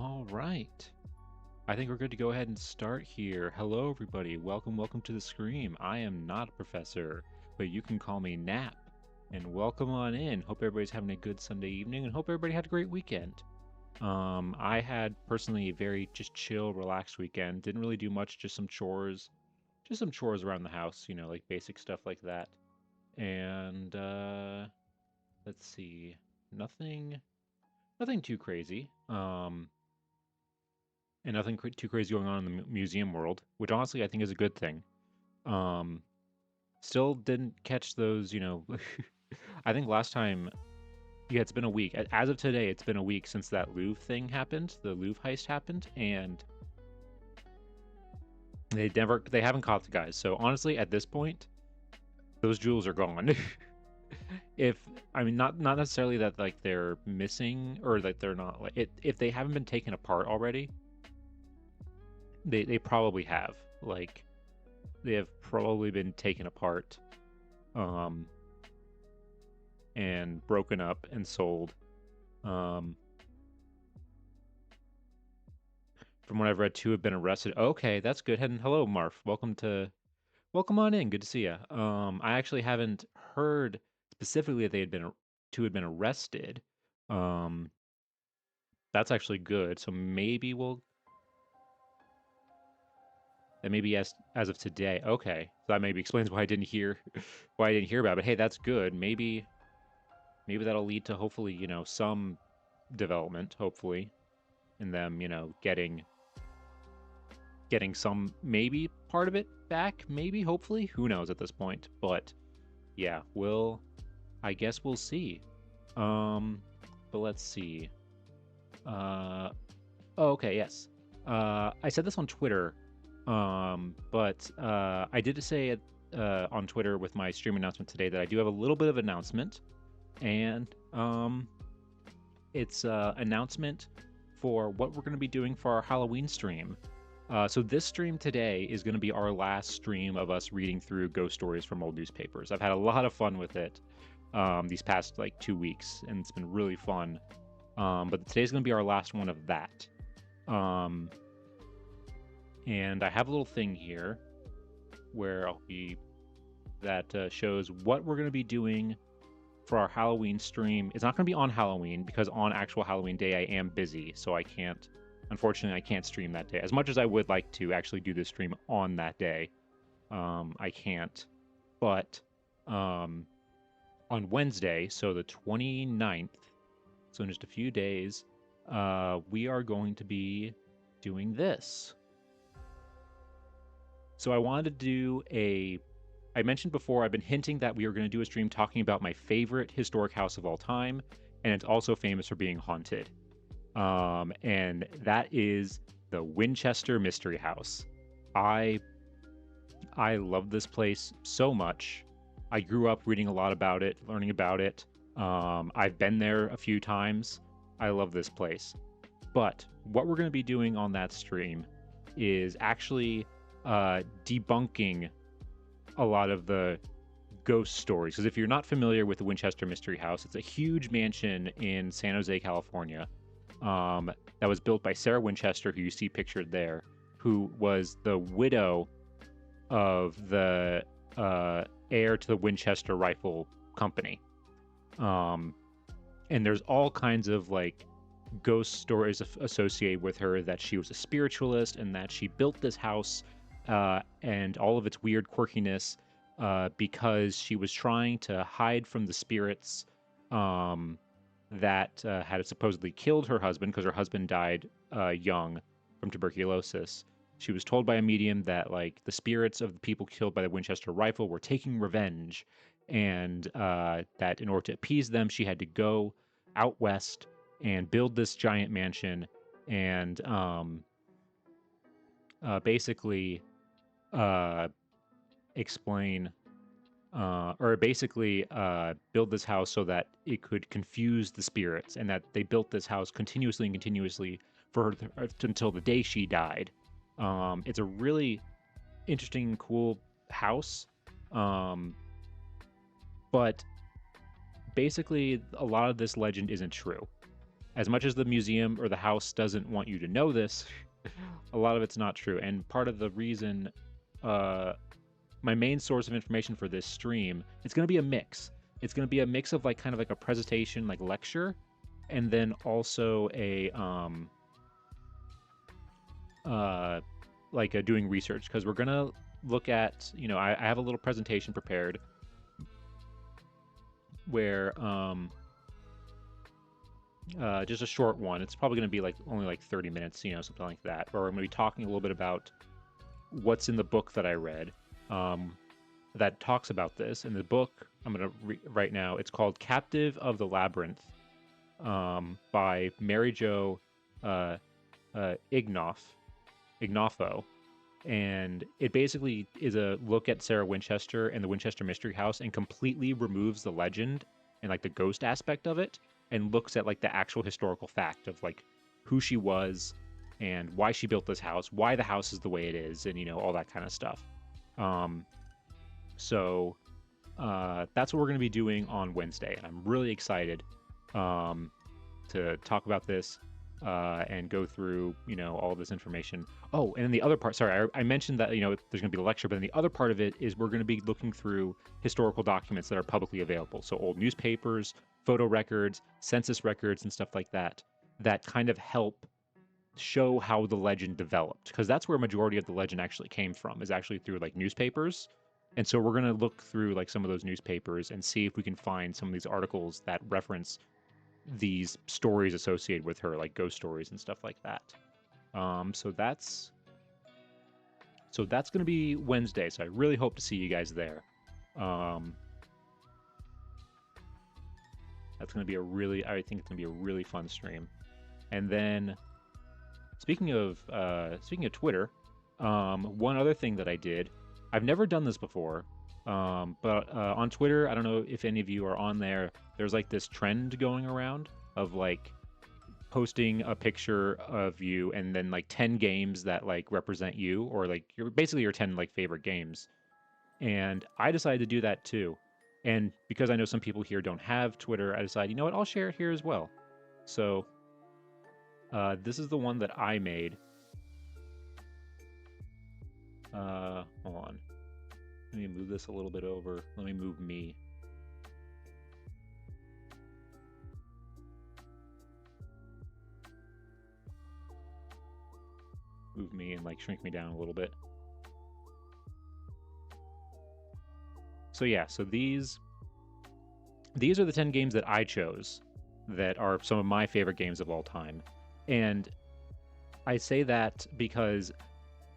All right. I think we're good to go ahead and start here. Hello, everybody. Welcome to the Scream. I am not a professor, but you can call me Nap. And welcome on in. Hope everybody's having a good Sunday evening and hope everybody had a great weekend. I had personally a very just chill, relaxed weekend. Didn't really do much, just some chores. Just some chores around the house, like basic stuff like that. And let's see. Nothing too crazy. And nothing too crazy going on in the museum world, which honestly I think is a good thing. Um, Still didn't catch those, I think last time, yeah, it's been a week. As of today, it's been a week since that Louvre thing happened, the Louvre heist happened, and they haven't caught the guys. So honestly, at this point, those jewels are gone. if I mean, not necessarily that like they're missing or that they're not like if they haven't been taken apart already, they probably have. Like they have probably been taken apart um and broken up and sold. um from what I've read, two have been arrested. Okay, that's good. And hello, Marf, welcome on in, good to see you. I actually haven't heard specifically that two had been arrested. um that's actually good, so maybe that maybe as of today. Okay, so that maybe explains why I didn't hear why I didn't hear about it. But hey, that's good. Maybe that'll lead to hopefully, some development, hopefully, in them, getting some maybe part of it back, maybe, hopefully. Who knows at this point? But yeah, I guess we'll see. Um, but let's see. Oh, okay, yes. I said this on Twitter, but I did say on Twitter with my stream announcement today that I do have a little bit of announcement, and it's announcement for what we're going to be doing for our Halloween stream. So this stream today is going to be our last stream of us reading through ghost stories from old newspapers. I've had a lot of fun with it these past like 2 weeks, and it's been really fun. But today's going to be our last one of that. And I have a little thing here where that shows what we're going to be doing for our Halloween stream. It's not going to be on Halloween because on actual Halloween day I am busy, so unfortunately I can't stream that day. As much as I would like to actually do this stream on that day, I can't. But on Wednesday, so the 29th, so in just a few days, we are going to be doing this. So I wanted to do I mentioned before, I've been hinting that we are going to do a stream talking about my favorite historic house of all time, and it's also famous for being haunted. And that is the Winchester Mystery House. I love this place so much. I grew up reading a lot about it, learning about it. I've been there a few times. I love this place. But what we're going to be doing on that stream is actually debunking a lot of the ghost stories. Because if you're not familiar with the Winchester Mystery House, it's a huge mansion in San Jose, California, that was built by Sarah Winchester, who you see pictured there, who was the widow of the heir to the Winchester Rifle Company. And there's all kinds of like ghost stories associated with her, that she was a spiritualist and that she built this house and all of its weird quirkiness because she was trying to hide from the spirits that had supposedly killed her husband, because her husband died young from tuberculosis. She was told by a medium that like the spirits of the people killed by the Winchester rifle were taking revenge, and that in order to appease them, she had to go out west and build this giant mansion and basically explain or basically build this house so that it could confuse the spirits, and that they built this house continuously for her until the day she died. It's a really interesting, cool house. But basically, a lot of this legend isn't true. as much as the museum or the house doesn't want you to know this, a lot of it's not true. And part of the reason, uh, my main source of information for this stream, it's going to be a mix. It's going to be a mix of like kind of like a presentation, like lecture, and then also a like a doing research, because we're gonna look at, I have a little presentation prepared where just a short one. It's probably going to be like only like 30 minutes, something like that. Or I'm going to be talking a little bit about what's in the book that I read that talks about this. In the book I'm going to read right now, it's called Captive of the Labyrinth by Mary Jo Ignofo. And it basically is a look at Sarah Winchester and the Winchester Mystery House and completely removes the legend and like the ghost aspect of it and looks at like the actual historical fact of like who she was and why she built this house, why the house is the way it is, and all that kind of stuff. So that's what we're going to be doing on Wednesday, and I'm really excited to talk about this and go through all this information. Oh, and then the other part, sorry, I mentioned that there's going to be a lecture, but then the other part of it is we're going to be looking through historical documents that are publicly available, so old newspapers, photo records, census records, and stuff like that kind of help show how the legend developed, because that's where a majority of the legend actually came from, is actually through like newspapers. And so we're going to look through like some of those newspapers and see if we can find some of these articles that reference these stories associated with her, like ghost stories and stuff like that. So that's going to be Wednesday. So I really hope to see you guys there. That's going to be I think it's going to be a really fun stream. And then speaking of Twitter, one other thing that I did, I've never done this before, but on Twitter, I don't know if any of you are on there, there's like this trend going around of like posting a picture of you and then like 10 games that like represent you, or like your 10 like favorite games. And I decided to do that too. And because I know some people here don't have Twitter, I decided, you know what, I'll share it here as well. So this is the one that I made. Hold on. Let me move this a little bit over. Let me move me. Move me and like shrink me down a little bit. So yeah, so these are the 10 games that I chose that are some of my favorite games of all time. And I say that because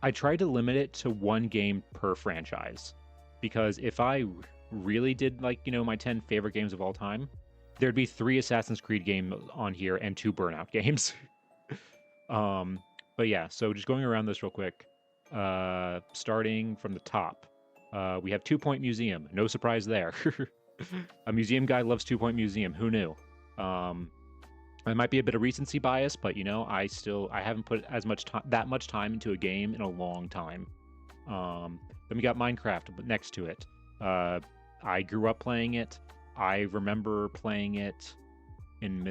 I tried to limit it to one game per franchise. Because if I really did like, my 10 favorite games of all time, there'd be 3 Assassin's Creed games on here and 2 Burnout games. But yeah, so just going around this real quick, starting from the top, we have 2 Point Museum. No surprise there. A museum guy loves 2 Point Museum. Who knew? It might be a bit of recency bias, but I haven't put that much time into a game in a long time. Then we got Minecraft next to it. I grew up playing it. I remember playing it in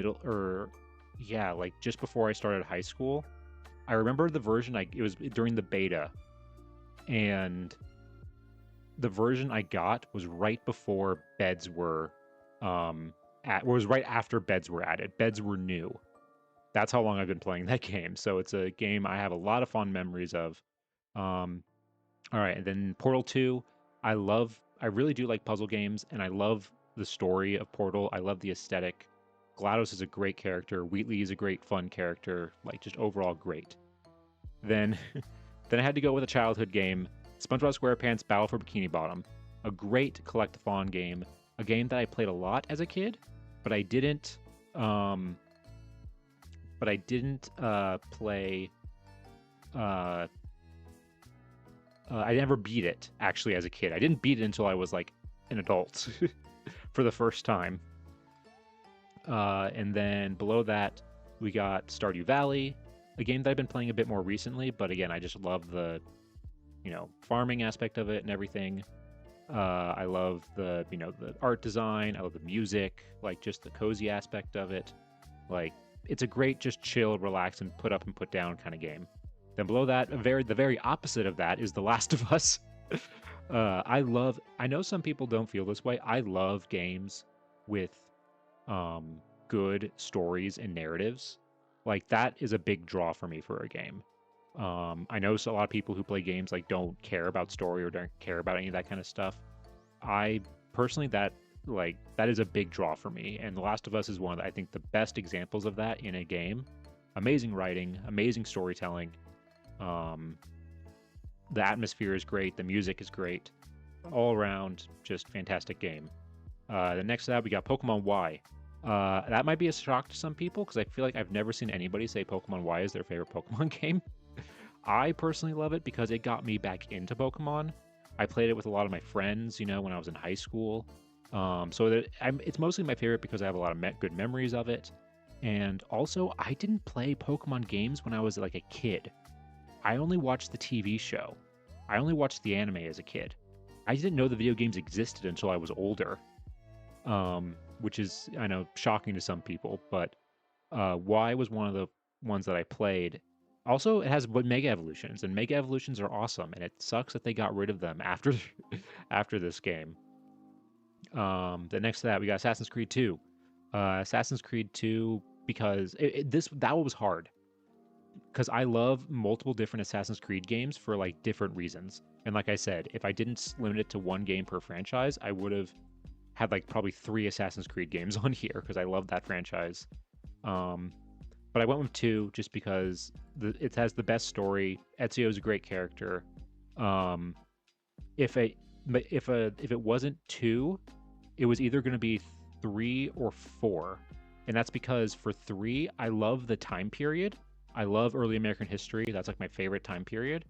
like just before I started high school. I remember the version it was during the beta, and the version I got was right before beds were was right after beds were added. Beds were new. That's how long I've been playing that game. So it's a game I have a lot of fond memories of. All right, and then Portal 2. I really do like puzzle games, and I love the story of Portal. I love the aesthetic. GLaDOS is a great character. Wheatley is a great, fun character. Like, just overall great. Then I had to go with a childhood game, SpongeBob SquarePants Battle for Bikini Bottom. A great collect-a-thon game. A game that I played a lot as a kid, but I didn't play... I never beat it, actually, as a kid. I didn't beat it until I was, like, an adult for the first time. And then below that, we got Stardew Valley, a game that I've been playing a bit more recently, but again, I just love the, farming aspect of it and everything. I love the art design. I love the music, like, just the cozy aspect of it. Like, it's a great just chill, relax, and put up and put down kind of game. Then below that, the very opposite of that is The Last of Us. I know some people don't feel this way. I love games with good stories and narratives. Like that is a big draw for me for a game. I know a lot of people who play games like don't care about story or don't care about any of that kind of stuff. I personally that is a big draw for me, and The Last of Us is one of I think the best examples of that in a game. Amazing writing, amazing storytelling. Um, the atmosphere is great, the music is great, all around just fantastic game. The next to that we got Pokemon Y. That might be a shock to some people because I feel like I've never seen anybody say Pokemon Y is their favorite Pokemon game. I personally love it because it got me back into Pokemon. I played it with a lot of my friends, when I was in high school. It's mostly my favorite because I have a lot of good memories of it. And also, I didn't play Pokemon games when I was like a kid. I only watched the TV show. I only watched the anime as a kid. I didn't know the video games existed until I was older. Which is, I know, shocking to some people, but Y was one of the ones that I played. Also, it has Mega Evolutions, and Mega Evolutions are awesome, and it sucks that they got rid of them after after this game. The next to that, we got Assassin's Creed 2. Assassin's Creed 2, because that was hard. Because I love multiple different Assassin's Creed games for like different reasons. And like I said, if I didn't limit it to one game per franchise, I would have had like probably 3 Assassin's Creed games on here because I love that franchise. But I went with 2 just because it has the best story. Ezio is a great character. If it wasn't 2, it was either going to be 3 or 4, and that's because for 3, I love the time period. I love early American history. That's like my favorite time period,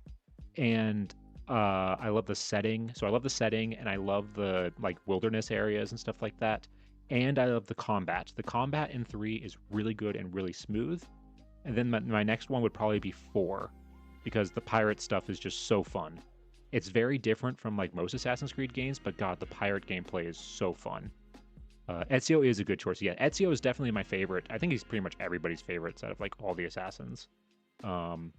and I love the setting. So I love the setting, and I love the like wilderness areas and stuff like that. And I love the combat. The combat in 3 is really good and really smooth. And then my next one would probably be 4, because the pirate stuff is just so fun. It's very different from like most Assassin's Creed games, but God, the pirate gameplay is so fun. Ezio is a good choice. Yeah, Ezio is definitely my favorite. I think he's pretty much everybody's favorites out of like all the assassins. Then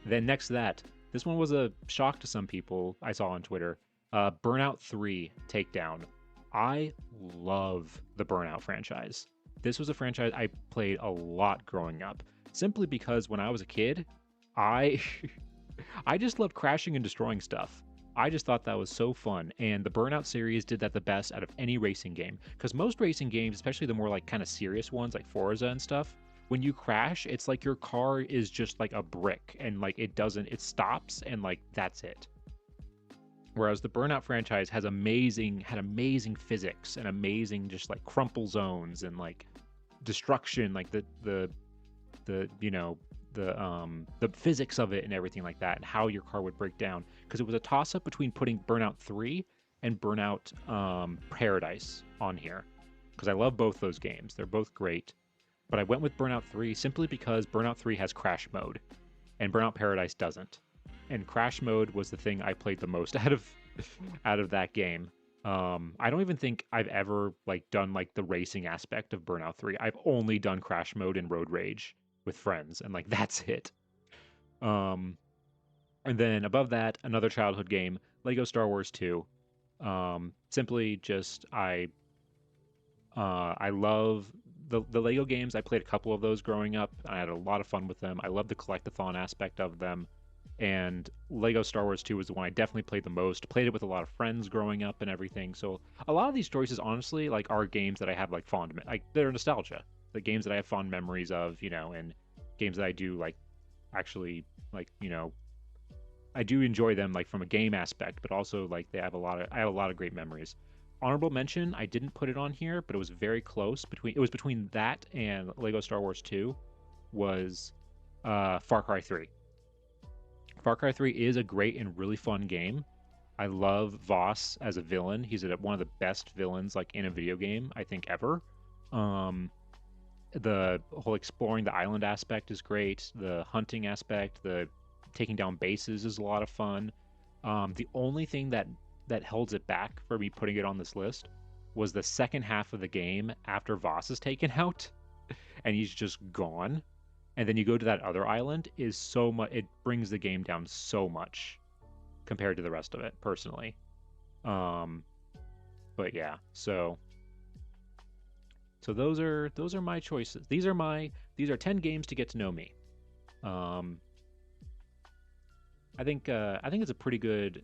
next to that, this one was a shock to some people I saw on Twitter. Burnout 3 Takedown. I love the Burnout franchise. This was a franchise I played a lot growing up, simply because when I was a kid, I I just loved crashing and destroying stuff. I just thought that was so fun, and the Burnout series did that the best out of any racing game. Because most racing games, especially the more like kind of serious ones like Forza and stuff, when you crash, it's like your car is just like a brick, and like it stops, and like that's it. Whereas the Burnout franchise had amazing physics and amazing just like crumple zones and like destruction, like the physics of it and everything like that, and how your car would break down. Because it was a toss up between putting Burnout 3 and Burnout Paradise on here. Because I love both those games; they're both great. But I went with Burnout 3 simply because Burnout 3 has crash mode, and Burnout Paradise doesn't. And crash mode was the thing I played the most out of that game. I don't even think I've ever like done like the racing aspect of Burnout 3. I've only done crash mode and road rage with friends, and like that's it. Um, and then above that, another childhood game, Lego Star Wars 2. Simply just I love the Lego games. I played a couple of those growing up. I had a lot of fun with them. I love the collectathon aspect of them. And Lego Star Wars 2 was the one I definitely played the most. Played it with a lot of friends growing up and everything. So a lot of these choices, honestly, like are games that I have like like they're nostalgia. The games that I have fond memories of, and games that I do like actually like, I do enjoy them like from a game aspect, but also like I have a lot of great memories. Honorable mention, I didn't put it on here, but it was very close between that and Lego Star Wars 2 was Far Cry 3. Far Cry 3 is a great and really fun game. I love Voss as a villain. He's one of the best villains like in a video game, I think, ever. The whole exploring the island aspect is great. The hunting aspect, the taking down bases is a lot of fun. The only thing that holds it back for me putting it on this list was the second half of the game after Voss is taken out. and he's just gone. And then you go to that other island is so much. It brings the game down so much compared to the rest of it, personally. Um, but yeah, so those are my choices. These are 10 games to get to know me. Um, I think it's a pretty good.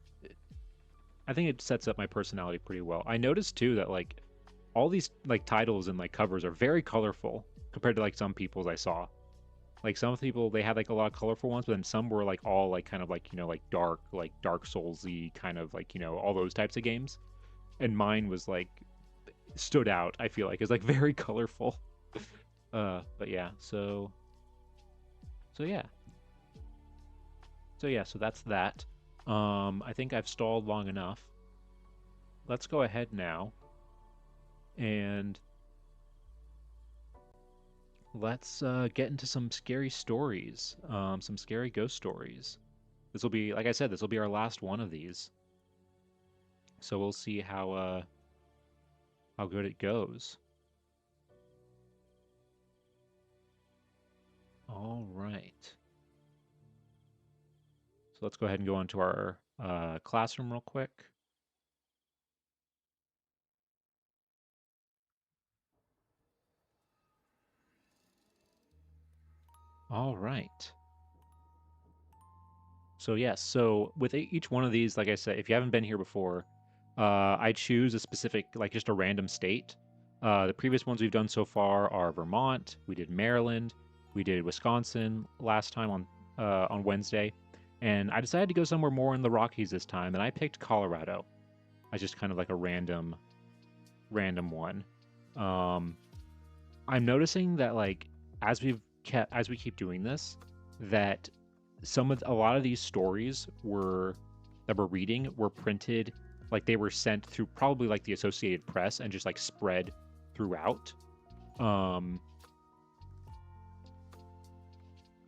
I think it sets up my personality pretty well. I noticed too that like all these like titles and like covers are very colorful compared to like some people's I saw. Like some people they had like a lot of colorful ones, but then some were like all like kind of like like Dark Soulsy kind of like all those types of games. And mine was like stood out. I feel like it's like very colorful. But yeah, so yeah, so that's that. I think I've stalled long enough. Let's go ahead now and let's get into some scary stories, some scary ghost stories. This will be, like I said, this will be our last one of these. So we'll see how good it goes. All right. So let's go ahead and go into our classroom real quick. All right. So yes, so with each one of these, like I said, if you haven't been here before, I choose a specific, like just a random state. The previous ones we've done so far are Vermont, we did Maryland, we did Wisconsin last time on Wednesday, and I decided to go somewhere more in the Rockies this time, and I picked Colorado as just kind of like a random one. Um, I'm noticing that like as we keep doing this, that a lot of these stories were that we're reading were printed like they were sent through probably like the Associated Press and just like spread throughout. Um,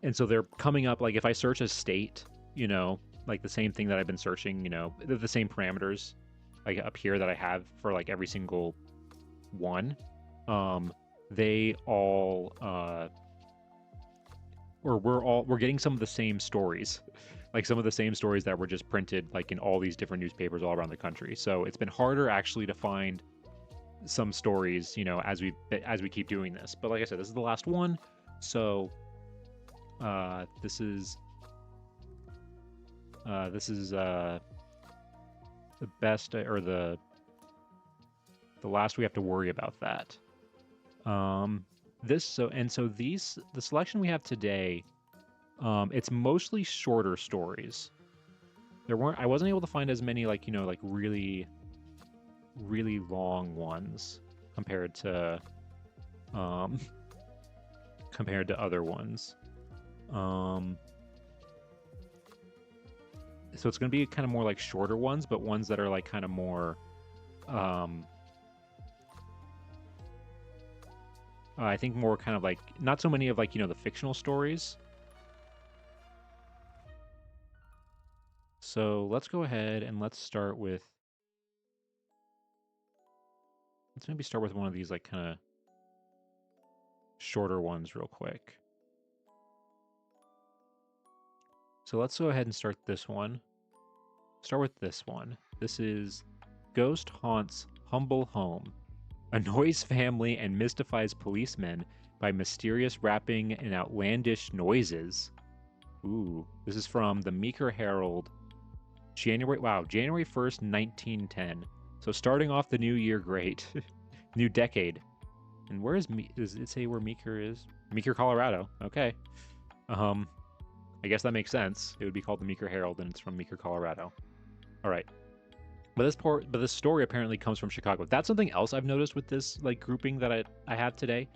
and so they're coming up like if I search a state, like the same thing that I've been searching, the same parameters like up here that I have for like every single one. Um, they all or we're getting some of the same stories, like some of the same stories that were just printed like in all these different newspapers all around the country. So it's been harder actually to find some stories, as we keep doing this. But like I said, this is the last one, so this is the best or the last we have to worry about that. The selection we have today, it's mostly shorter stories. I wasn't able to find as many like like really really long ones compared to um compared to other ones. um so it's going to be kind of more like shorter ones, but ones that are like kind of more um I think more kind of like not so many of like the fictional stories. So let's go ahead and let's maybe start with one of these like kind of shorter ones real quick. So let's go ahead and start this one. Start with this one. This is Ghost Haunts Humble Home, annoys family and mystifies policemen by mysterious rapping and outlandish noises. Ooh, this is from the Meeker Herald, January 1st, 1910. So starting off the new year great. New decade. And where does it say where Meeker is? Meeker, Colorado. Okay. I guess that makes sense. It would be called the Meeker Herald, and it's from Meeker, Colorado. All right. But this story apparently comes from Chicago. That's something else I've noticed with this like grouping that I have today.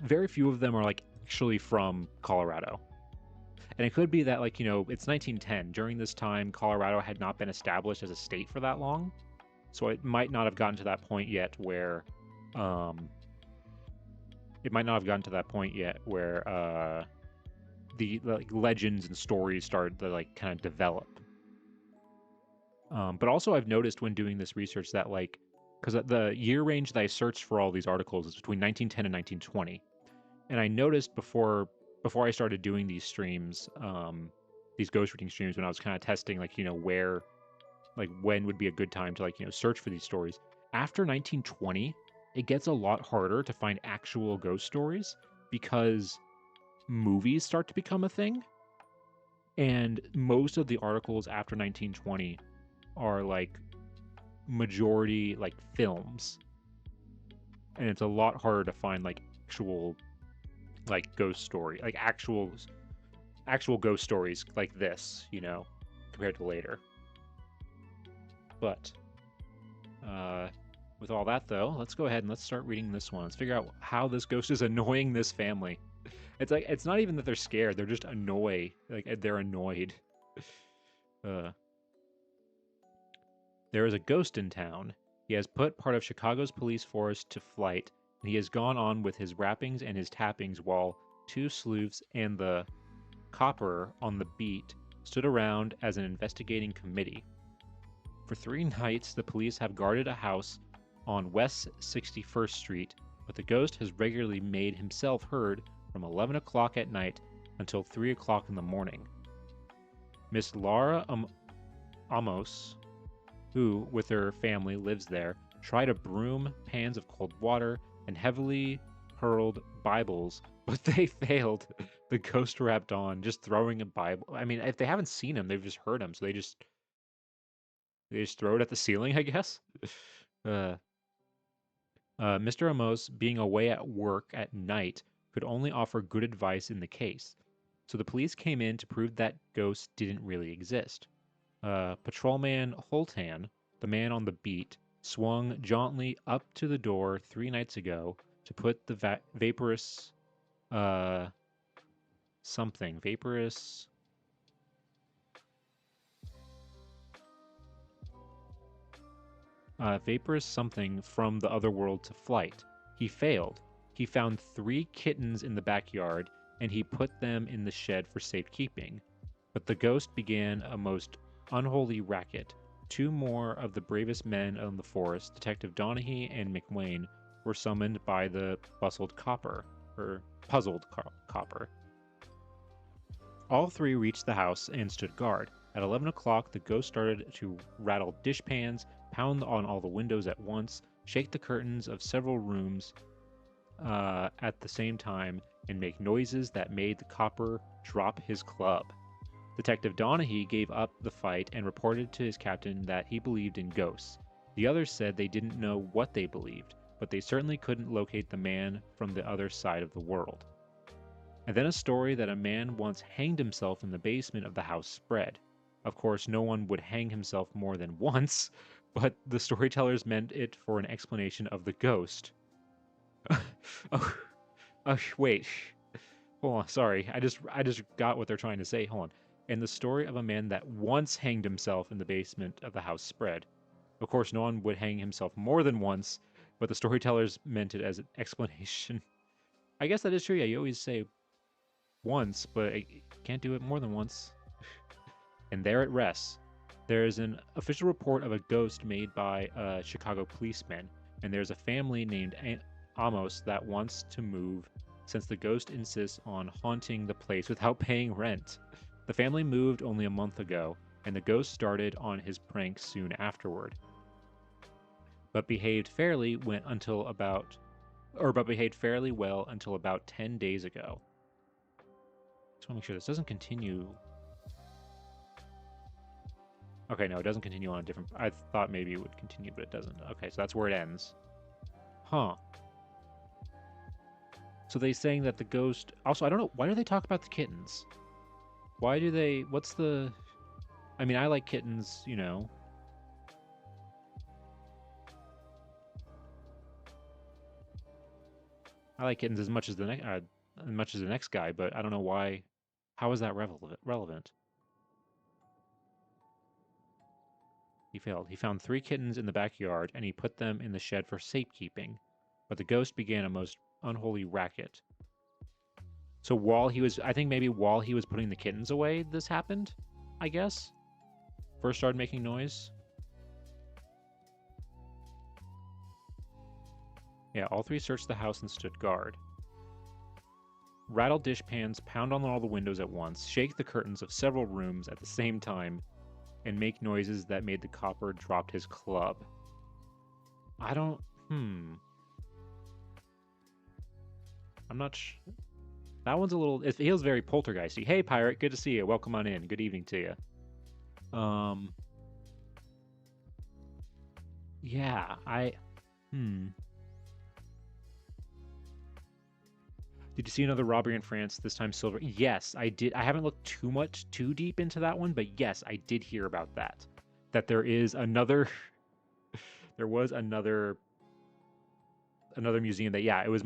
Very few of them are like actually from Colorado. And it could be that like, it's 1910. During this time, Colorado had not been established as a state for that long. So it might not have gotten to that point yet where the like legends and stories start to like kind of develop. But also I've noticed when doing this research that like, because the year range that I searched for all these articles is between 1910 and 1920. And I noticed before I started doing these streams, these ghost reading streams, when I was kind of testing, like, where, like, when would be a good time to, like, search for these stories. After 1920, it gets a lot harder to find actual ghost stories because movies start to become a thing. And most of the articles after 1920 are like majority like films. And it's a lot harder to find like actual like ghost story, like actual ghost stories like this, compared to later. But with all that though, let's go ahead and let's start reading this one. Let's figure out how this ghost is annoying this family. It's like, it's not even that they're scared, they're just they're annoyed. There is a ghost in town. He has put part of Chicago's police force to flight, and he has gone on with his rappings and his tappings while two sleuths and the copper on the beat stood around as an investigating committee. For 3 nights, the police have guarded a house on West 61st Street, but the ghost has regularly made himself heard from 11 o'clock at night until 3 o'clock in the morning. Miss Laura Amos, who, with her family, lives there, tried to broom pans of cold water and heavily hurled Bibles, but they failed. The ghost rapped on, just throwing a Bible. I mean, if they haven't seen him, they've just heard him, so they just throw it at the ceiling, I guess. Mr. Amos, being away at work at night, could only offer good advice in the case. So the police came in to prove that ghosts didn't really exist. Patrolman Holtan, the man on the beat, swung jauntily up to the door 3 nights ago to put the vaporous something from the other world to flight. He failed. He found 3 kittens in the backyard, and he put them in the shed for safekeeping. But the ghost began a most unholy racket. 2 more of the bravest men on the force, Detective Donaghy and McWayne, were summoned by the puzzled copper. All 3 reached the house and stood guard. At 11 o'clock, the ghost started to rattle dishpans, pound on all the windows at once, shake the curtains of several rooms at the same time, and make noises that made the copper drop his club. Detective Donaghy gave up the fight and reported to his captain that he believed in ghosts. The others said they didn't know what they believed, but they certainly couldn't locate the man from the other side of the world. And then a story that a man once hanged himself in the basement of the house spread. Of course, no one would hang himself more than once, but the storytellers meant it for an explanation of the ghost. oh, wait. Hold on, sorry. I just got what they're trying to say. Hold on. And the story of a man that once hanged himself in the basement of the house spread. Of course, no one would hang himself more than once, but the storytellers meant it as an explanation. I guess that is true. Yeah, you always say once, but I can't do it more than once. And there it rests. There is an official report of a ghost made by a Chicago policeman, and there's a family named Amos that wants to move since the ghost insists on haunting the place without paying rent. The family moved only a month ago, and the ghost started on his pranks soon afterward. But behaved fairly well until about 10 days ago. Just want to make sure this doesn't continue. Okay, no, it doesn't continue on a different... I thought maybe it would continue, but it doesn't. Okay, so that's where it ends. Huh. So they're saying that the ghost... Also, I don't know. Why do they talk about the kittens? Why do they... What's the... I mean, I like kittens, you know. I like kittens as much as the next guy, but I don't know why... How is that relevant? He failed. He found 3 kittens in the backyard, and he put them in the shed for safekeeping. But the ghost began a most unholy racket. So I think maybe while he was putting the kittens away, this happened, I guess? First started making noise. Yeah, all 3 searched the house and stood guard. rattle dishpans, pound on all the windows at once, shake the curtains of several rooms at the same time, and make noises that made the copper drop his club. I don't. I'm not. That one's a little. It feels very poltergeisty. Hey, pirate, good to see you. Welcome on in. Good evening to you. Yeah, Did you see another robbery in France, this time silver? Yes, I did. I haven't looked too deep into that one, but yes, I did hear about that. That there is another there was another museum that, yeah, it was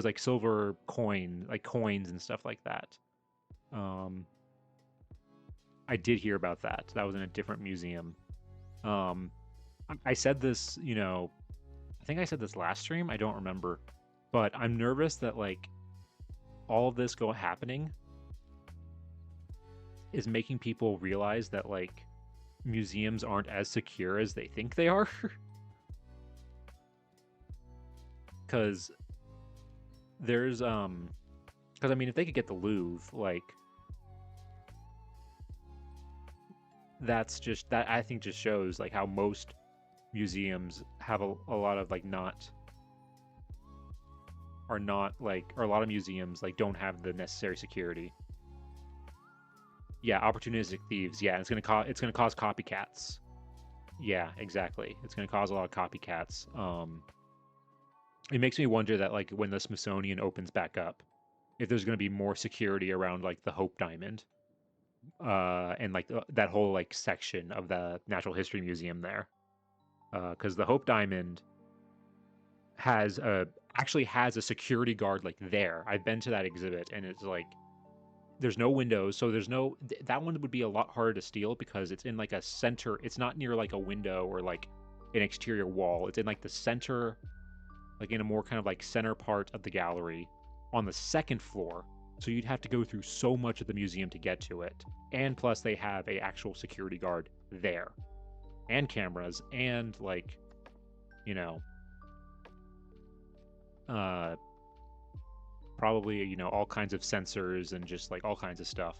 like silver coins and stuff like that. I did hear about that. That was in a different museum. I said this, I think I said this last stream, I don't remember. But I'm nervous that like all of this happening is making people realize that like museums aren't as secure as they think they are. Because there's because I mean, if they could get the Louvre, like that's just that, I think, just shows like how most museums have a lot of like or a lot of museums like don't have the necessary security. Yeah, opportunistic thieves. Yeah, it's gonna cause copycats. Yeah, exactly. It's gonna cause a lot of copycats. It makes me wonder that like when the Smithsonian opens back up, if there's gonna be more security around like the Hope Diamond, and like that whole like section of the Natural History Museum there, because the Hope Diamond actually has a security guard like there. I've been to that exhibit, and it's like there's no windows, so that one would be a lot harder to steal because it's in like a center. It's not near like a window or like an exterior wall. It's in like the center, like in a more kind of like center part of the gallery on the second floor. So you'd have to go through so much of the museum to get to it. And plus they have a actual security guard there and cameras and like, probably, all kinds of sensors and just like all kinds of stuff.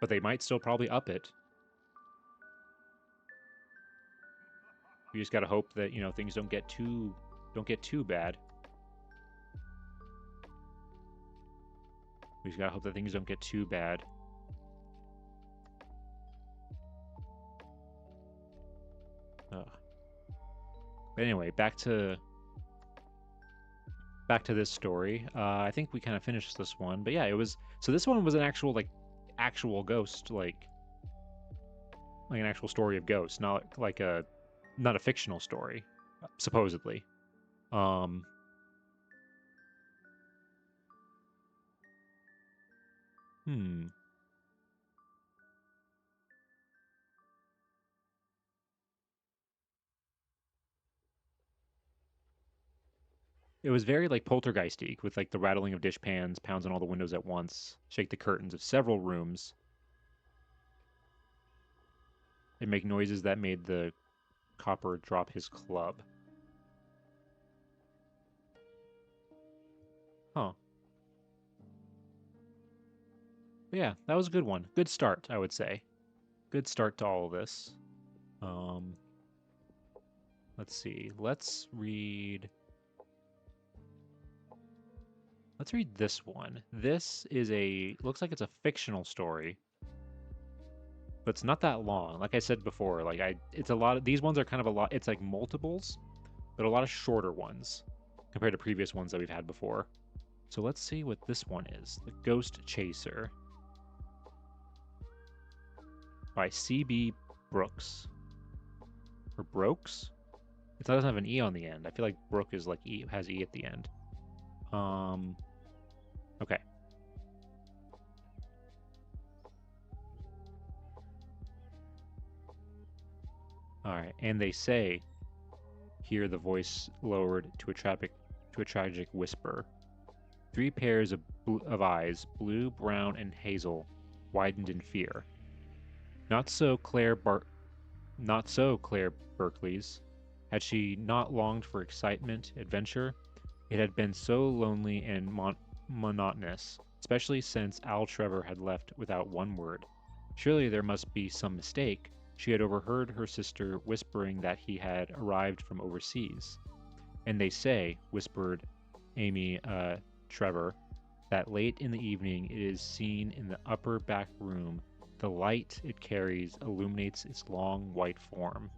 But they might still probably up it. We just got to hope that, things don't get too bad. We just got to hope that things don't get too bad. But anyway, back to this story. I think we kind of finished this one, but yeah, it was. So this one was an actual ghost, like an actual story of ghosts, not a fictional story, supposedly. It was very like poltergeisty, with like the rattling of dishpans, pounds on all the windows at once, shake the curtains of several rooms, and make noises that made the copper drop his club. Huh. But yeah, that was a good one. Good start, I would say. Good start to all of this. Let's see. Let's read this one. This is looks like it's a fictional story, but it's not that long. Like I said before, it's a lot of, these ones are kind of a lot, it's like multiples, but a lot of shorter ones compared to previous ones that we've had before. So let's see what this one is. The Ghost Chaser by C.B. Brooks. Or Brooks? It doesn't have an E on the end. I feel like Brook is like E, has E at the end. Okay. Alright, and they say, hear the voice lowered to a tragic whisper. 3 pairs of eyes, blue, brown, and hazel, widened in fear. Not so Claire Berkeley's. Had she not longed for excitement, adventure, It had been so lonely and monotonous, especially since Al Trevor had left without one word. Surely there must be some mistake. She had overheard her sister whispering that he had arrived from overseas. And they say, whispered Amy Trevor, that late in the evening it is seen in the upper back room. The light it carries illuminates its long white form.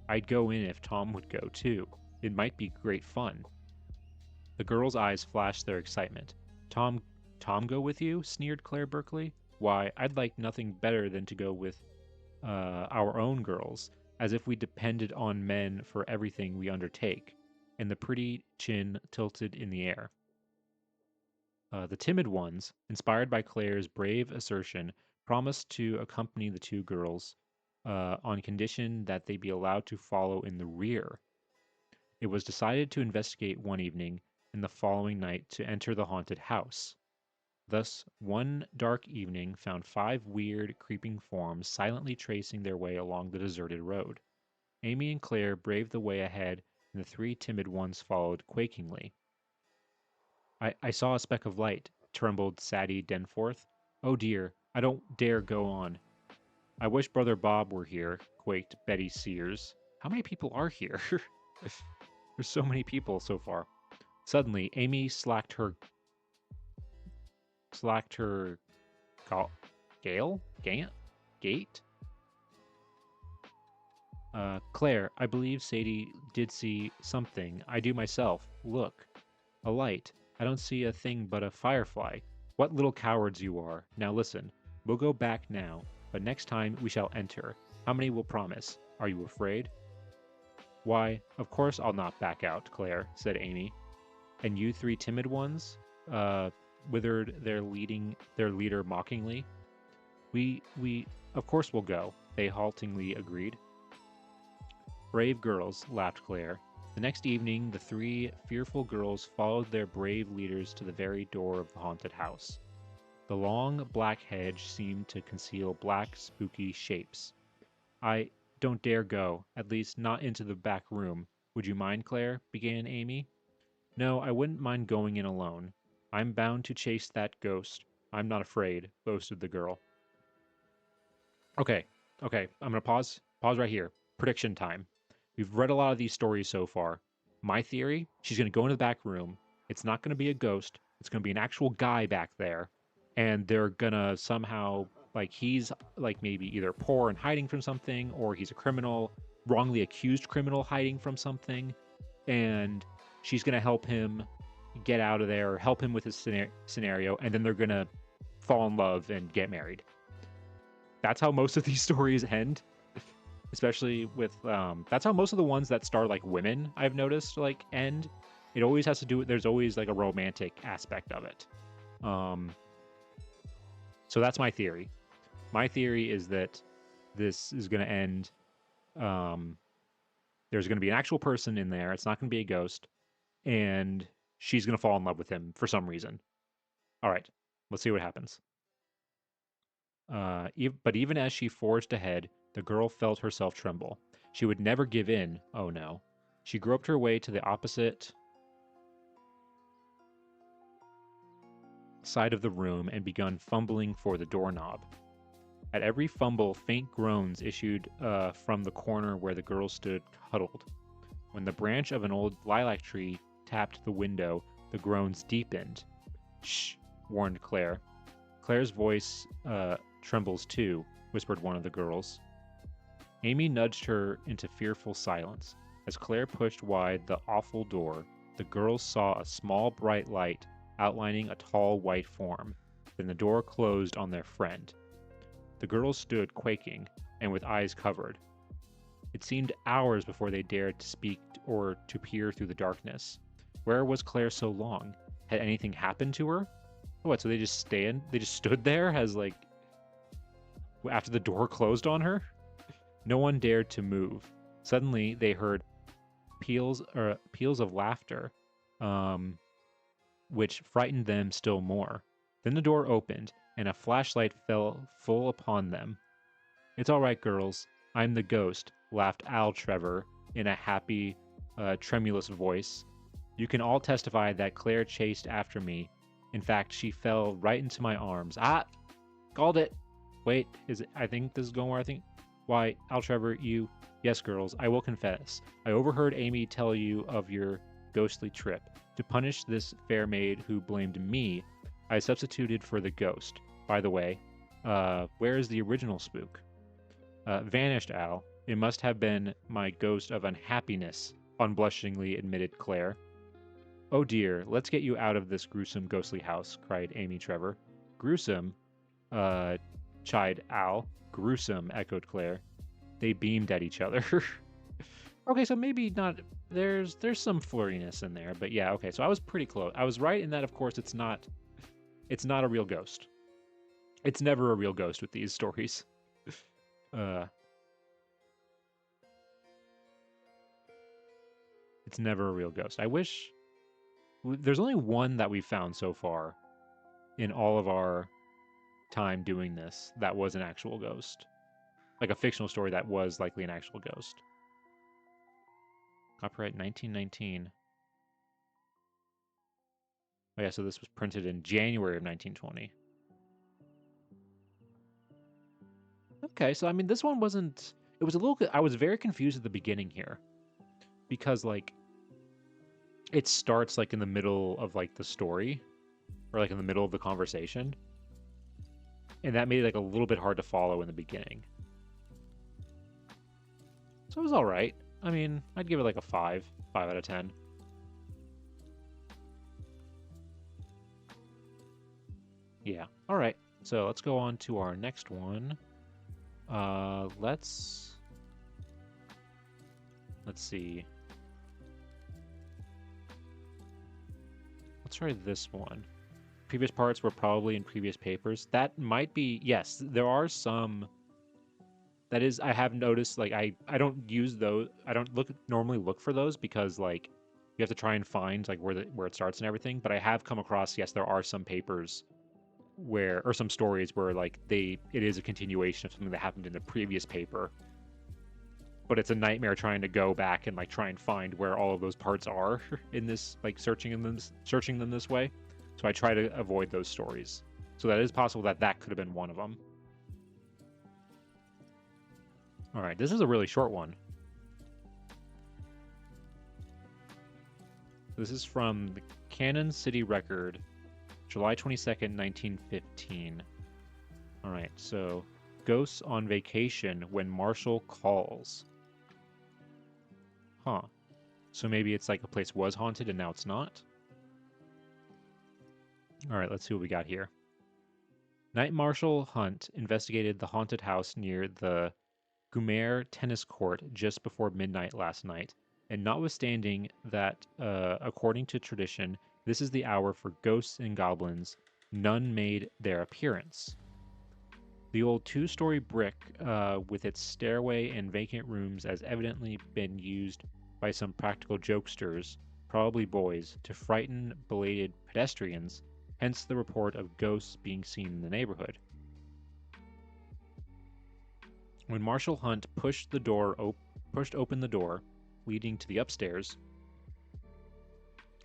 I'd go in if Tom would go too. It might be great fun. The girl's eyes flashed their excitement. Tom go with you? Sneered Claire Berkeley. Why, I'd like nothing better than to go with our own girls, as if we depended on men for everything we undertake. And the pretty chin tilted in the air. The timid ones, inspired by Claire's brave assertion, promised to accompany the two girls on condition that they be allowed to follow in the rear. It was decided to investigate one evening, and the following night to enter the haunted house. Thus, one dark evening found 5 weird, creeping forms silently tracing their way along the deserted road. Amy and Claire braved the way ahead, and the 3 timid ones followed quakingly. I saw a speck of light, trembled Sadie Denforth. Oh dear, I don't dare go on. I wish Brother Bob were here, quaked Betty Sears. How many people are here? There's so many people so far. Suddenly, Amy slacked her gate. Claire, I believe Sadie did see something. I do myself. Look, a light. I don't see a thing but a firefly. What little cowards you are. Now listen, we'll go back now, but next time we shall enter. How many will promise? Are you afraid? Why, of course I'll not back out, Claire, said Amy. And you 3 timid ones? Withered their leader mockingly. We, of course we'll go, they haltingly agreed. Brave girls, laughed Claire. The next evening, the 3 fearful girls followed their brave leaders to the very door of the haunted house. The long, black hedge seemed to conceal black, spooky shapes. I don't dare go, at least not into the back room. Would you mind, Claire? Began Amy. No, I wouldn't mind going in alone. I'm bound to chase that ghost. I'm not afraid, boasted the girl. Okay, I'm gonna pause right here. Prediction time. We've read a lot of these stories so far. My theory, she's gonna go into the back room. It's not gonna be a ghost. It's gonna be an actual guy back there. And they're gonna somehow, like, he's like maybe either poor and hiding from something, or he's a criminal, wrongly accused criminal hiding from something. And she's gonna help him get out of there, help him with his scenario, and then they're gonna fall in love and get married. That's how most of these stories end, especially with that's how most of the ones that star like women, I've noticed, like, end. It always has to do with, there's always like a romantic aspect of it. So that's my theory. My theory is that this is going to end, there's going to be an actual person in there, it's not going to be a ghost, and she's going to fall in love with him for some reason. All right, let's see what happens. But even as she forged ahead, the girl felt herself tremble. She would never give in. Oh no. She groped her way to the opposite side of the room and begun fumbling for the doorknob. At every fumble, faint groans issued from the corner where the girl stood huddled. When the branch of an old lilac tree tapped the window, the groans deepened. Shh, warned Claire. Claire's voice trembles too, whispered one of the girls. Amy nudged her into fearful silence. As Claire pushed wide the awful door, the girls saw a small bright light outlining a tall white form. Then the door closed on their friend. The girls stood quaking and with eyes covered. It seemed hours before they dared to speak or to peer through the darkness. Where was Claire so long? Had anything happened to her? What, so they just stood there as, like, after the door closed on her? No one dared to move. Suddenly, they heard peals of laughter, which frightened them still more. Then the door opened, and a flashlight fell full upon them. It's all right, girls. I'm the ghost, laughed Al Trevor in a happy, tremulous voice. You can all testify that Claire chased after me. In fact, she fell right into my arms. Ah, called it. Wait, is it? I think this is going where I think. Why, Al Trevor, you. Yes, girls, I will confess. I overheard Amy tell you of your ghostly trip. To punish this fair maid who blamed me, I substituted for the ghost. By the way, where is the original spook? Vanished, Al. It must have been my ghost of unhappiness, unblushingly admitted Claire. Oh dear, let's get you out of this gruesome ghostly house, cried Amy Trevor. Gruesome? Uh, chid Al. Gruesome, echoed Claire. They beamed at each other. Okay, so maybe not. There's some flirtiness in there, but yeah. Okay, so I was pretty close. I was right in that. Of course, it's not a real ghost. It's never a real ghost with these stories. It's never a real ghost. I wish there's only one that we've found so far in all of our time doing this that was an actual ghost, like a fictional story that was likely an actual ghost. Copyright 1919. Oh yeah, so this was printed in January of 1920. Okay, so I mean, this one wasn't. It was a little. I was very confused at the beginning here, because like, it starts like in the middle of like the story, or like in the middle of the conversation, and that made it like a little bit hard to follow in the beginning. So it was all right. I mean, I'd give it like a 5 out of 10. Yeah. All right. So let's go on to our next one. Let's see. Let's try this one. Previous parts were probably in previous papers. That might be, yes, there are some. That is, I have noticed, like, I don't use those. I don't normally look for those because, like, you have to try and find, like, where it starts and everything. But I have come across, yes, there are some papers or some stories where, like, it is a continuation of something that happened in the previous paper. But it's a nightmare trying to go back and, like, try and find where all of those parts are in this, like, searching them this way. So I try to avoid those stories. So that is possible that could have been one of them. All right, this is a really short one. This is from the Cannon City Record, July 22nd, 1915. All right, so ghosts on vacation when Marshall calls. Huh. So maybe it's like a place was haunted and now it's not? All right, let's see what we got here. Night Marshal Hunt investigated the haunted house near the Gumer tennis court just before midnight last night, and notwithstanding that, according to tradition, this is the hour for ghosts and goblins, none made their appearance. The old two-story brick, with its stairway and vacant rooms, has evidently been used by some practical jokesters, probably boys, to frighten belated pedestrians, hence the report of ghosts being seen in the neighborhood. When Marshal Hunt pushed open the door leading to the upstairs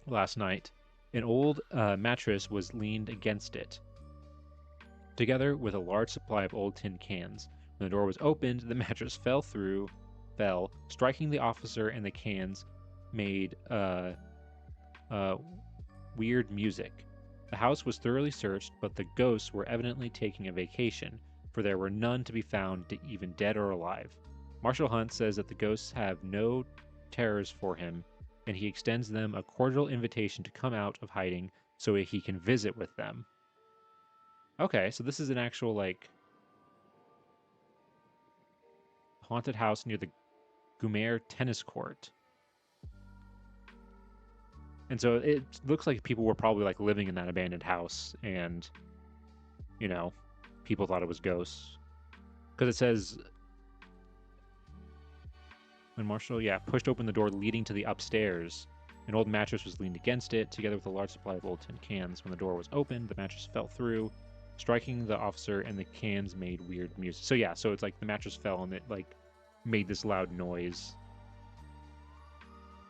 last night, an old mattress was leaned against it, together with a large supply of old tin cans. When the door was opened, the mattress fell, striking the officer, and the cans made weird music. The house was thoroughly searched, but the ghosts were evidently taking a vacation, for there were none to be found, even dead or alive. Marshal Hunt says that the ghosts have no terrors for him, and he extends them a cordial invitation to come out of hiding so he can visit with them. Okay, so this is an actual, like, haunted house near the Gumer tennis court. And so it looks like people were probably, like, living in that abandoned house, and, you know, people thought it was ghosts. Because it says, when Marshall, pushed open the door leading to the upstairs, an old mattress was leaned against it, together with a large supply of old tin cans. When the door was opened, the mattress fell through, striking the officer, and the cans made weird music. So yeah, so it's like the mattress fell and it, like, made this loud noise.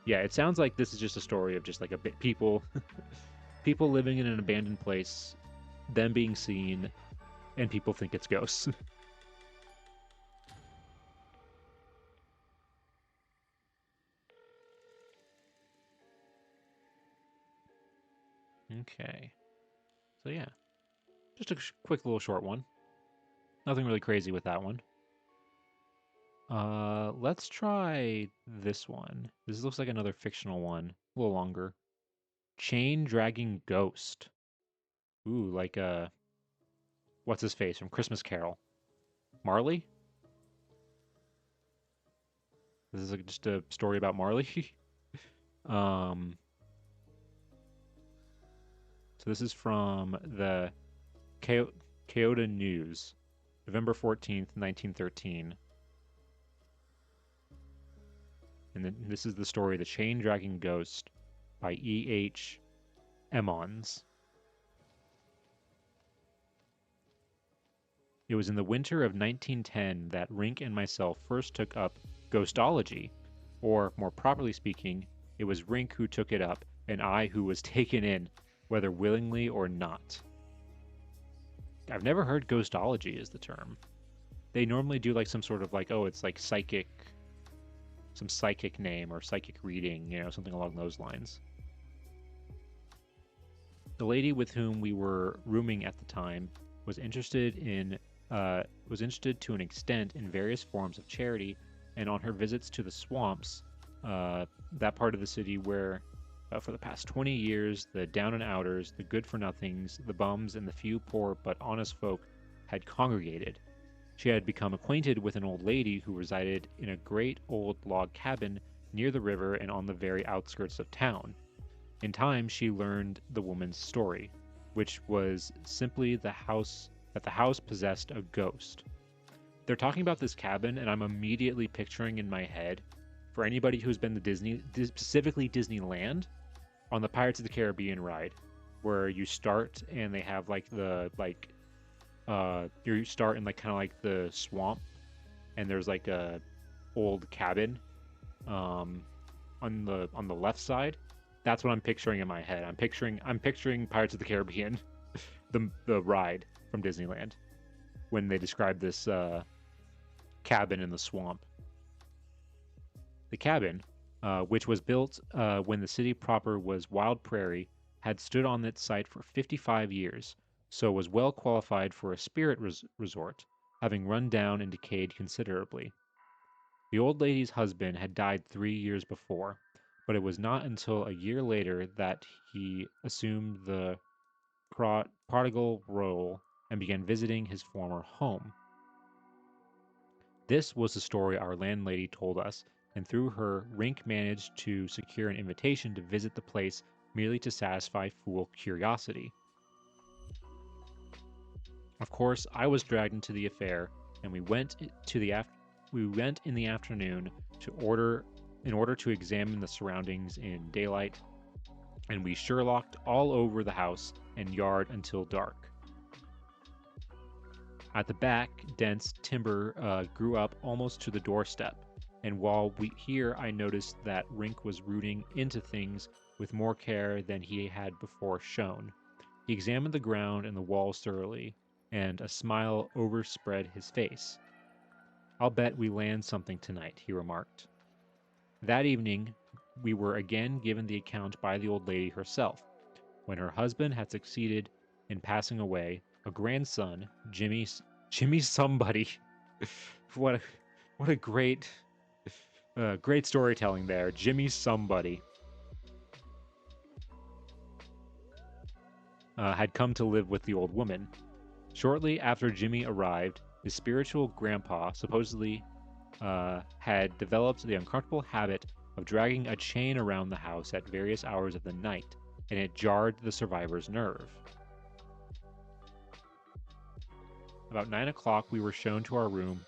Yeah, it sounds like this is just a story of just like a bit people people living in an abandoned place, them being seen, and people think it's ghosts. Okay. So yeah, just a quick little short one. Nothing really crazy with that one. Let's try this one. This looks like another fictional one, a little longer. Chain dragging ghost. Ooh, like what's his face from Christmas Carol? Marley? This is just a story about Marley. um, so this is from the Kyoto News, November 14th, 1913. And then this is the story, The Chain Dragging Ghost by E.H. Emmons. It was in the winter of 1910 that Rink and myself first took up ghostology, or more properly speaking, it was Rink who took it up and I who was taken in, whether willingly or not. I've never heard ghostology is the term. They normally do like some sort of like, oh, it's like psychic, some psychic name or psychic reading, something along those lines. The lady with whom we were rooming at the time was interested to an extent in various forms of charity, and on her visits to the swamps, that part of the city where, for the past 20 years, the down and outers, the good for nothings, the bums, and the few poor but honest folk had congregated. She had become acquainted with an old lady who resided in a great old log cabin near the river and on the very outskirts of town. In time, she learned the woman's story, which was simply the house possessed a ghost. They're talking about this cabin, and I'm immediately picturing in my head, for anybody who's been to specifically Disneyland, on the Pirates of the Caribbean ride, where you start and they have you start in like kind of like the swamp, and there's like a old cabin, on the left side. That's what I'm picturing in my head. I'm picturing Pirates of the Caribbean, the ride from Disneyland, when they describe this cabin in the swamp. The cabin, which was built when the city proper was wild prairie, had stood on its site for 55 years, so was well qualified for a spirit resort, having run down and decayed considerably. The old lady's husband had died 3 years before, but it was not until a year later that he assumed the prodigal role and began visiting his former home. This was the story our landlady told us, and through her, Rink managed to secure an invitation to visit the place merely to satisfy fool curiosity. Of course, I was dragged into the affair, and we went in the afternoon in order to examine the surroundings in daylight, and we Sherlocked all over the house and yard until dark. At the back, dense timber grew up almost to the doorstep, and while I noticed that Rink was rooting into things with more care than he had before shown. He examined the ground and the walls thoroughly, and a smile overspread his face. "I'll bet we land something tonight," he remarked. That evening, we were again given the account by the old lady herself. When her husband had succeeded in passing away, a grandson, Jimmy somebody, what a great storytelling there, Jimmy somebody, had come to live with the old woman. Shortly after Jimmy arrived, his spiritual grandpa supposedly had developed the uncomfortable habit of dragging a chain around the house at various hours of the night, and it jarred the survivor's nerve. About 9 o'clock, we were shown to our room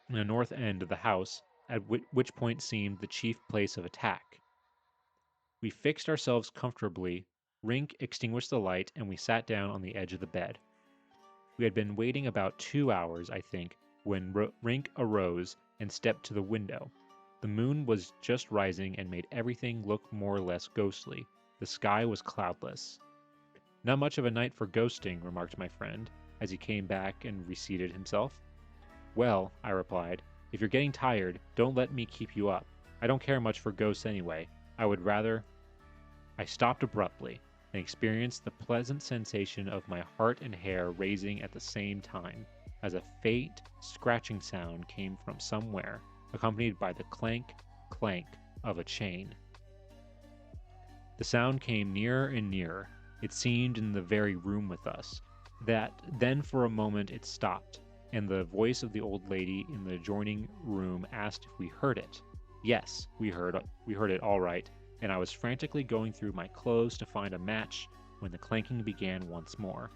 in the north end of the house, at which point seemed the chief place of attack. We fixed ourselves comfortably, Rink extinguished the light, and we sat down on the edge of the bed. We had been waiting about 2 hours, I think, when Rink arose and stepped to the window. The moon was just rising and made everything look more or less ghostly. The sky was cloudless. Not much of a night for ghosting, remarked my friend, as he came back and reseated himself. Well, I replied, if you're getting tired, don't let me keep you up. I don't care much for ghosts anyway. I would rather... I stopped abruptly and experienced the pleasant sensation of my heart and hair raising at the same time, as a faint scratching sound came from somewhere, accompanied by the clank, clank of a chain. The sound came nearer and nearer. It seemed in the very room with us. Then for a moment it stopped, and the voice of the old lady in the adjoining room asked if we heard it. Yes, we heard it all right, and I was frantically going through my clothes to find a match when the clanking began once more.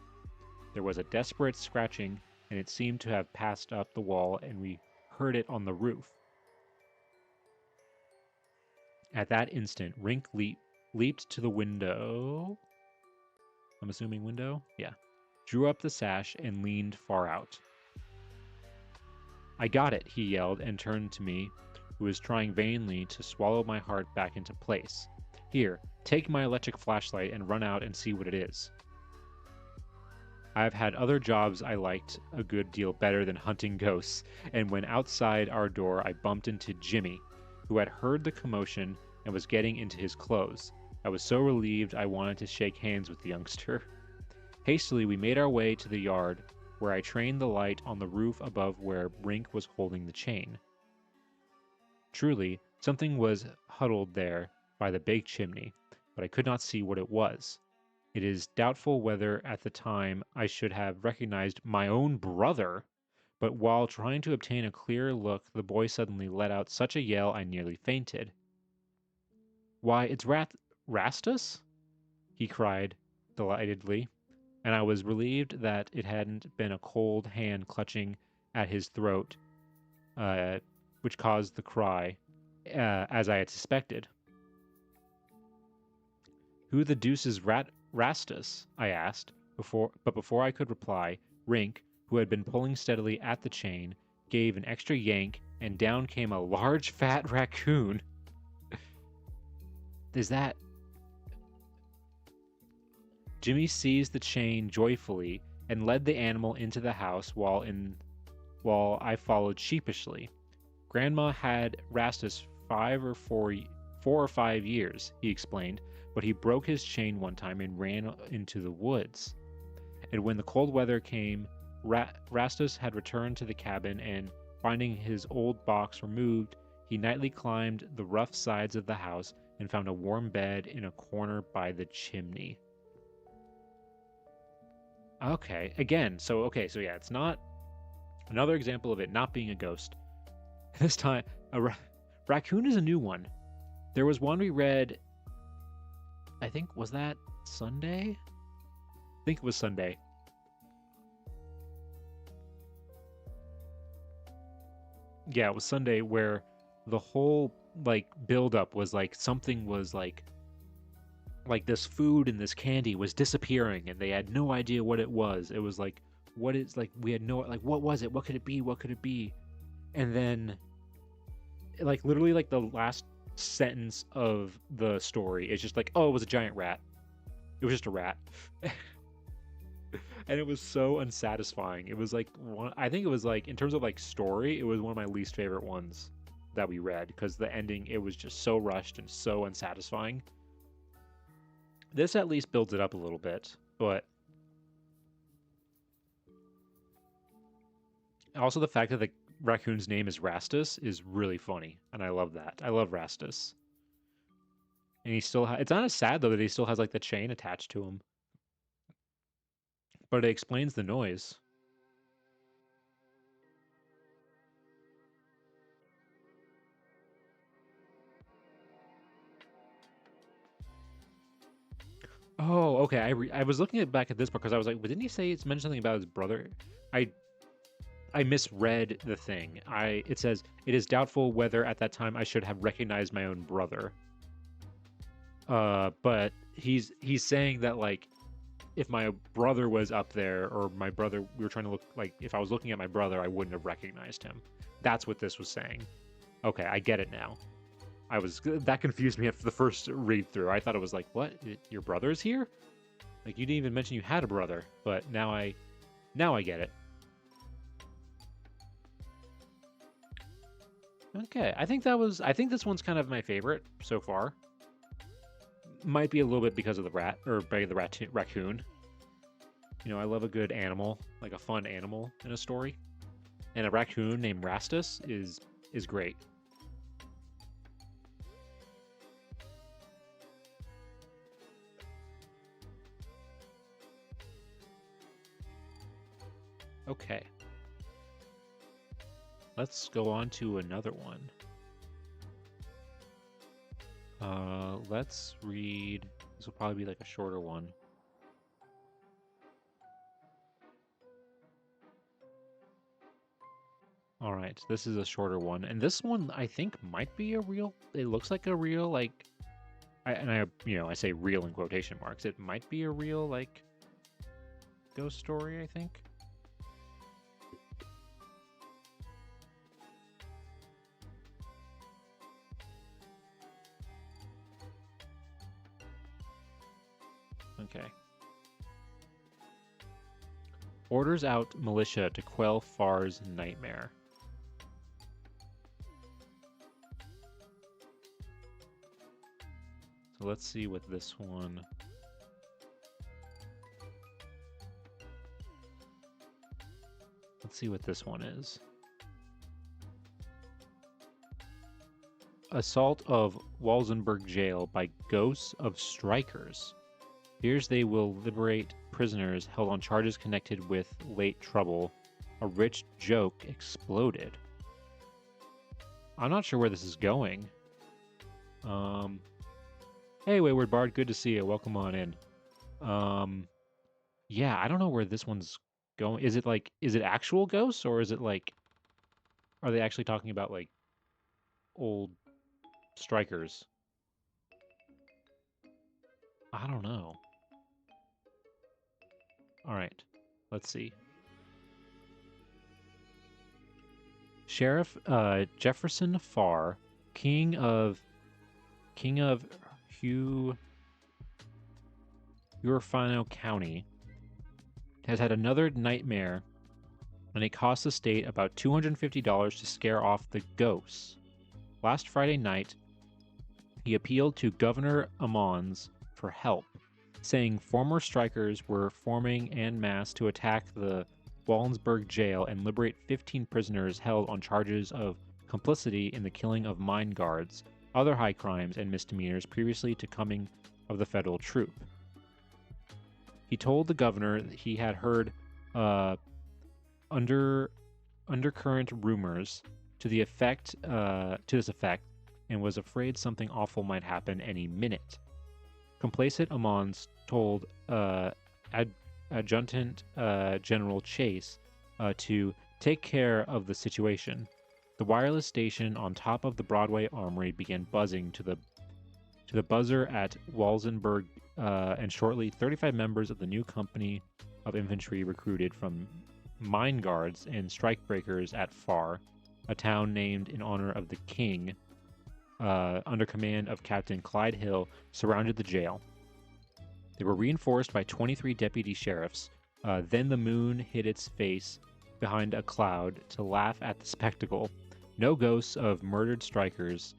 There was a desperate scratching, and it seemed to have passed up the wall, and we heard it on the roof. At that instant, Rink leaped to the window. I'm assuming window? Yeah. Drew up the sash and leaned far out. I got it, he yelled and turned to me, who was trying vainly to swallow my heart back into place. Here, take my electric flashlight and run out and see what it is. I've had other jobs I liked a good deal better than hunting ghosts, and when outside our door I bumped into Jimmy, who had heard the commotion and was getting into his clothes. I was so relieved I wanted to shake hands with the youngster. Hastily we made our way to the yard, where I trained the light on the roof above where Rink was holding the chain. Truly, something was huddled there by the big chimney, but I could not see what it was. It is doubtful whether at the time I should have recognized my own brother, but while trying to obtain a clear look, the boy suddenly let out such a yell I nearly fainted. Why, it's Rastus? He cried delightedly, and I was relieved that it hadn't been a cold hand clutching at his throat, which caused the cry, as I had suspected. Who the deuce is Rastus? I asked, but before I could reply, Rink, who had been pulling steadily at the chain, gave an extra yank, and down came a large fat raccoon. Is that... Jimmy seized the chain joyfully and led the animal into the house while I followed sheepishly. Grandma had Rastus 4 or 5 years, he explained, but he broke his chain one time and ran into the woods. And when the cold weather came, Rastus had returned to the cabin, and finding his old box removed, he nightly climbed the rough sides of the house and found a warm bed in a corner by the chimney. Okay, again, so yeah, it's not another example of it not being a ghost. This time, raccoon is a new one. There was one we read, I think, was that Sunday? I think it was Sunday. Yeah, it was Sunday, where the whole, build-up was, something was, this food and this candy was disappearing, and they had no idea what it was. It was, we had no, what was it? What could it be? What could it be? And then, literally, the last sentence of the story is just oh, it was a giant rat. It was just a rat. And it was so unsatisfying. It was I think it was in terms of story, it was one of my least favorite ones that we read, because the ending, it was just so rushed and so unsatisfying. This at least builds it up a little bit, but also the fact that the raccoon's name is Rastus is really funny, and I love that. I love Rastus. And he still it's not as sad, though, that he still has the chain attached to him. But it explains the noise. Oh, okay. I was looking back at this part because I was like, but didn't he say it's mentioned something about his brother? I misread the thing. It says it is doubtful whether at that time I should have recognized my own brother. But he's saying that if my brother was up there, or my brother, we were trying to look if I was looking at my brother, I wouldn't have recognized him. That's what this was saying. Okay, I get it now. That confused me after the first read through. I thought it was like, what? Your brother's here? Like you didn't even mention you had a brother, but now I get it. Okay, I think this one's kind of my favorite so far. Might be a little bit because of the rat or by the raccoon. You know, I love a good animal, like a fun animal in a story. And a raccoon named Rastus is great. Okay. Let's go on to another one. Let's read. This will probably be like a shorter one. All right, this is a shorter one, and this one I think might be a real. It looks like a real like, I say real in quotation marks. It might be a real like ghost story. I think. Okay. Orders out militia to quell Far's nightmare. So let's see what this one... Let's see what this one is. Assault of Walsenburg Jail by ghosts of strikers. Here's they will liberate prisoners held on charges connected with late trouble. A rich joke exploded. I'm not sure where this is going. Hey, Wayward Bard, good to see you. Welcome on in. Yeah, I don't know where this one's going. Is it actual ghosts, or is it like, are they actually talking about like old strikers? I don't know. All right, let's see. Sheriff Jefferson Farr, King of Huerfano County, has had another nightmare, and it cost the state about $250 to scare off the ghosts. Last Friday night, he appealed to Governor Ammons for help, saying former strikers were forming en masse to attack the Wallensburg jail and liberate 15 prisoners held on charges of complicity in the killing of mine guards, other high crimes and misdemeanors previously to coming of the federal troop. He told the governor that he had heard undercurrent rumors to this effect, and was afraid something awful might happen any minute. Complacent Ammons told Adjutant General Chase to take care of the situation. The wireless station on top of the Broadway Armory began buzzing to the buzzer at Walsenburg, and shortly 35 members of the new company of infantry recruited from mine guards and strikebreakers at Farr, a town named in honor of the king, under command of Captain Clyde Hill, surrounded the jail. They were reinforced by 23 deputy sheriffs. Then the moon hid its face behind a cloud to laugh at the spectacle. No ghosts of murdered strikers,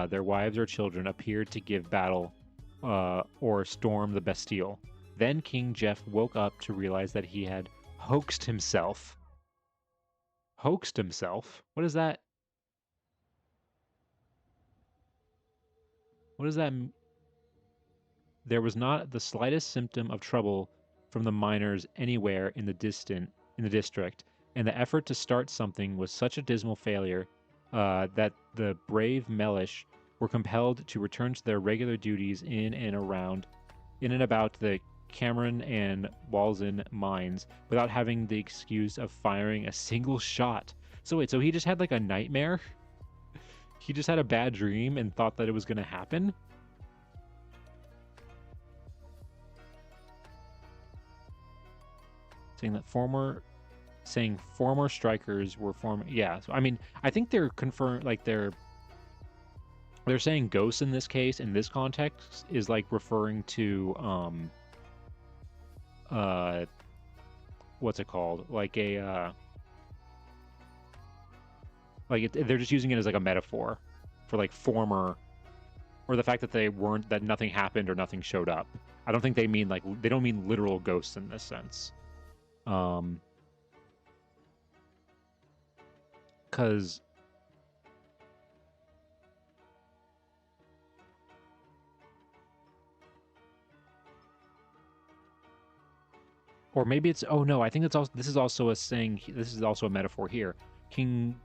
their wives or children, appeared to give battle or storm the Bastille. Then King Jeff woke up to realize that he had hoaxed himself. Hoaxed himself? What is that? What does that mean? There was not the slightest symptom of trouble from the miners anywhere in the district, and the effort to start something was such a dismal failure that the brave Mellish were compelled to return to their regular duties in and about the Cameron and Walsen mines without having the excuse of firing a single shot. So wait, so he just had like a nightmare? He just had a bad dream and thought that it was going to happen? Saying former strikers were yeah. So I mean, I think they're confirmed, like they're they're saying ghosts in this case, in this context, is like referring to uh what's it called? Like a they're just using it as like a metaphor for like former, or the fact that that nothing happened or nothing showed up. I don't think they mean like, they don't mean literal ghosts in this sense. Cuz or maybe it's, oh no, I think this is also a saying, this is also a metaphor here. King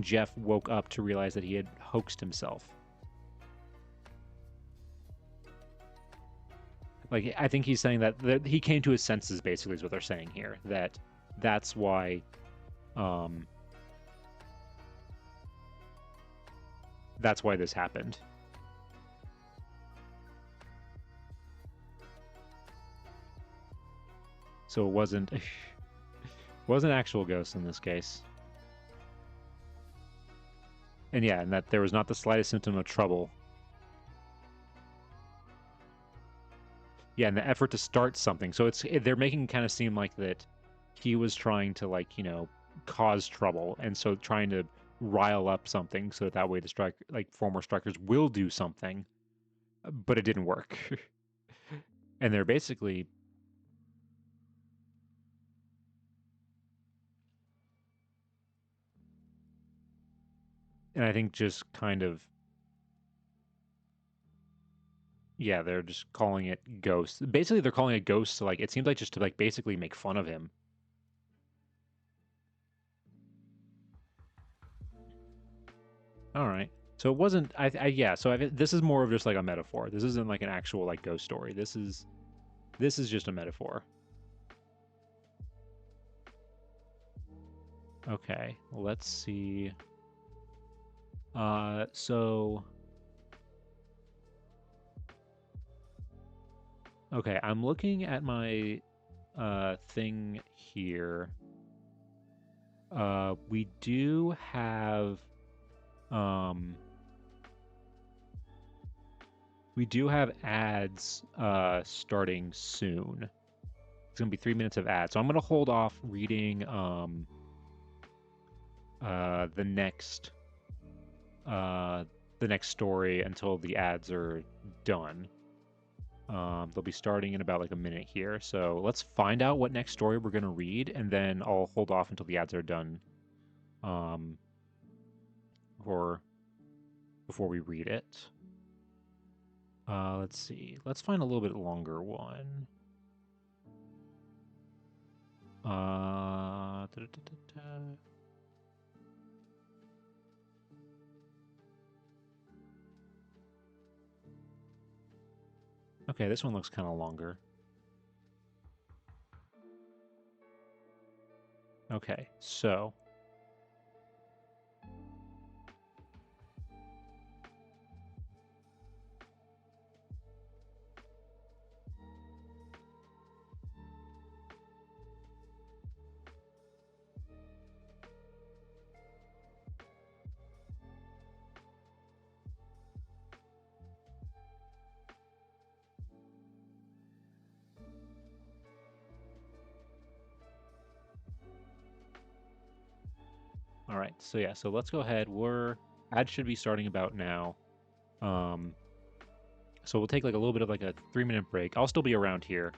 Jeff woke up to realize that he had hoaxed himself. Like, I think he's saying that he came to his senses, basically, is what they're saying here. That's why, um, that's why this happened. So it wasn't actual ghosts in this case. And yeah, and that there was not the slightest symptom of trouble. Yeah, and the effort to start something. So they're making it kind of seem like that he was trying to, like, cause trouble, and so trying to rile up something so that way the former strikers will do something, but it didn't work. And they're basically, and I think just kind of, yeah, they're just calling it ghosts. Basically, they're calling it ghosts to, like, it seems like just to, like, basically make fun of him. All right. So it wasn't. Yeah. So this is more of just like a metaphor. This isn't like an actual like ghost story. This is just a metaphor. Okay. Let's see. So. Okay, I'm looking at my thing here. We do have ads starting soon. It's gonna be 3 minutes of ads, so I'm gonna hold off reading the next story until the ads are done. They'll be starting in about like a minute here, so let's find out what next story we're gonna read, and then I'll hold off until the ads are done. Before we read it. Let's see. Let's find a little bit longer one. Okay, this one looks kind of longer. Okay, so all right, so yeah, so let's go ahead. Ads should be starting about now. So we'll take like a little bit of like a 3-minute break. I'll still be around here.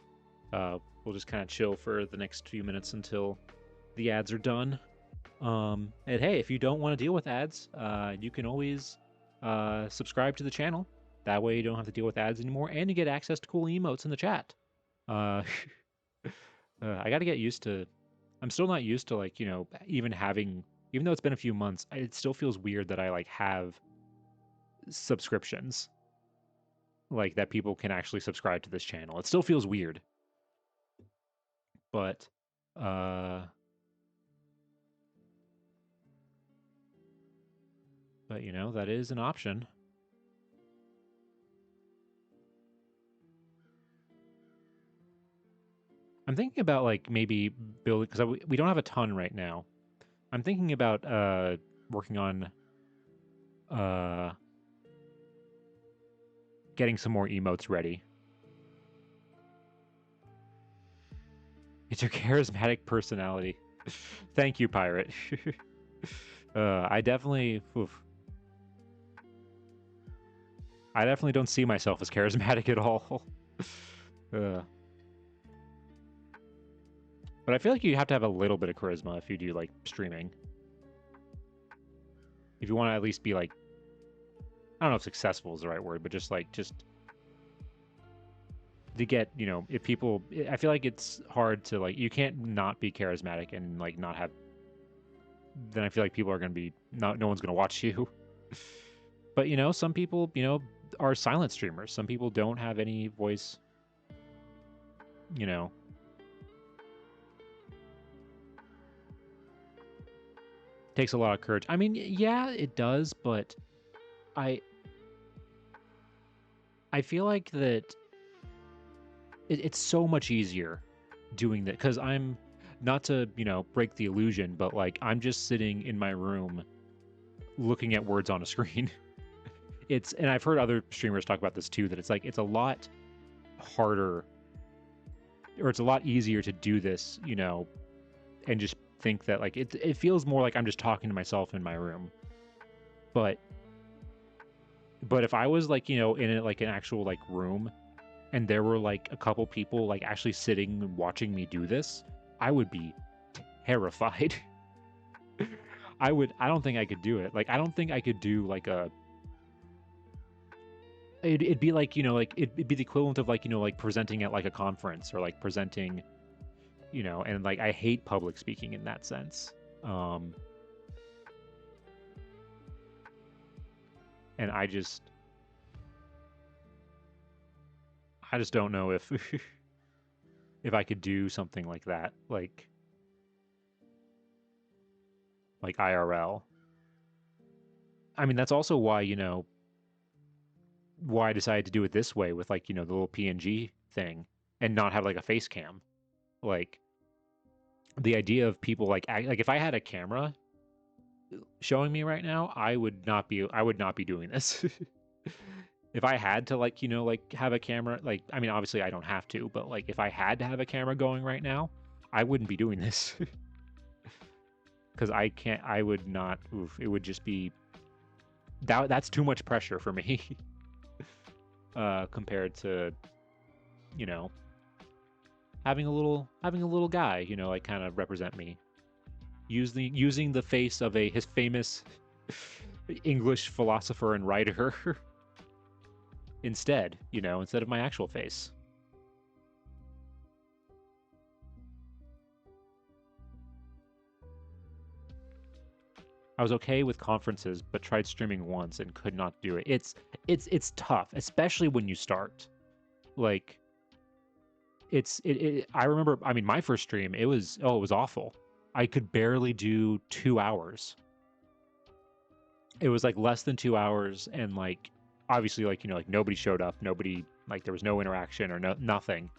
We'll just kind of chill for the next few minutes until the ads are done. And hey, if you don't want to deal with ads, you can always subscribe to the channel. That way you don't have to deal with ads anymore, and you get access to cool emotes in the chat. I got to get used to. I'm still not used to, like, even though it's been a few months, it still feels weird that I like have subscriptions, like that people can actually subscribe to this channel. It still feels weird, but that is an option. I'm thinking about like maybe building, because we don't have a ton right now. I'm thinking about working on getting some more emotes ready. It's your charismatic personality. Thank you, Pirate. I definitely... Oof. I definitely don't see myself as charismatic at all. But I feel like you have to have a little bit of charisma if you do, like, streaming. If you want to at least be, like... I don't know if successful is the right word, but just, like, just... to get, you know, if people... I feel like it's hard to, like... You can't not be charismatic and, like, not have... Then I feel like people are going to be... No one's going to watch you. But, you know, some people, you know, are silent streamers. Some people don't have any voice, you know. Takes a lot of courage. I mean, yeah, it does, but I feel like that it's so much easier doing that because I'm not to, you know, break the illusion, but like I'm just sitting in my room looking at words on a screen. And I've heard other streamers talk about this too, that it's like it's a lot harder or it's a lot easier to do this, you know, and just think that like it feels more like I'm just talking to myself in my room. But if I was like, you know, in like an actual like room and there were like a couple people like actually sitting and watching me do this, I would be terrified. I don't think I could do it. Like I don't think I could do like it'd be like, you know, like it'd be the equivalent of like, you know, like presenting at like a conference or like presenting, you know, and like I hate public speaking in that sense. And I just don't know if if I could do something like that, like IRL. I mean, that's also why, you know, why I decided to do it this way with like, you know, the little PNG thing and not have like a face cam. Like the idea of people like if I had a camera showing me right now, I would not be doing this. If I had to like, you know, like have a camera, like I mean obviously I don't have to, but like if I had to have a camera going right now, I wouldn't be doing this. Cuz I would not, it would just be that's too much pressure for me. Compared to, you know, having a little guy, you know, like kind of represent me. Using the face of his famous English philosopher and writer instead, you know, instead of my actual face. I was okay with conferences, but tried streaming once and could not do it. It's tough, especially when you start. Like, I remember. I mean, my first stream, it was awful. I could barely do 2 hours. It was like less than 2 hours, and like obviously, like, you know, like nobody showed up, nobody, like there was no interaction or nothing,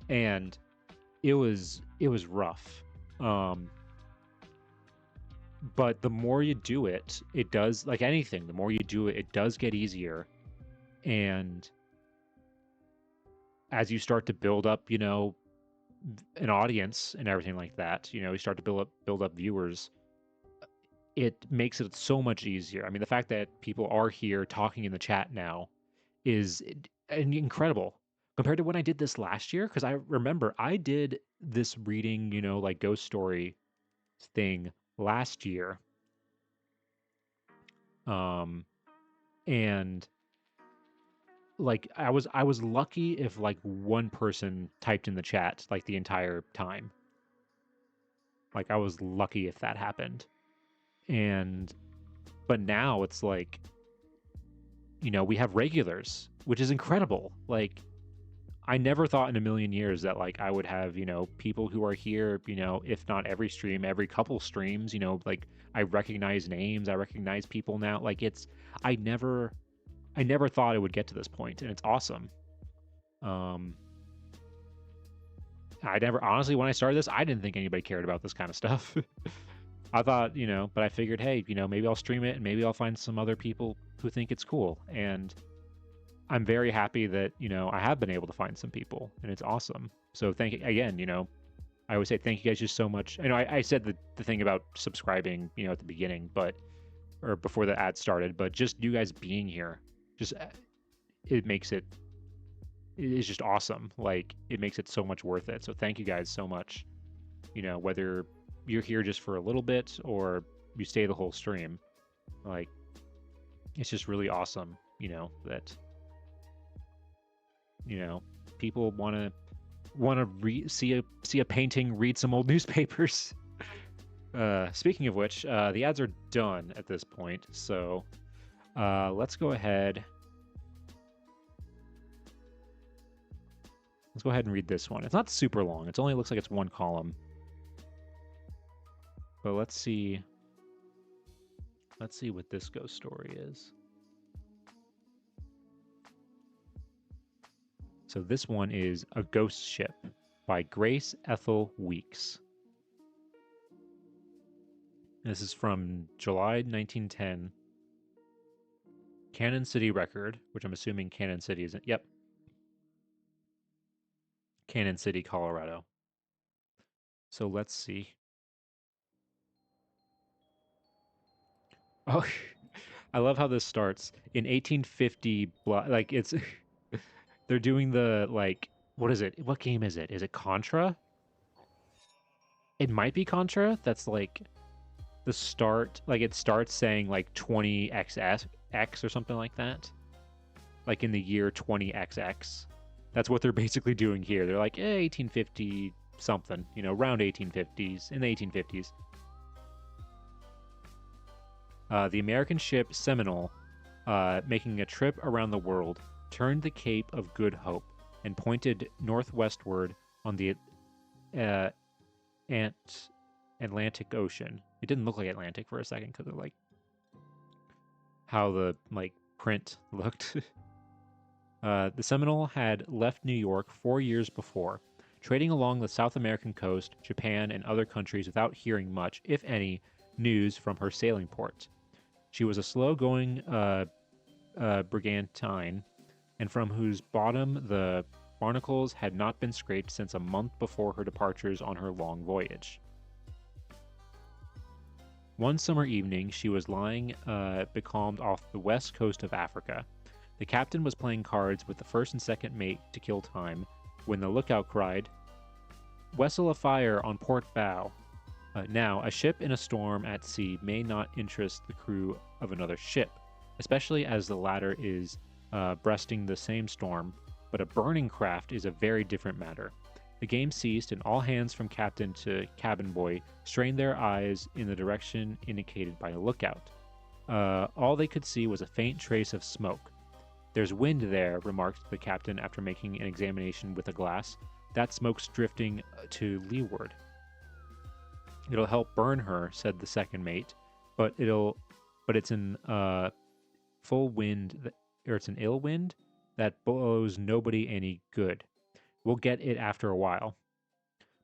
and it was rough. But the more you do it, it does, like anything, the more you do it, it does get easier. And as you start to build up, you know, an audience and everything like that, you know, you start to build up viewers, it makes it so much easier. I mean, the fact that people are here talking in the chat now is incredible compared to when I did this last year. Because I remember I did this reading, you know, like ghost story thing last year. And like I was lucky if like one person typed in the chat like the entire time. Like I was lucky if that happened. But now it's like, you know, we have regulars, which is incredible. Like I never thought in a million years that like I would have, you know, people who are here, you know, if not every stream, every couple streams, you know, like I recognize names, I recognize people now. Like I never thought it would get to this point, and it's awesome. I never, honestly, when I started this, I didn't think anybody cared about this kind of stuff. I thought, you know, but I figured, hey, you know, maybe I'll stream it and maybe I'll find some other people who think it's cool. And I'm very happy that, I have been able to find some people, and it's awesome. So thank you again, I always say thank you guys just so much. I know I said the thing about subscribing, at the beginning, or before the ad started, but just you guys being here, just it makes it is just awesome. Like, it makes it so much worth it. So thank you guys so much. Whether you're here just for a little bit or you stay the whole stream, like, it's just really awesome, that people want to see a painting, read some old newspapers. Speaking of which, the ads are done at this point, so let's go ahead. Let's go ahead and read this one. It's not super long. It only looks like it's one column. But let's see. Let's see what this ghost story is. So this one is A Ghost Ship by Grace Ethel Weeks. This is from July 1910. Cannon City Record, which I'm assuming Cannon City isn't. Yep. Cannon City, Colorado. So let's see. Oh, I love how this starts. In 1850, like, it's... They're doing the, like... What is it? What game is it? Is it Contra? It might be Contra. That's, like, the start. Like, it starts saying, like, 20XX or something like that. Like, in the year 20XX. That's what they're basically doing here. They're like, 1850 something, around 1850s, in the 1850s. The American ship Seminole, making a trip around the world, turned the Cape of Good Hope and pointed northwestward on the Atlantic Ocean. It didn't look like Atlantic for a second because of, like, how the, like, print looked. The Seminole had left New York 4 years before, trading along the South American coast, Japan, and other countries without hearing much, if any, news from her sailing port. She was a slow-going brigantine, and from whose bottom the barnacles had not been scraped since a month before her departures on her long voyage. One summer evening, she was lying becalmed off the west coast of Africa. The captain was playing cards with the first and second mate to kill time, when the lookout cried, "Vessel afire on port bow." Now, a ship in a storm at sea may not interest the crew of another ship, especially as the latter is breasting the same storm, but a burning craft is a very different matter. The game ceased, and all hands from captain to cabin boy strained their eyes in the direction indicated by the lookout. All they could see was a faint trace of smoke. "There's wind there," remarked the captain after making an examination with a glass. "That smoke's drifting to leeward." "It'll help burn her," said the second mate, but it's an full wind, or it's an ill wind that blows nobody any good. We'll get it after a while."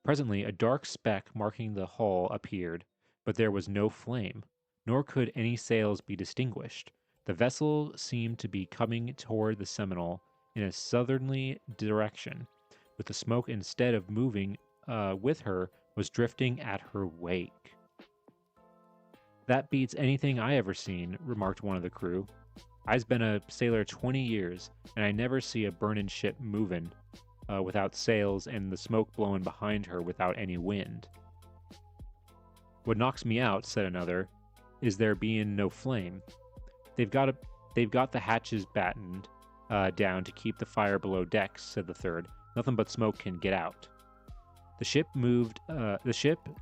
Presently, a dark speck marking the hull appeared, but there was no flame, nor could any sails be distinguished. The vessel seemed to be coming toward the Seminole in a southerly direction, with the smoke, instead of moving with her, was drifting at her wake. "That beats anything I ever seen," remarked one of the crew. "I's been a sailor 20 years, and I never see a burnin' ship movin' without sails and the smoke blowin' behind her without any wind." "What knocks me out," said another, "is there bein' no flame. They've got the hatches battened down to keep the fire below decks," said the third. "Nothing but smoke can get out." The ship,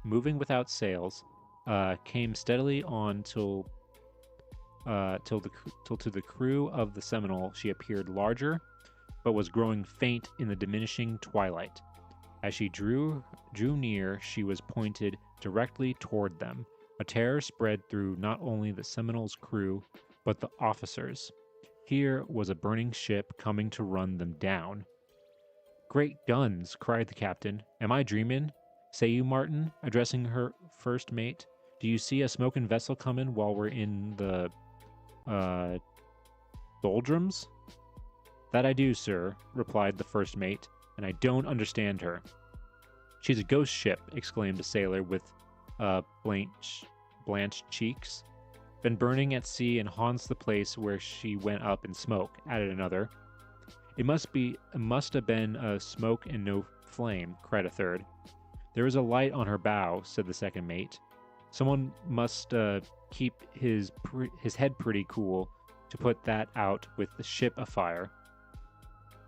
moving without sails, came steadily on till to the crew of the Seminole she appeared larger, but was growing faint in the diminishing twilight. As she drew near, she was pointed directly toward them. A terror spread through not only the Seminole's crew, but the officers. Here was a burning ship coming to run them down. "Great guns!" cried the captain. "Am I dreamin'? Say you, Martin," addressing her first mate, "do you see a smoking vessel comin' while we're in the doldrums?" That I do, sir, replied the first mate, and I don't understand her. She's a ghost ship, exclaimed a sailor with blanched cheeks. Been burning at sea and haunts the place where she went up in smoke, added another. It must have been a smoke and no flame, cried a third. There is a light on her bow, said the second mate. Someone must keep his head pretty cool to put that out with the ship afire.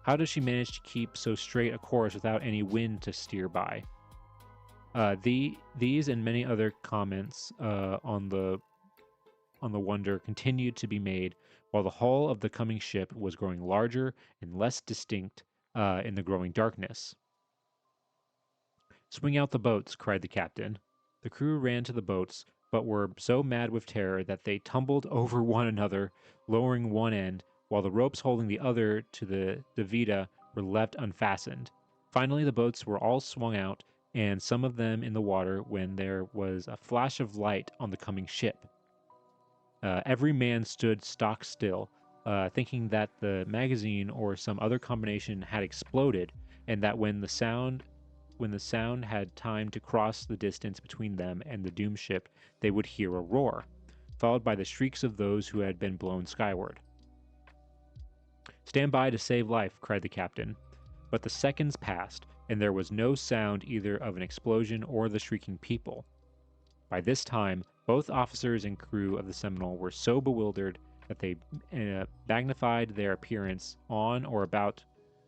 How does she manage to keep so straight a course without any wind to steer by? These and many other comments on the wonder continued to be made while the hull of the coming ship was growing larger and less distinct in the growing darkness. Swing out the boats, cried the captain. The crew ran to the boats, but were so mad with terror that they tumbled over one another, lowering one end, while the ropes holding the other to the davita were left unfastened. Finally, the boats were all swung out, and some of them in the water when there was a flash of light on the coming ship. Every man stood stock still, thinking that the magazine or some other combination had exploded, and that when the sound had time to cross the distance between them and the doomed ship, they would hear a roar, followed by the shrieks of those who had been blown skyward. Stand by to save life, cried the captain. But the seconds passed, and there was no sound either of an explosion or the shrieking people. By this time, both officers and crew of the Seminole were so bewildered that they magnified their appearance on or about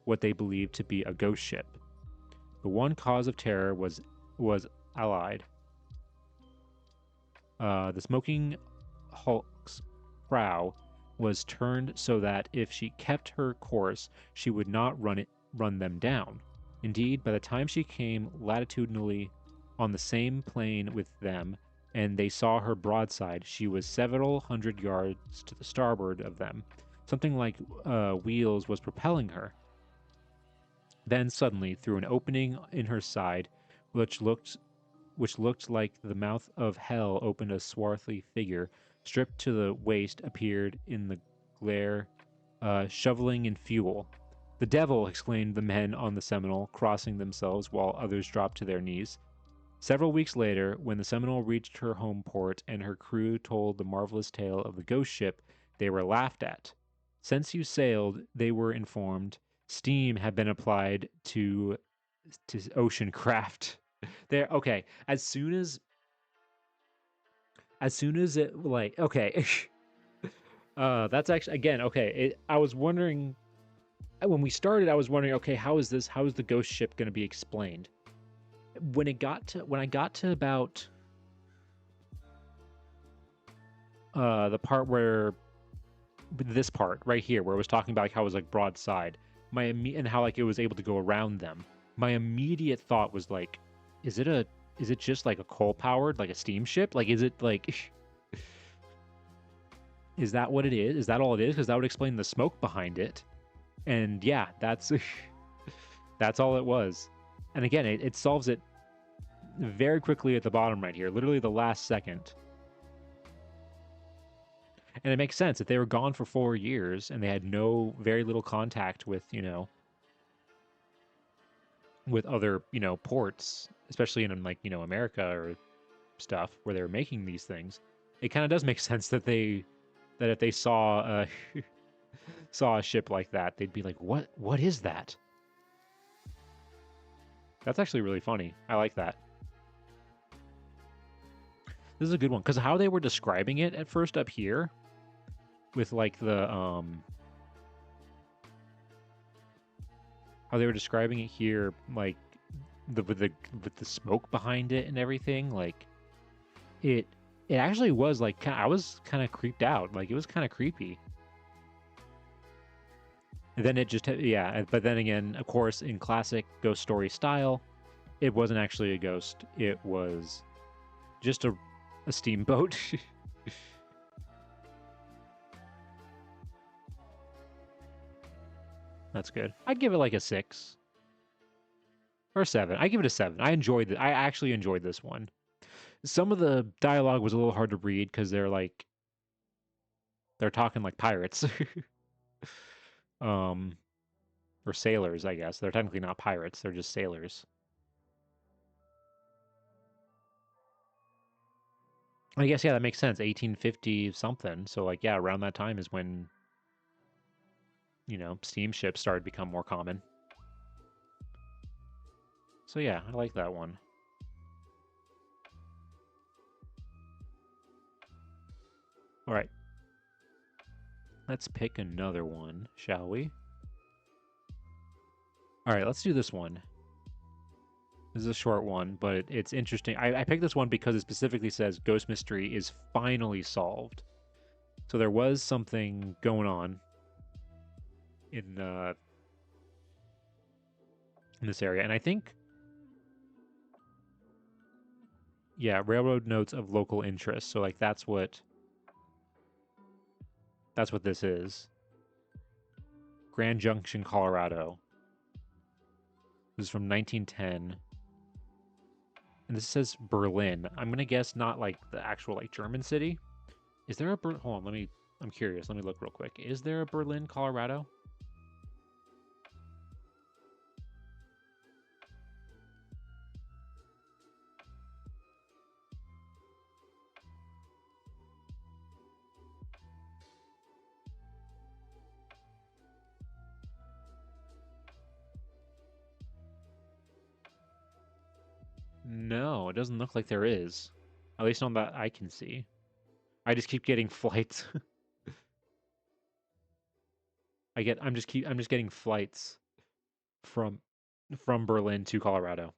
what they believed to be a ghost ship. The one cause of terror was allied. The smoking hulk's prow was turned so that if she kept her course, she would not run them down. Indeed, by the time she came latitudinally on the same plane with them, and they saw her broadside, she was several hundred yards to the starboard of them. Something like wheels was propelling her. Then suddenly, through an opening in her side, which looked like the mouth of hell, opened a swarthy figure, stripped to the waist, appeared in the glare, shoveling in fuel. The devil! Exclaimed the men on the Seminole, crossing themselves while others dropped to their knees. Several weeks later, when the Seminole reached her home port and her crew told the marvelous tale of the ghost ship, they were laughed at. Since you sailed, they were informed, steam had been applied to ocean craft. There, okay. As soon as it like okay, that's actually again okay. I was wondering when we started. I was wondering, okay, how is the ghost ship going to be explained? When I got to about the part where this part right here where it was talking about like how it was like broadside, and how like it was able to go around them. My immediate thought was like, is it just like a coal powered, like a steamship? Like, is it like, is that what it is? Is that all it is? Because that would explain the smoke behind it. And yeah, that's that's all it was. And again, it solves it very quickly at the bottom right here, literally the last second. And it makes sense that they were gone for 4 years and they had very little contact with, with other, ports, especially in like, America or stuff where they were making these things. It kind of does make sense that if they saw saw a ship like that, they'd be like, what is that? That's actually really funny. I like that. This is a good one because how they were describing it at first up here with like the how they were describing it here, like with the smoke behind it and everything, like it actually was like I was kind of creeped out. Like it was kind of creepy. And then it just but then again, of course, in classic ghost story style, it wasn't actually a ghost. It was just a steamboat. That's good. I'd give it like a 6 or a 7. I give it a 7. I actually enjoyed this one. Some of the dialogue was a little hard to read because they're talking like pirates. Or sailors, I guess. They're technically not pirates, they're just sailors. I guess, yeah, that makes sense. 1850 something. So, like, yeah, around that time is when, steamships started to become more common. So, yeah, I like that one. All right. Let's pick another one, shall we? All right, let's do this one. This is a short one, but it's interesting. I picked this one because it specifically says Ghost Mystery is finally solved. So there was something going on in this area, and I think, yeah, railroad notes of local interest. So like that's what this is. Grand Junction, Colorado. This is from 1910. And this says Berlin. I'm gonna guess not like the actual like German city. Is there a hold on, I'm curious. Let me look real quick. Is there a Berlin, Colorado? No, it doesn't look like there is. At least on that I can see. I just keep getting flights. I'm just getting flights from Berlin to Colorado.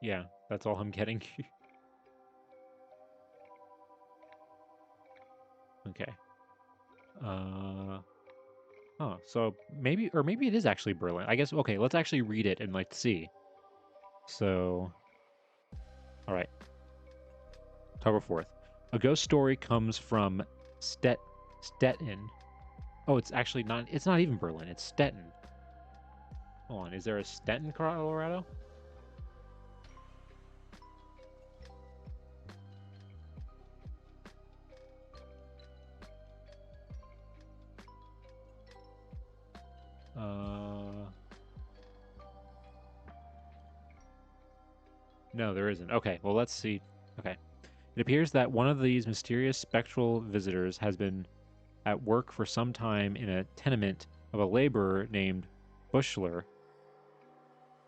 Yeah, that's all I'm getting. Okay. So maybe it is actually Berlin. I guess okay, let's actually read it and like see. So all right. October 4th. A ghost story comes from Stettin. Oh, it's actually not it's not even Berlin. It's Stettin. Hold on, is there a Stettin, Colorado? No, there isn't. Okay, well, let's see. Okay. It appears that one of these mysterious spectral visitors has been at work for some time in a tenement of a laborer named Buschler.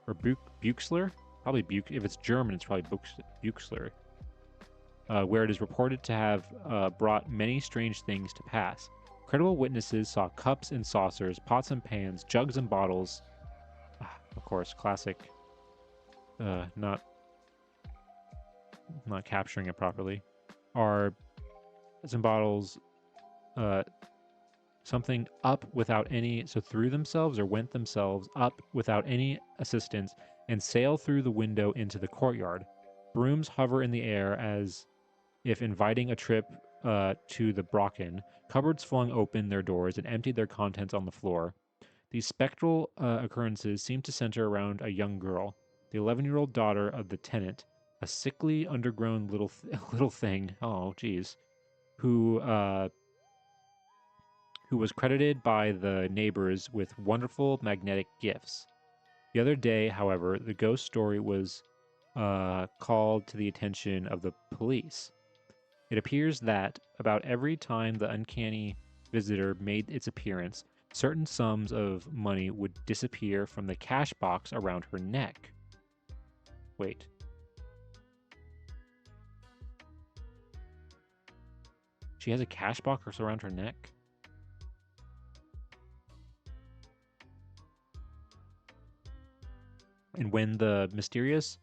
Or Buchsler? Probably Buch. If it's German, it's probably Buchsler. Where it is reported to have brought many strange things to pass. Credible witnesses saw cups and saucers, pots and pans, jugs and bottles. Of course, classic. Not capturing it properly. Are some bottles something up without any, so through themselves or went themselves up without any assistance and sail through the window into the courtyard. Brooms hover in the air as if inviting a trip to the Brocken. Cupboards flung open their doors and emptied their contents on the floor. These spectral occurrences seem to center around a young girl, the 11-year-old daughter of the tenant, a sickly, undergrown little thing. Oh, geez, who was credited by the neighbors with wonderful magnetic gifts. The other day, however, the ghost story was called to the attention of the police. It appears that about every time the uncanny visitor made its appearance, certain sums of money would disappear from the cash box around her neck. Wait. She has a cash box around her neck? And when the mysterious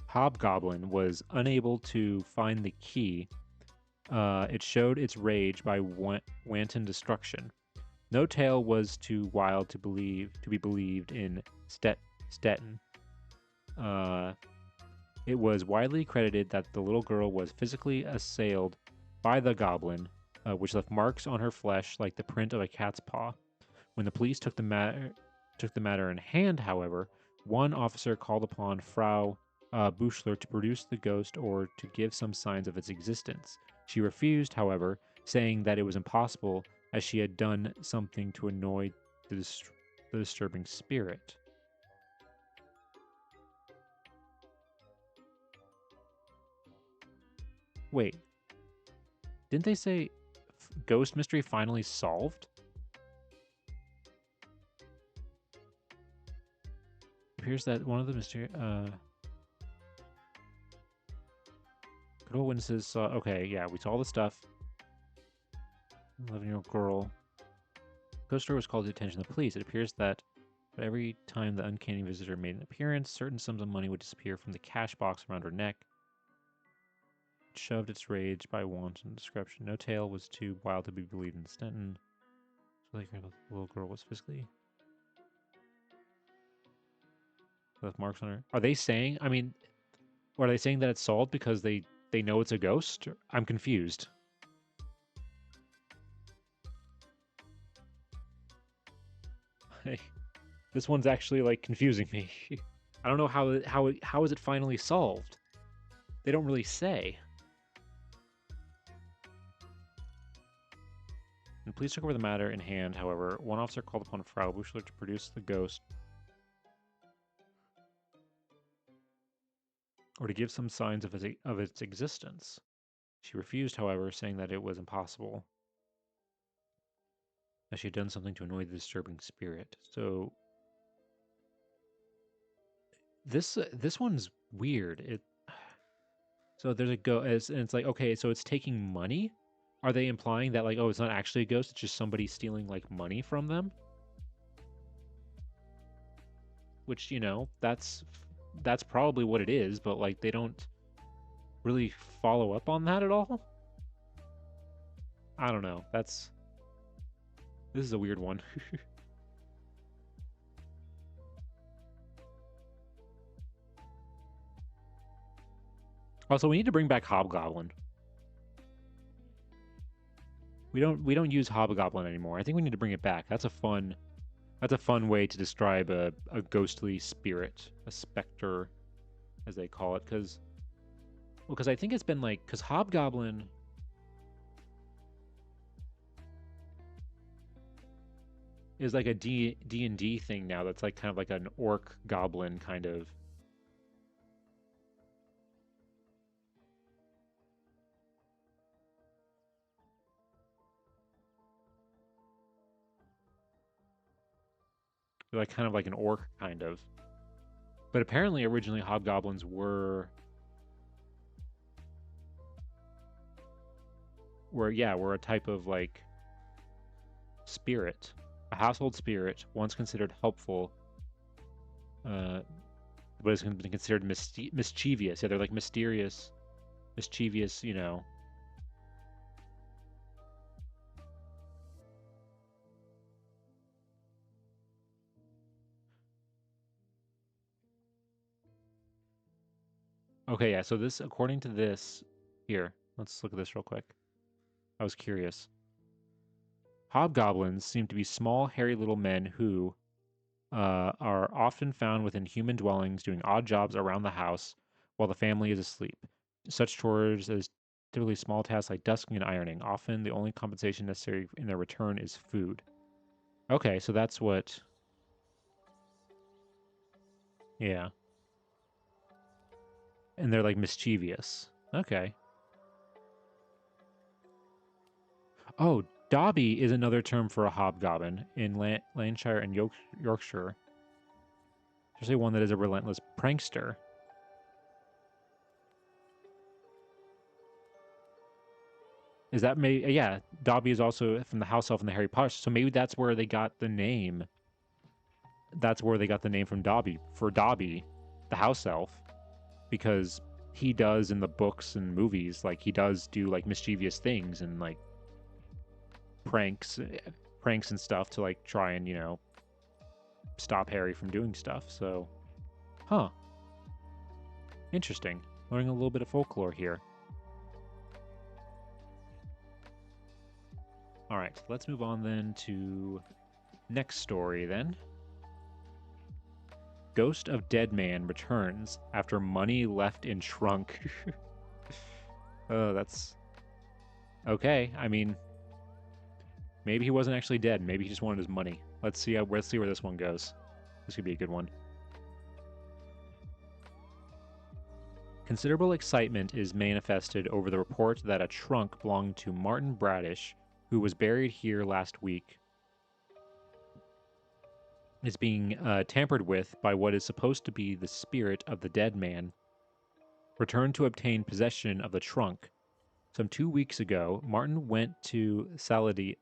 hobgoblin was unable to find the key, it showed its rage by wanton destruction. No tale was too wild to be believed in Stettin. It was widely credited that the little girl was physically assailed by the goblin, which left marks on her flesh like the print of a cat's paw. When the police took the matter in hand, however, one officer called upon Frau Buchler to produce the ghost or to give some signs of its existence. She refused, however, saying that it was impossible as she had done something to annoy the, the disturbing spirit. Wait, didn't they say ghost mystery finally solved? It appears that one of the mystery good old witnesses saw. Okay, yeah, we saw all the stuff. 11-year-old girl. Ghost story was called to the attention of the police. It appears that every time the uncanny visitor made an appearance, certain sums of money would disappear from the cash box around her neck. It shoved its rage by wanton description. No tale was too wild to be believed in Stenton. So like the little girl was physically left marks on her. Are they saying? I mean, are they saying that it's solved because they know it's a ghost? I'm confused. Hey, this one's actually like confusing me. I don't know how is it finally solved? They don't really say. The police took over the matter in hand, however. One officer called upon Frau Buchler to produce the ghost or to give some signs of its existence. She refused, however, saying that it was impossible, as she had done something to annoy the disturbing spirit. So this one's weird. So there's a ghost, and it's like, okay, so it's taking money. Are they implying that like, oh, it's not actually a ghost; it's just somebody stealing like money from them? Which, you know, that's probably what it is, but like they don't really follow up on that at all. I don't know. This is a weird one. Also, we need to bring back Hobgoblin. We don't use Hobgoblin anymore. I think we need to bring it back. That's a fun way to describe a ghostly spirit, a specter, as they call it, because I think it's been like, because Hobgoblin is like a D&D thing now. That's like kind of like an orc goblin kind of. They're like kind of like an orc kind of. But apparently originally hobgoblins were a type of like spirit, a household spirit, once considered helpful, but has been considered mischievous. Yeah, they're like mysterious, mischievous, you know. Okay, yeah, so this, according to this, here, let's look at this real quick. I was curious. Hobgoblins seem to be small, hairy little men who are often found within human dwellings doing odd jobs around the house while the family is asleep. Such chores as typically small tasks like dusting and ironing. Often the only compensation necessary in their return is food. Okay, so that's what... Yeah. And they're like mischievous. Okay. Oh, Dobby is another term for a hobgoblin in Lancashire and Yorkshire. Especially one that is a relentless prankster. Is that maybe... Yeah, Dobby is also from the house elf in the Harry Potter, so maybe that's where they got the name. That's where they got the name from Dobby, for Dobby, the house elf, because he does in the books and movies, like he does do like mischievous things and like pranks and stuff to like try and, you know, stop Harry from doing stuff. So, huh. Interesting. Learning a little bit of folklore here. All right, let's move on then to next story then. Ghost of dead man returns after money left in trunk. Oh, that's okay. I mean, maybe he wasn't actually dead. Maybe he just wanted his money. Let's see where this one goes. This could be a good one. Considerable excitement is manifested over the report that a trunk belonging to Martin Bradish, who was buried here last week, is being tampered with by what is supposed to be the spirit of the dead man. Returned to obtain possession of the trunk. Some 2 weeks ago, Martin went to Salida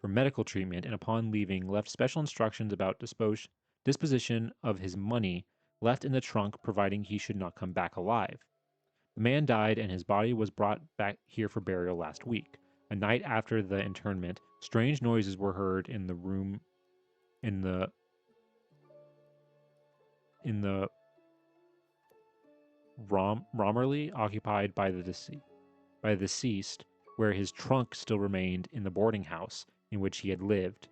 for medical treatment and upon leaving left special instructions about disposition of his money left in the trunk providing he should not come back alive. The man died and his body was brought back here for burial last week. A night after the interment, strange noises were heard in the room in the Romerly occupied by the deceased, where his trunk still remained in the boarding house in which he had lived.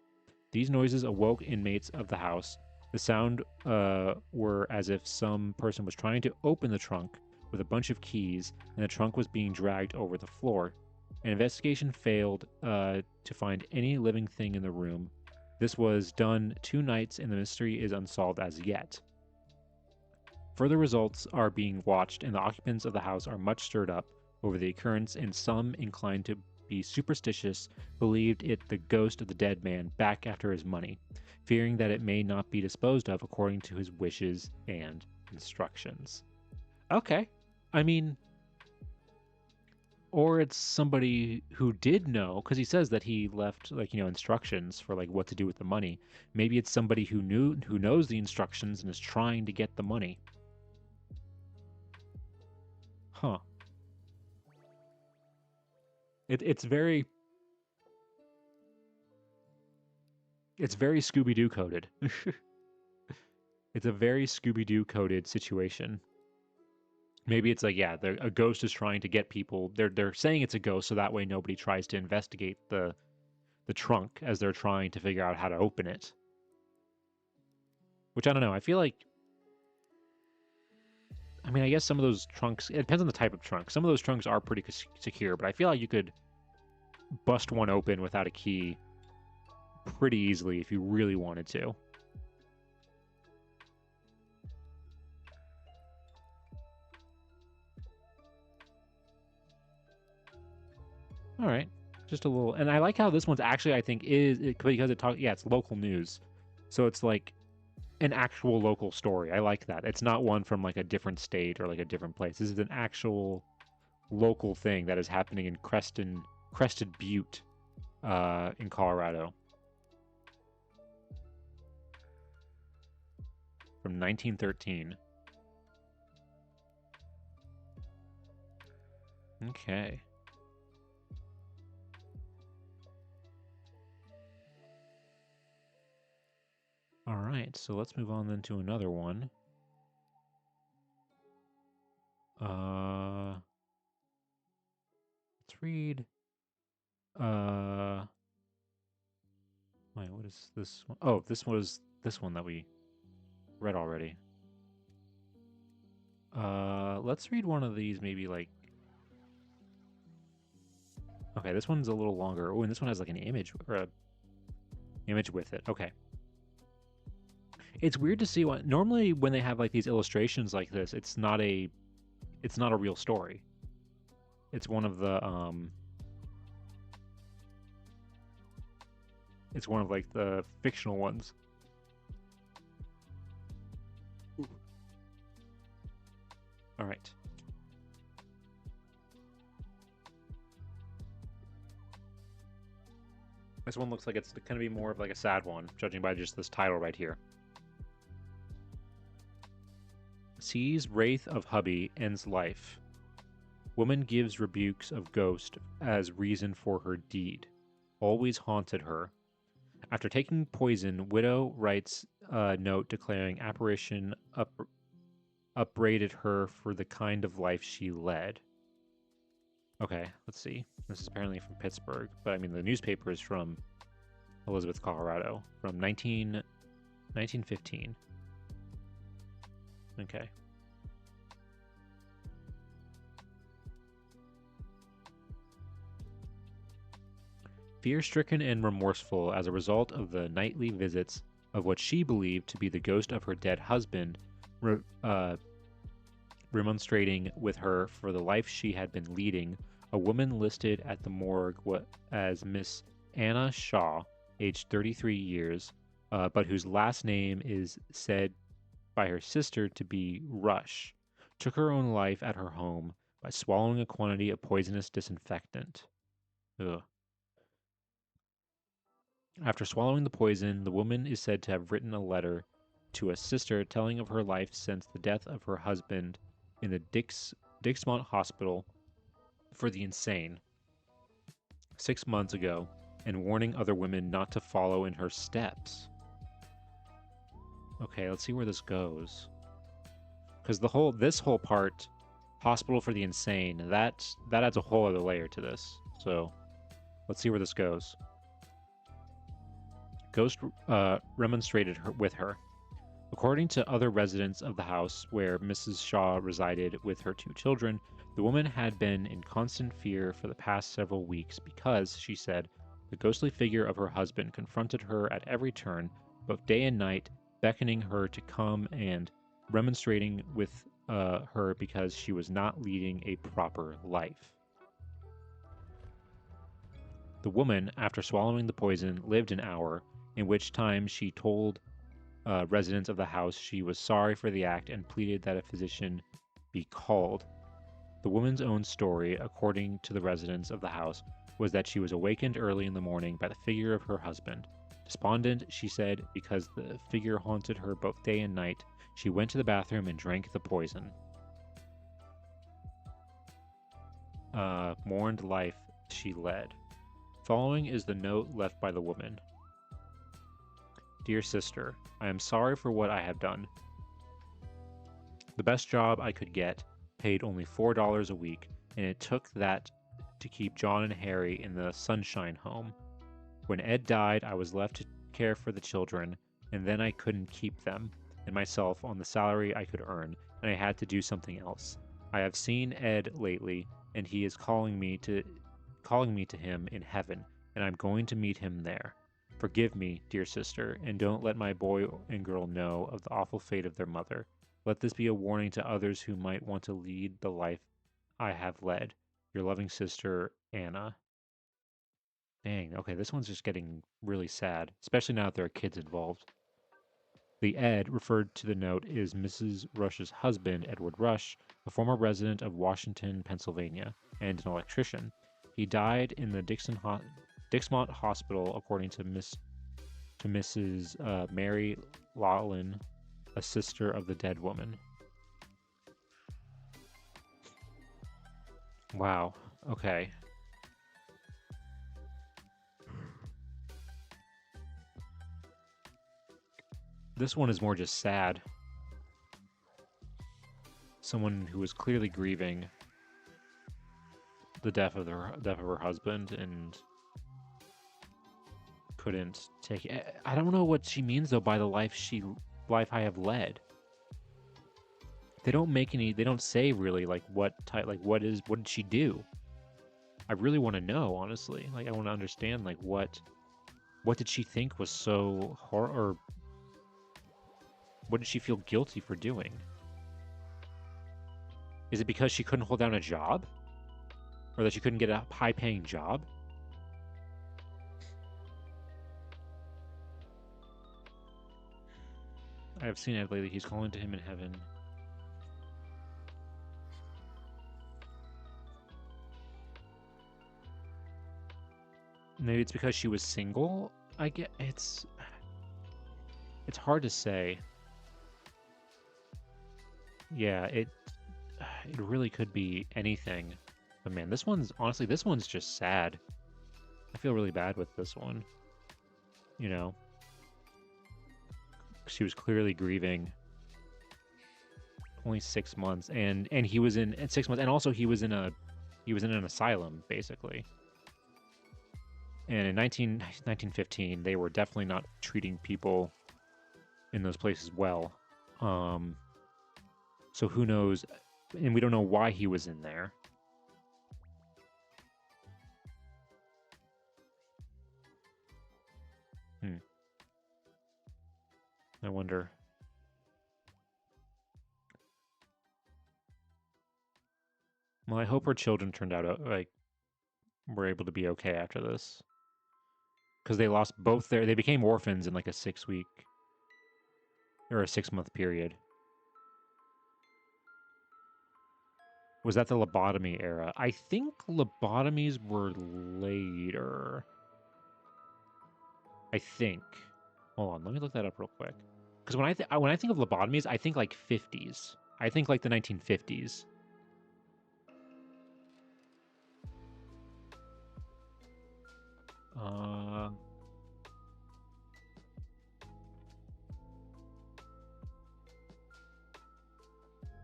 These noises awoke inmates of the house. The sound were as if some person was trying to open the trunk with a bunch of keys, and the trunk was being dragged over the floor. An investigation failed to find any living thing in the room. This was done 2 nights, and the mystery is unsolved as yet. Further results are being watched, and the occupants of the house are much stirred up over the occurrence, and some, inclined to be superstitious, believed it the ghost of the dead man back after his money, fearing that it may not be disposed of according to his wishes and instructions. Okay. I mean, or it's somebody who did know, because he says that he left, instructions for, what to do with the money. Maybe it's somebody who knows the instructions and is trying to get the money. Huh. It's very Scooby-Doo coded. It's a very Scooby-Doo coded situation. Maybe it's like, yeah, a ghost is trying to get people. They're saying it's a ghost, so that way nobody tries to investigate the trunk as they're trying to figure out how to open it. Which I don't know. I feel like, I mean, I guess some of those trunks, it depends on the type of trunk. Some of those trunks are pretty secure, but I feel like you could bust one open without a key pretty easily if you really wanted to. All right, just a little, and I like how this one's actually, I think, because it's local news, so it's like an actual local story. I like that. It's not one from like a different state or like a different place. This is an actual local thing that is happening in Crested Butte, in Colorado, from 1913. Okay. All right, so let's move on then to another one. Let's read. Wait, what is this one? Oh, this was this one that we read already. Let's read one of these, maybe like. Okay, this one's a little longer. Oh, and this one has like an image or a image with it. Okay. It's weird to see what normally when they have like these illustrations like this, it's not a real story. It's one of the it's one of like the fictional ones. Ooh. All right. This one looks like it's going to be more of like a sad one, judging by just this title right here. Sees wraith of hubby ends life. Woman gives rebukes of ghost as reason for her deed. Always haunted her. After taking poison, widow writes a note declaring apparition upbraided her for the kind of life she led. Okay, let's see. This is apparently from Pittsburgh, but I mean the newspaper is from Elizabeth, Colorado, from 19 1915. Okay. Fear-stricken and remorseful as a result of the nightly visits of what she believed to be the ghost of her dead husband, re- uh, remonstrating with her for the life she had been leading, a woman listed at the morgue as Miss Anna Shaw, aged 33 years, but whose last name is said by her sister to be Rush, took her own life at her home by swallowing a quantity of poisonous disinfectant. Ugh. After swallowing the poison, the woman is said to have written a letter to a sister telling of her life since the death of her husband in the Dixmont Hospital for the Insane 6 months ago, and warning other women not to follow in her steps. Okay, let's see where this goes. Because this whole part, Hospital for the Insane, that adds a whole other layer to this. So let's see where this goes. Ghost remonstrated with her. According to other residents of the house where Mrs. Shaw resided with her 2 children, the woman had been in constant fear for the past several weeks because, she said, the ghostly figure of her husband confronted her at every turn, both day and night, beckoning her to come and remonstrating with her because she was not leading a proper life. The woman, after swallowing the poison, lived an hour, in which time she told residents of the house she was sorry for the act and pleaded that a physician be called. The woman's own story, according to the residents of the house, was that she was awakened early in the morning by the figure of her husband. Despondent, she said, because the figure haunted her both day and night, she went to the bathroom and drank the poison. Mourned life she led. Following is the note left by the woman. Dear sister, I am sorry for what I have done. The best job I could get paid only $4 a week, and it took that to keep John and Harry in the Sunshine Home. When Ed died, I was left to care for the children, and then I couldn't keep them and myself on the salary I could earn, and I had to do something else. I have seen Ed lately, and he is calling me to him in heaven, and I'm going to meet him there. Forgive me, dear sister, and don't let my boy and girl know of the awful fate of their mother. Let this be a warning to others who might want to lead the life I have led. Your loving sister, Anna. Dang, okay, this one's just getting really sad, especially now that there are kids involved. The Ed referred to the note is Mrs. Rush's husband, Edward Rush, a former resident of Washington, Pennsylvania, and an electrician. He died in the Dixmont Hospital, according to Mrs. Mary Lawlin, a sister of the dead woman. Wow. Okay. This one is more just sad. Someone who was clearly grieving the death of her husband and couldn't take it. I don't know what she means though by the life I have led. They don't say really like what did she do? I really want to know, honestly. Like I want to understand like what did she think was so or what did she feel guilty for doing? Is it because she couldn't hold down a job? Or that she couldn't get a high-paying job? I have seen Ed lately. He's calling to him in heaven. Maybe it's because she was single? I get it's hard to say. Yeah, it really could be anything. But man, this one's just sad. I feel really bad with this one. You know, she was clearly grieving. Only 6 months, and he was in 6 months, and also he was in an asylum basically. And in 1915, they were definitely not treating people in those places well. So who knows? And we don't know why he was in there. I wonder. Well, I hope her children turned out like were able to be okay after this, because they lost both they became orphans in like a 6-week or a 6-month period. Was that the lobotomy era? I think lobotomies were later. I think. Hold on, let me look that up real quick. Because when I think of lobotomies, I think like 50s. I think like the 1950s.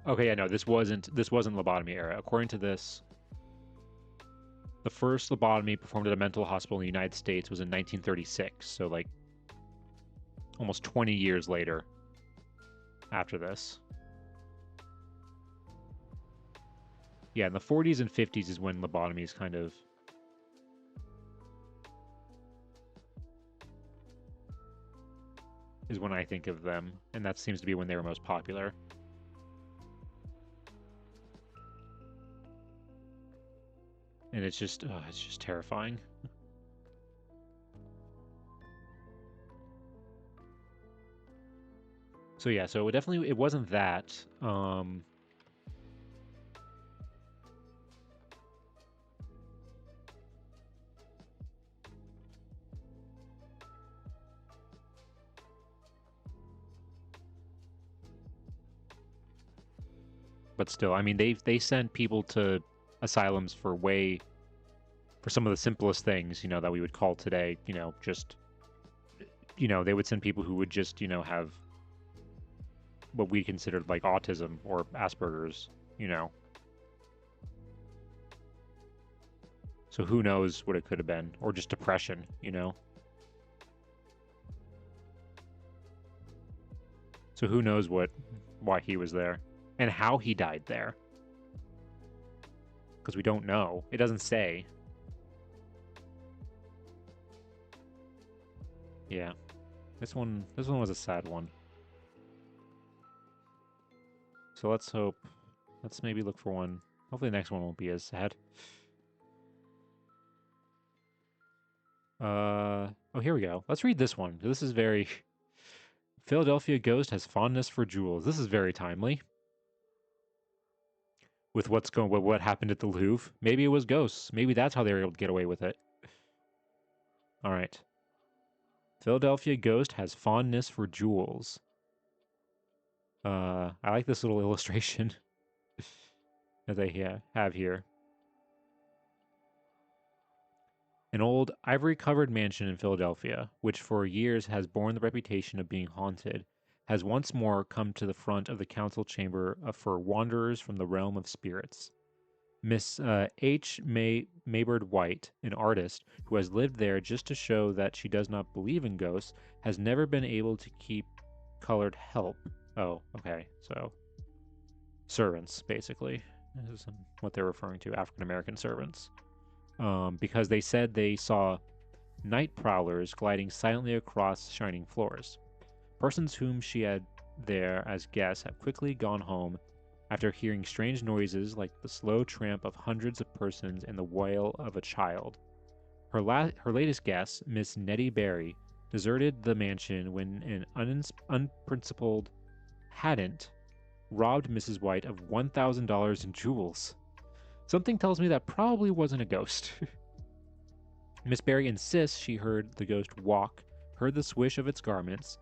Okay, yeah, no, this wasn't lobotomy era. According to this, the first lobotomy performed at a mental hospital in the United States was in 1936. So like almost 20 years later after this. Yeah, in the 40s and 50s is when lobotomies kind of is when I think of them, and that seems to be when they were most popular. And it's just terrifying. So yeah, so it wasn't that. But still, I mean, they sent people to asylums for some of the simplest things, that we would call today, just they would send people who would just, have what we considered like autism or Asperger's, So who knows what it could have been, or just depression, So who knows why he was there and how he died there. Because we don't know. It doesn't say. Yeah. This one was a sad one. So let's maybe look for one. Hopefully the next one won't be as sad. Oh, here we go. Let's read this one. This is very Philadelphia ghost has fondness for jewels. This is very timely. With what happened at the Louvre. Maybe it was ghosts. Maybe that's how they were able to get away with it. All right. Philadelphia ghost has fondness for jewels. I like this little illustration that they have here. An old ivory-covered mansion in Philadelphia, which for years has borne the reputation of being haunted, has once more come to the front of the council chamber for wanderers from the realm of spirits. Miss H. Maybird White, an artist who has lived there just to show that she does not believe in ghosts, has never been able to keep colored help. Oh, okay. So, servants, basically, is what they're referring to, African American servants. Because they said they saw night prowlers gliding silently across shining floors. Persons whom she had there as guests have quickly gone home after hearing strange noises like the slow tramp of hundreds of persons and the wail of a child. Her latest guest, Miss Nettie Barry, deserted the mansion when an unprincipled hadn't robbed Mrs. White of $1,000 in jewels. Something tells me that probably wasn't a ghost. Miss Barry insists she heard the ghost walk, heard the swish of its garments.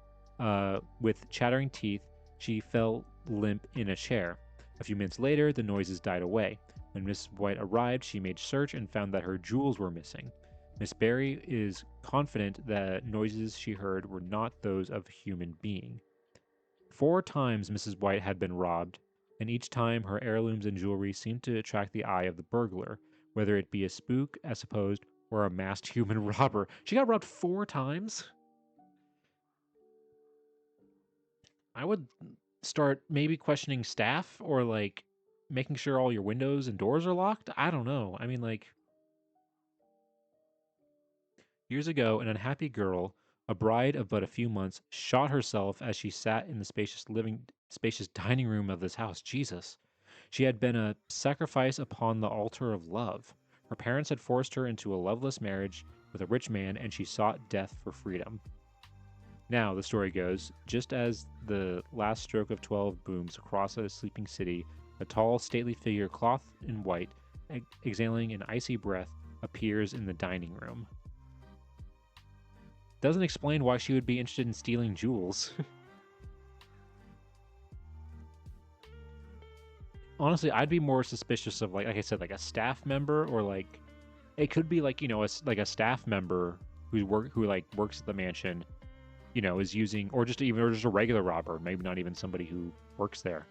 With chattering teeth, she fell limp in a chair. A few minutes later, the noises died away. When Miss White arrived, she made search and found that her jewels were missing. Miss Barry is confident that noises she heard were not those of a human being. 4 times Mrs. White had been robbed, and each time her heirlooms and jewelry seemed to attract the eye of the burglar, whether it be a spook, as supposed, or a masked human robber. She got robbed 4 times? I would start maybe questioning staff or like making sure all your windows and doors are locked. I don't know. I mean, like years ago, an unhappy girl, a bride of but a few months, shot herself as she sat in the spacious dining room of this house. Jesus. She had been a sacrifice upon the altar of love. Her parents had forced her into a loveless marriage with a rich man, and she sought death for freedom. Now, the story goes, just as the last stroke of 12 booms across a sleeping city, a tall, stately figure clothed in white, exhaling an icy breath, appears in the dining room. Doesn't explain why she would be interested in stealing jewels. Honestly, I'd be more suspicious of like I said, like a staff member or like it could be like like a staff member who like works at the mansion, is using or just a regular robber, maybe not even somebody who works there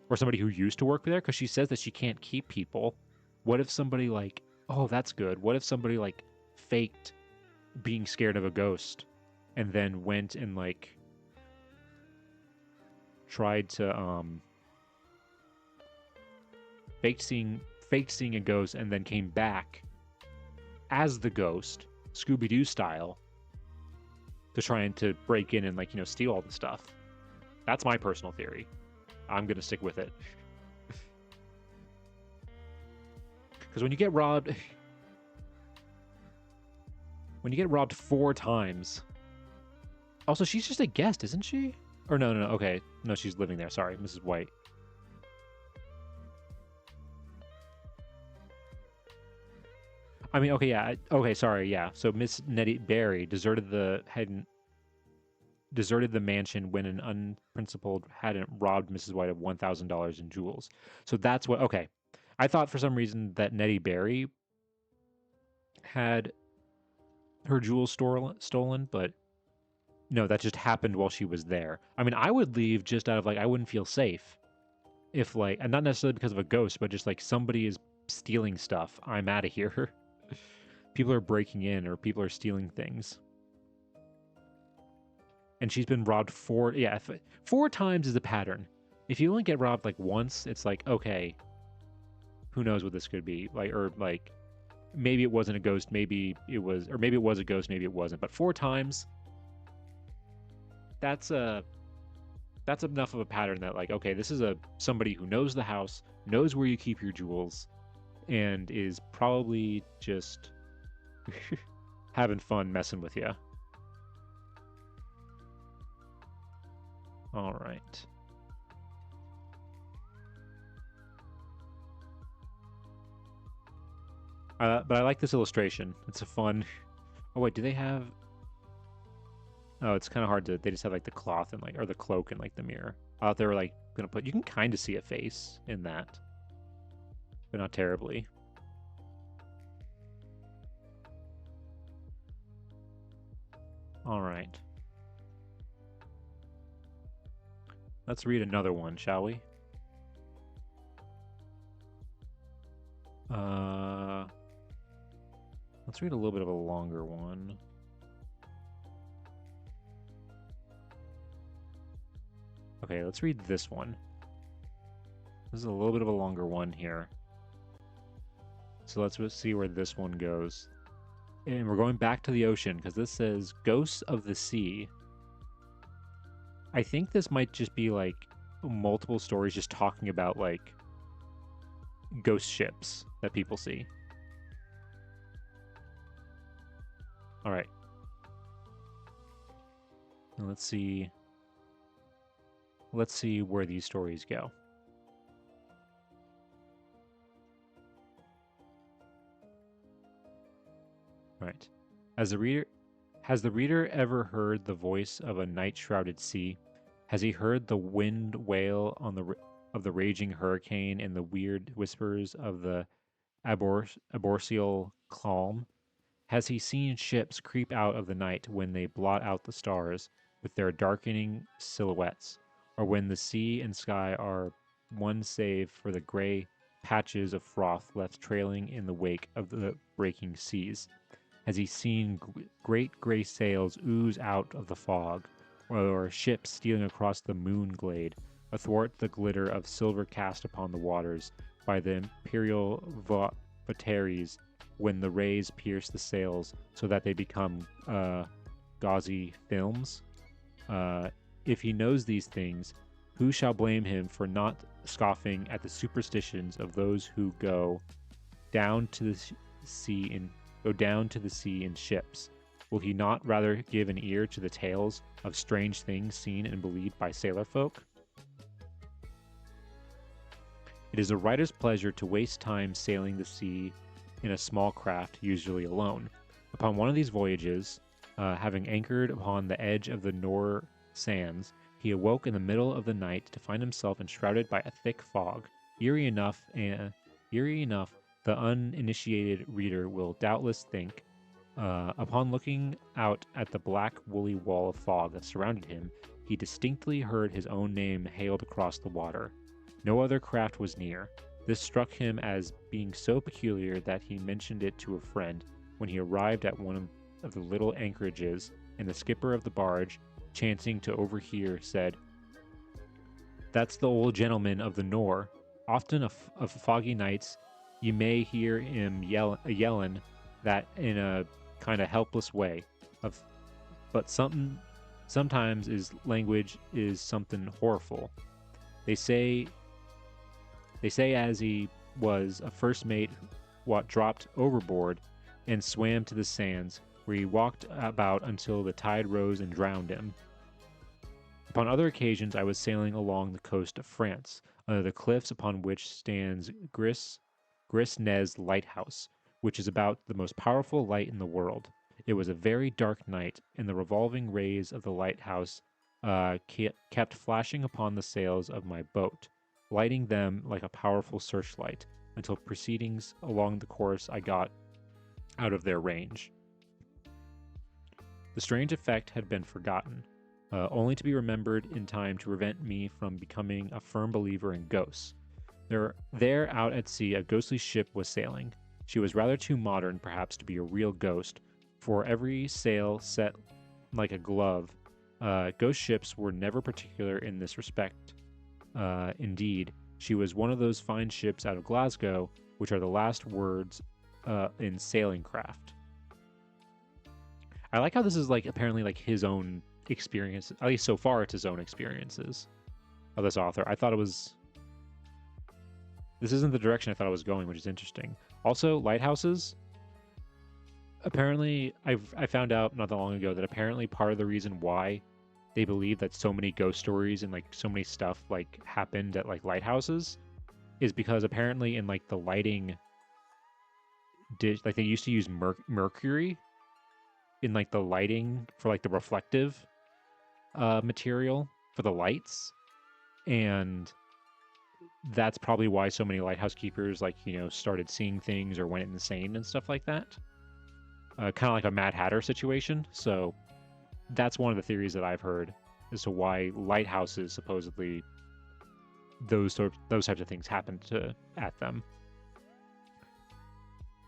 or somebody who used to work there because she says that she can't keep people. What if somebody like oh that's good? What if somebody like faked being scared of a ghost and then went and like tried to faked seeing a ghost and then came back as the ghost, Scooby-Doo style, to try and to break in and like, steal all the stuff. That's my personal theory. I'm going to stick with it. Cuz when you get robbed 4 times. Also, she's just a guest, isn't she? Or no, okay. No, she's living there. Sorry, Mrs. White. I mean, okay, yeah. Okay, sorry, yeah. So Miss Nettie Barry deserted the mansion when an unprincipled hadn't robbed Mrs. White of $1,000 in jewels. So that's what. Okay, I thought for some reason that Nettie Barry had her jewels stolen, but no, that just happened while she was there. I mean, I would leave just out of like I wouldn't feel safe if like, and not necessarily because of a ghost, but just like somebody is stealing stuff. I'm out of here. People are breaking in or people are stealing things. And she's been robbed 4 times is a pattern. If you only get robbed like once, it's like, okay, who knows what this could be? Like, or like, maybe it wasn't a ghost, maybe it was, or maybe it was a ghost, maybe it wasn't. But 4 times, that's enough of a pattern that like, okay, this is somebody who knows the house, knows where you keep your jewels, and is probably just having fun messing with you. All right. But I like this illustration. It's a fun. Oh wait, do they have? Oh, it's kind of hard to. They just have like the cloth and like or the cloak and like the mirror. I thought they were like gonna put. You can kind of see a face in that, but not terribly. All right. Let's read another one, shall we? Let's read a little bit of a longer one. Okay, let's read this one. This is a little bit of a longer one here. So let's see where this one goes. And we're going back to the ocean because this says Ghosts of the Sea. I think this might just be like multiple stories just talking about like ghost ships that people see. All right. And let's see where these stories go. All right. Has the reader ever heard the voice of a night-shrouded sea? Has he heard the wind wail of the raging hurricane and the weird whispers of the arboreal calm? Has he seen ships creep out of the night when they blot out the stars with their darkening silhouettes, or when the sea and sky are one save for the gray patches of froth left trailing in the wake of the breaking seas? Has he seen great gray sails ooze out of the fog, or ships stealing across the moon glade, athwart the glitter of silver cast upon the waters by the imperial votaries when the rays pierce the sails so that they become gauzy films. If he knows these things, who shall blame him for not scoffing at the superstitions of those who go down to the sea in ships? Will he not rather give an ear to the tales of strange things seen and believed by sailor folk? It is a writer's pleasure to waste time sailing the sea in a small craft, usually alone. Upon one of these voyages, having anchored upon the edge of the Nore sands, he awoke in the middle of the night to find himself enshrouded by a thick fog. Eerie enough, the uninitiated reader will doubtless think, upon looking out at the black woolly wall of fog that surrounded him, he distinctly heard his own name hailed across the water. No other craft was near. This struck him as being so peculiar that he mentioned it to a friend when he arrived at one of the little anchorages, and the skipper of the barge, chancing to overhear, said, "That's the old gentleman of the Nore. Often of foggy nights you may hear him yellin' that in a kind of helpless way. But sometimes his language is something horrible. They say as he was a first mate what dropped overboard and swam to the sands, where he walked about until the tide rose and drowned him. Upon other occasions I was sailing along the coast of France, under the cliffs upon which stands Grisnez Lighthouse, which is about the most powerful light in the world. It was a very dark night, and the revolving rays of the lighthouse kept flashing upon the sails of my boat, lighting them like a powerful searchlight, until proceedings along the course I got out of their range. The strange effect had been forgotten, only to be remembered in time to prevent me from becoming a firm believer in ghosts. There out at sea, a ghostly ship was sailing. She was rather too modern, perhaps, to be a real ghost, for every sail set like a glove. Ghost ships were never particular in this respect. Indeed, she was one of those fine ships out of Glasgow, which are the last words in sailing craft. I like how this is like apparently like his own experience, at least so far it's his own experiences of this author. This isn't the direction I thought it was going, which is interesting. Also, lighthouses. Apparently, I found out not that long ago that apparently part of the reason why they believe that so many ghost stories and like so many stuff like happened at like lighthouses is because apparently in like the lighting dish, like they used to use mercury in like the lighting for like the reflective material for the lights, and that's probably why so many lighthouse keepers like started seeing things or went insane and stuff like that. Kind of like a Mad Hatter situation. So that's one of the theories that I've heard as to why lighthouses supposedly those types of things happen at them.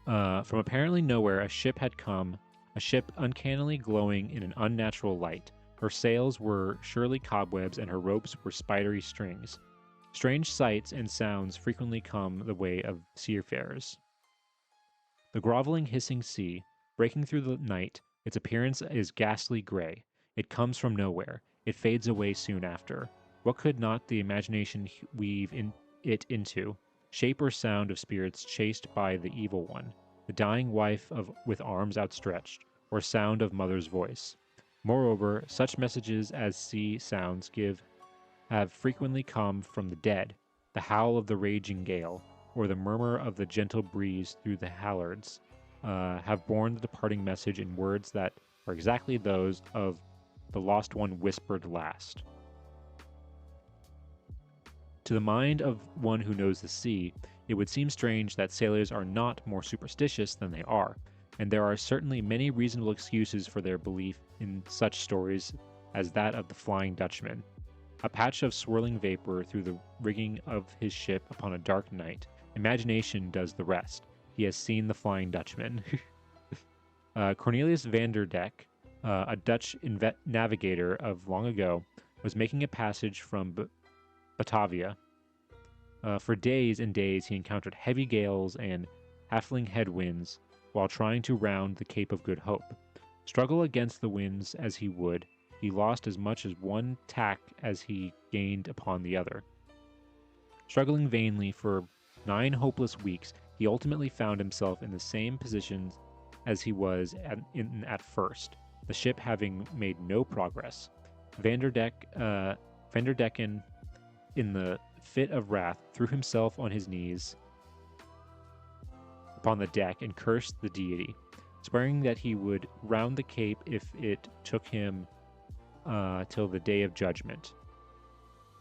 From apparently nowhere, a ship had come, a ship uncannily glowing in an unnatural light. Her sails were surely cobwebs, and her ropes were spidery strings. Strange sights and sounds frequently come the way of seafarers. The groveling, hissing sea, breaking through the night, its appearance is ghastly gray. It comes from nowhere. It fades away soon after. What could not the imagination weave it into? Shape or sound of spirits chased by the evil one, the dying wife with arms outstretched, or sound of mother's voice. Moreover, such messages as sea sounds give have frequently come from the dead, the howl of the raging gale, or the murmur of the gentle breeze through the hallards, have borne the departing message in words that are exactly those of the lost one whispered last. To the mind of one who knows the sea, it would seem strange that sailors are not more superstitious than they are, and there are certainly many reasonable excuses for their belief in such stories as that of the Flying Dutchman. A patch of swirling vapor through the rigging of his ship upon a dark night. Imagination does the rest. He has seen the Flying Dutchman. Cornelius Vanderdeck a Dutch navigator of long ago, was making a passage from Batavia. For days and days, he encountered heavy gales and halfling headwinds while trying to round the Cape of Good Hope. Struggle against the winds as he would, he lost as much as one tack as he gained upon the other. Struggling vainly for 9 hopeless weeks, he ultimately found himself in the same position as he was at first, the ship having made no progress. Vanderdecken, in the fit of wrath, threw himself on his knees upon the deck and cursed the deity, swearing that he would round the cape if it took him till the day of judgment.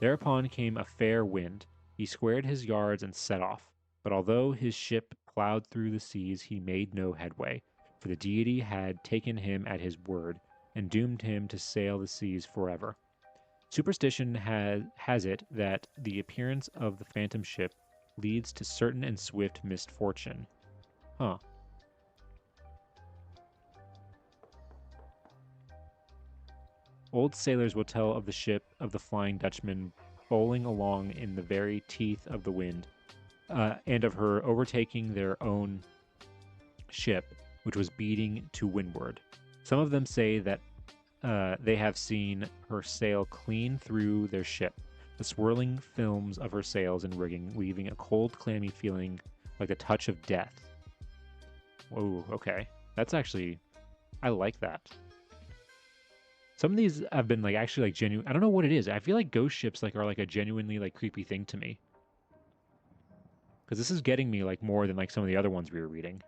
Thereupon came a fair wind. He squared his yards and set off, but although his ship plowed through the seas, he made no headway, for the deity had taken him at his word and doomed him to sail the seas forever. Superstition has it that the appearance of the phantom ship leads to certain and swift misfortune. Huh. Old sailors will tell of the ship of the Flying Dutchman bowling along in the very teeth of the wind, and of her overtaking their own ship, which was beating to windward. Some of them say that they have seen her sail clean through their ship, the swirling films of her sails and rigging leaving a cold, clammy feeling like the touch of death. Whoa, okay. That's actually... I like that. Some of these have been actually genuine. I don't know what it is. I feel like ghost ships are a genuinely creepy thing to me. Because this is getting me more than some of the other ones we were reading.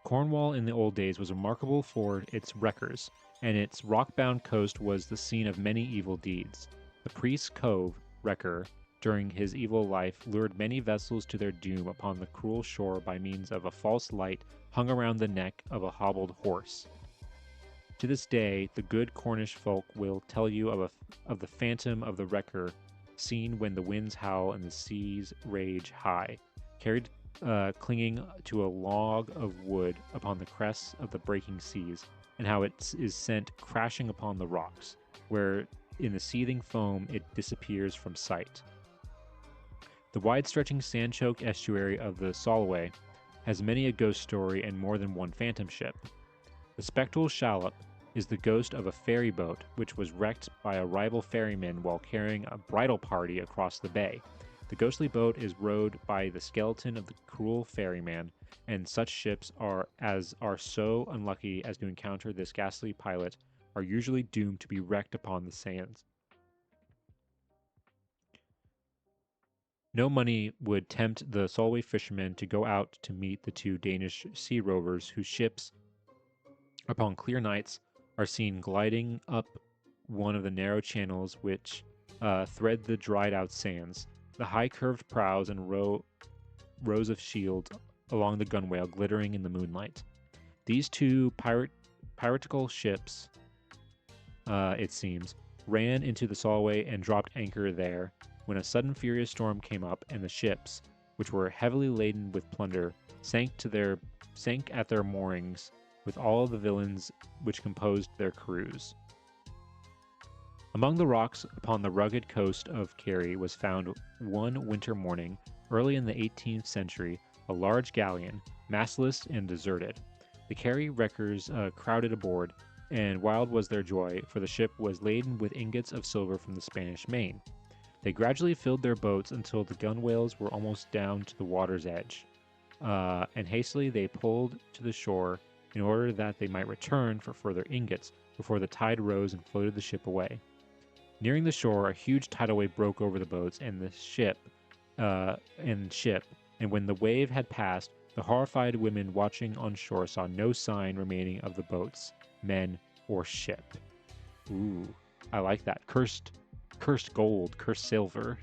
Cornwall in the old days was remarkable for its wreckers, and its rock-bound coast was the scene of many evil deeds. The Priest's Cove wrecker, during his evil life, lured many vessels to their doom upon the cruel shore by means of a false light hung around the neck of a hobbled horse. To this day, the good Cornish folk will tell you of the phantom of the wrecker seen when the winds howl and the seas rage high, carried clinging to a log of wood upon the crests of the breaking seas, and how it is sent crashing upon the rocks, where in the seething foam it disappears from sight. The wide-stretching sand-choked estuary of the Solway has many a ghost story and more than one phantom ship. The spectral shallop is the ghost of a ferry boat which was wrecked by a rival ferryman while carrying a bridal party across the bay. The ghostly boat is rowed by the skeleton of the cruel ferryman, and such ships are so unlucky as to encounter this ghastly pilot are usually doomed to be wrecked upon the sands. No money would tempt the Solway fishermen to go out to meet the 2 Danish sea rovers whose ships, upon clear nights, are seen gliding up one of the narrow channels which thread the dried-out sands. The high curved prows and rows of shields along the gunwale glittering in the moonlight. These 2 piratical ships, it seems, ran into the Solway and dropped anchor there, when a sudden furious storm came up, and the ships, which were heavily laden with plunder, sank at their moorings with all the villains which composed their crews. Among the rocks upon the rugged coast of Kerry was found one winter morning, early in the 18th century, a large galleon, mastless and deserted. The Kerry wreckers crowded aboard, and wild was their joy, for the ship was laden with ingots of silver from the Spanish Main. They gradually filled their boats until the gunwales were almost down to the water's edge, and hastily they pulled to the shore in order that they might return for further ingots before the tide rose and floated the ship away. Nearing the shore, a huge tidal wave broke over the boats and the ship, and when the wave had passed, the horrified women watching on shore saw no sign remaining of the boats, men, or ship. Ooh, I like that. Cursed gold, cursed silver.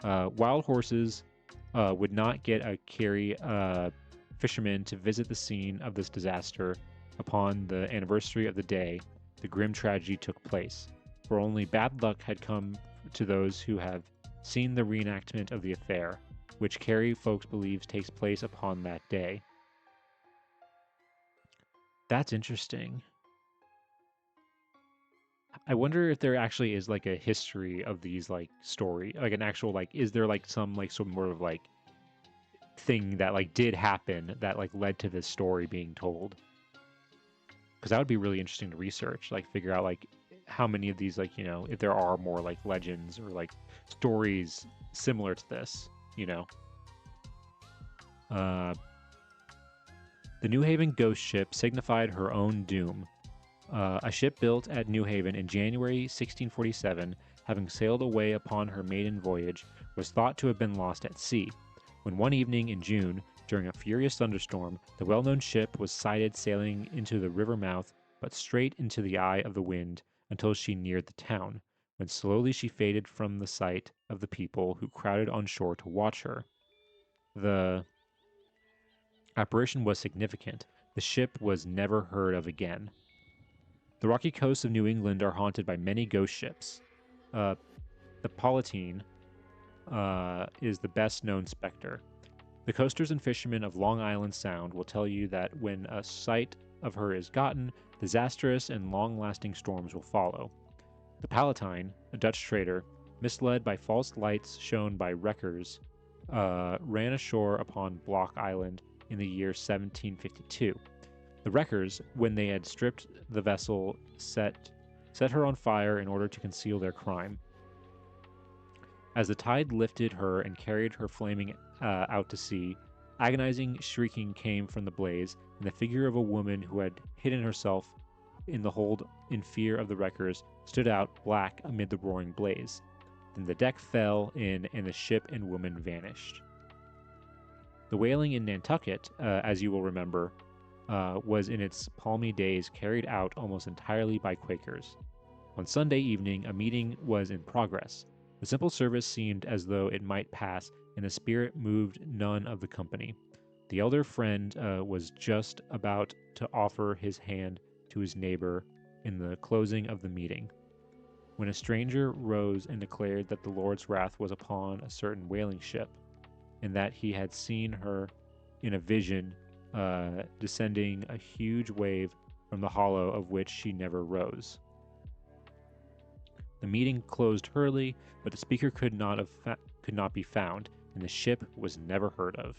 Wild horses would not get a Kerry fisherman to visit the scene of this disaster upon the anniversary of the day the grim tragedy took place, for only bad luck had come to those who have seen the reenactment of the affair, which Carrie folks believes takes place upon that day. That's interesting. I wonder if there actually is like a history of these like story, like an actual like is there like some sort of like thing that like did happen that like led to this story being told? Because that would be really interesting to research, like figure out like how many of these like, if there are more like legends or like stories similar to this, you know. Uh the New Haven ghost ship signified her own doom. A ship built at New Haven in January 1647, having sailed away upon her maiden voyage, was thought to have been lost at sea, when one evening in June, during a furious thunderstorm, the well-known ship was sighted sailing into the river mouth, but straight into the eye of the wind until she neared the town, when slowly she faded from the sight of the people who crowded on shore to watch her. The apparition was significant. The ship was never heard of again. The rocky coasts of New England are haunted by many ghost ships. Uh, the Palatine is the best known specter. The coasters and fishermen of Long Island Sound will tell you that when a sight of her is gotten, disastrous and long lasting storms will follow. The Palatine, a Dutch trader, misled by false lights shown by wreckers, ran ashore upon Block Island in the year 1752. The wreckers, when they had stripped the vessel, set her on fire in order to conceal their crime. As the tide lifted her and carried her flaming out to sea, agonizing shrieking came from the blaze, and the figure of a woman who had hidden herself in the hold in fear of the wreckers stood out black amid the roaring blaze. Then the deck fell in, and the ship and woman vanished. The whaling in Nantucket, as you will remember, was in its palmy days carried out almost entirely by Quakers. On Sunday evening, a meeting was in progress. The simple service seemed as though it might pass, and the spirit moved none of the company. The elder friend was just about to offer his hand to his neighbor in the closing of the meeting, when a stranger rose and declared that the Lord's wrath was upon a certain whaling ship, and that he had seen her in a vision descending a huge wave from the hollow of which she never rose. The meeting closed early, but the speaker could not be found, and the ship was never heard of.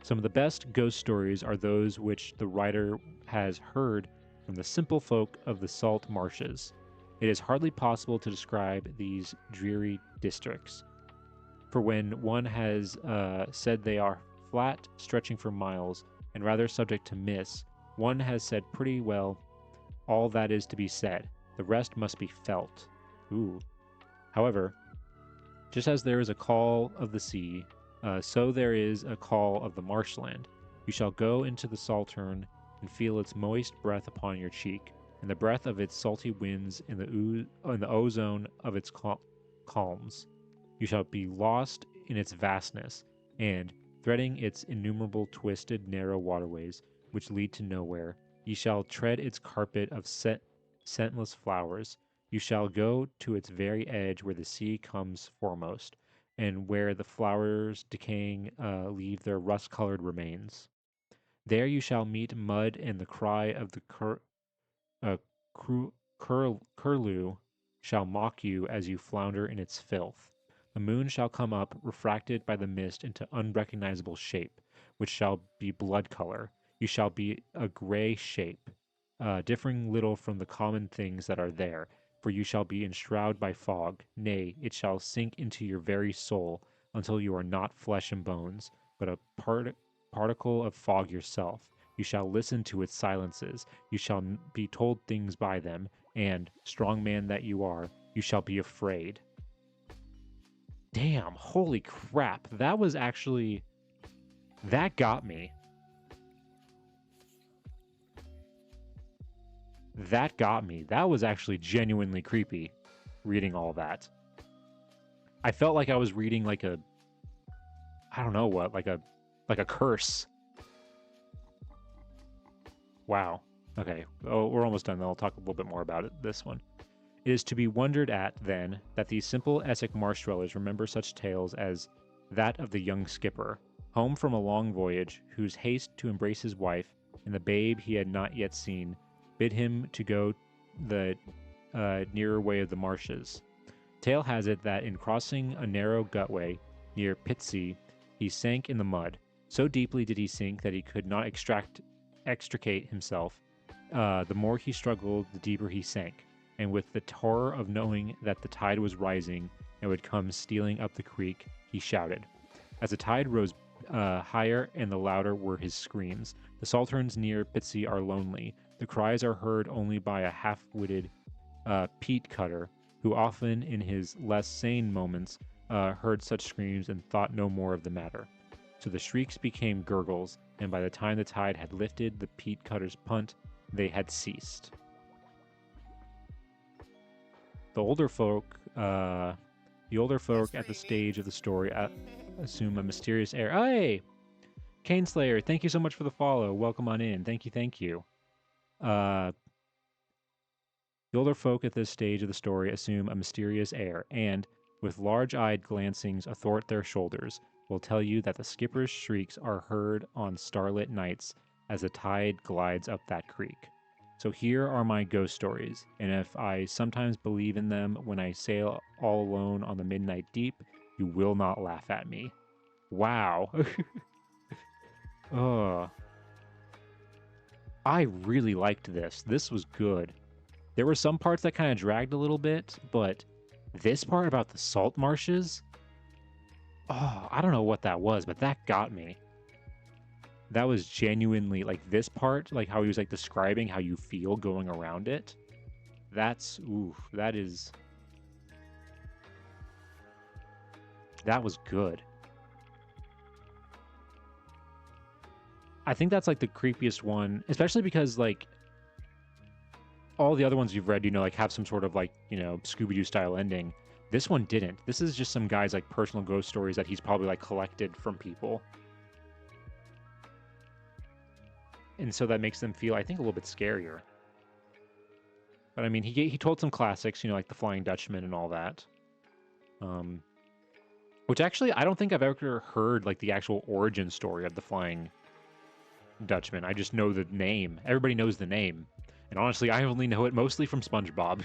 Some of the best ghost stories are those which the writer has heard from the simple folk of the salt marshes. It is hardly possible to describe these dreary districts, for when one has said they are flat, stretching for miles, and rather subject to miss, one has said pretty well all that is to be said. The rest must be felt. Ooh. However, just as there is a call of the sea, so there is a call of the marshland. You shall go into the Saltern and feel its moist breath upon your cheek, and the breath of its salty winds in the ozone of its calms. You shall be lost in its vastness, and, threading its innumerable twisted, narrow waterways, which lead to nowhere, ye shall tread its carpet of scentless flowers. You shall go to its very edge where the sea comes foremost, and where the flowers decaying leave their rust-colored remains. There you shall meet mud and the cry of the uh, curlew shall mock you as you flounder in its filth. The moon shall come up, refracted by the mist into unrecognizable shape, which shall be blood color. You shall be a gray shape, differing little from the common things that are there, for you shall be enshrouded by fog. Nay, it shall sink into your very soul until you are not flesh and bones, but a particle of fog yourself. You shall listen to its silences. You shall be told things by them, and, strong man that you are, you shall be afraid. Damn, holy crap. That was actually... That got me. That got me. That was actually genuinely creepy, reading all that. I felt like I was reading like a... I don't know what, like a curse. Wow. Okay. Oh, we're almost done. Then I'll talk a little bit more about it. This one. It is to be wondered at, then, that these simple Essex marsh dwellers remember such tales as that of the young skipper, home from a long voyage, whose haste to embrace his wife and the babe he had not yet seen bid him to go the nearer way of the marshes. Tale has it that in crossing a narrow gutway near Pitsea, he sank in the mud. So deeply did he sink that he could not extricate himself. The more he struggled, the deeper he sank, and with the horror of knowing that the tide was rising and would come stealing up the creek, he shouted. As the tide rose higher and the louder were his screams. The Salterns near Pitsea are lonely. The cries are heard only by a half-witted peat cutter, who often in his less sane moments heard such screams and thought no more of the matter. So the shrieks became gurgles, and by the time the tide had lifted the peat cutter's punt, they had ceased. The older folk at the stage of the story assume a mysterious air. Hey, Caneslayer, thank you so much for the follow. Welcome on in. Thank you. The older folk at this stage of the story assume a mysterious air, and, with large-eyed glancings athwart their shoulders, will tell you that the skipper's shrieks are heard on starlit nights as the tide glides up that creek. So here are my ghost stories, and if I sometimes believe in them when I sail all alone on the midnight deep, you will not laugh at me. Wow. I really liked this. This was good. There were some parts that kind of dragged a little bit, but this part about the salt marshes, I don't know what that was, but that got me. That was genuinely, like, this part, like how he was like describing how you feel going around it. That was good. I think that's like the creepiest one, especially because like all the other ones you've read, like have some sort of like, Scooby-Doo style ending. This one didn't. This is just some guy's like personal ghost stories that he's probably like collected from people. And so that makes them feel, I think, a little bit scarier. But I mean, he told some classics, like The Flying Dutchman and all that. Which actually, I don't think I've ever heard like the actual origin story of The Flying Dutchman. I just know the name. Everybody knows the name. And honestly, I only know it mostly from SpongeBob.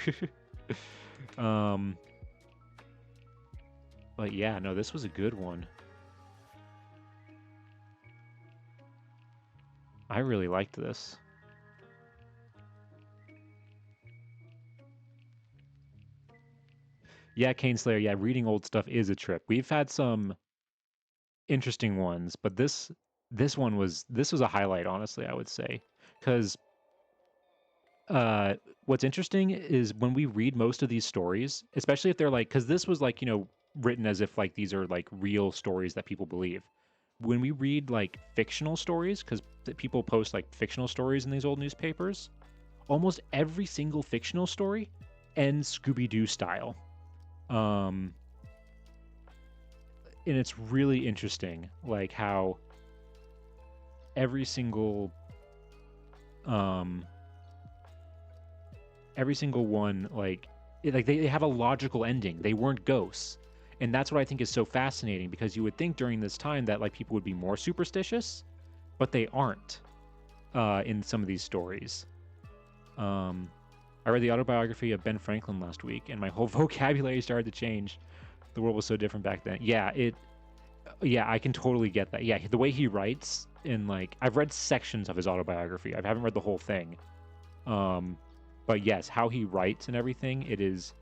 But yeah, no, this was a good one. I really liked this. Yeah, Caneslayer, yeah, reading old stuff is a trip. We've had some interesting ones, but this was a highlight, honestly, I would say. Because what's interesting is when we read most of these stories, especially if they're like, because this was like, written as if like these are like real stories that people believe. When we read like fictional stories, because people post like fictional stories in these old newspapers, almost every single fictional story ends Scooby-Doo style. And it's really interesting, like how every single one, like they have a logical ending. They weren't ghosts. And that's what I think is so fascinating, because you would think during this time that like people would be more superstitious, but they aren't in some of these stories. I read the autobiography of Ben Franklin last week, and my whole vocabulary started to change. The world was so different back then. Yeah, I can totally get that. Yeah, the way he writes, and like I've read sections of his autobiography. I haven't read the whole thing. But yes, how he writes and everything, it is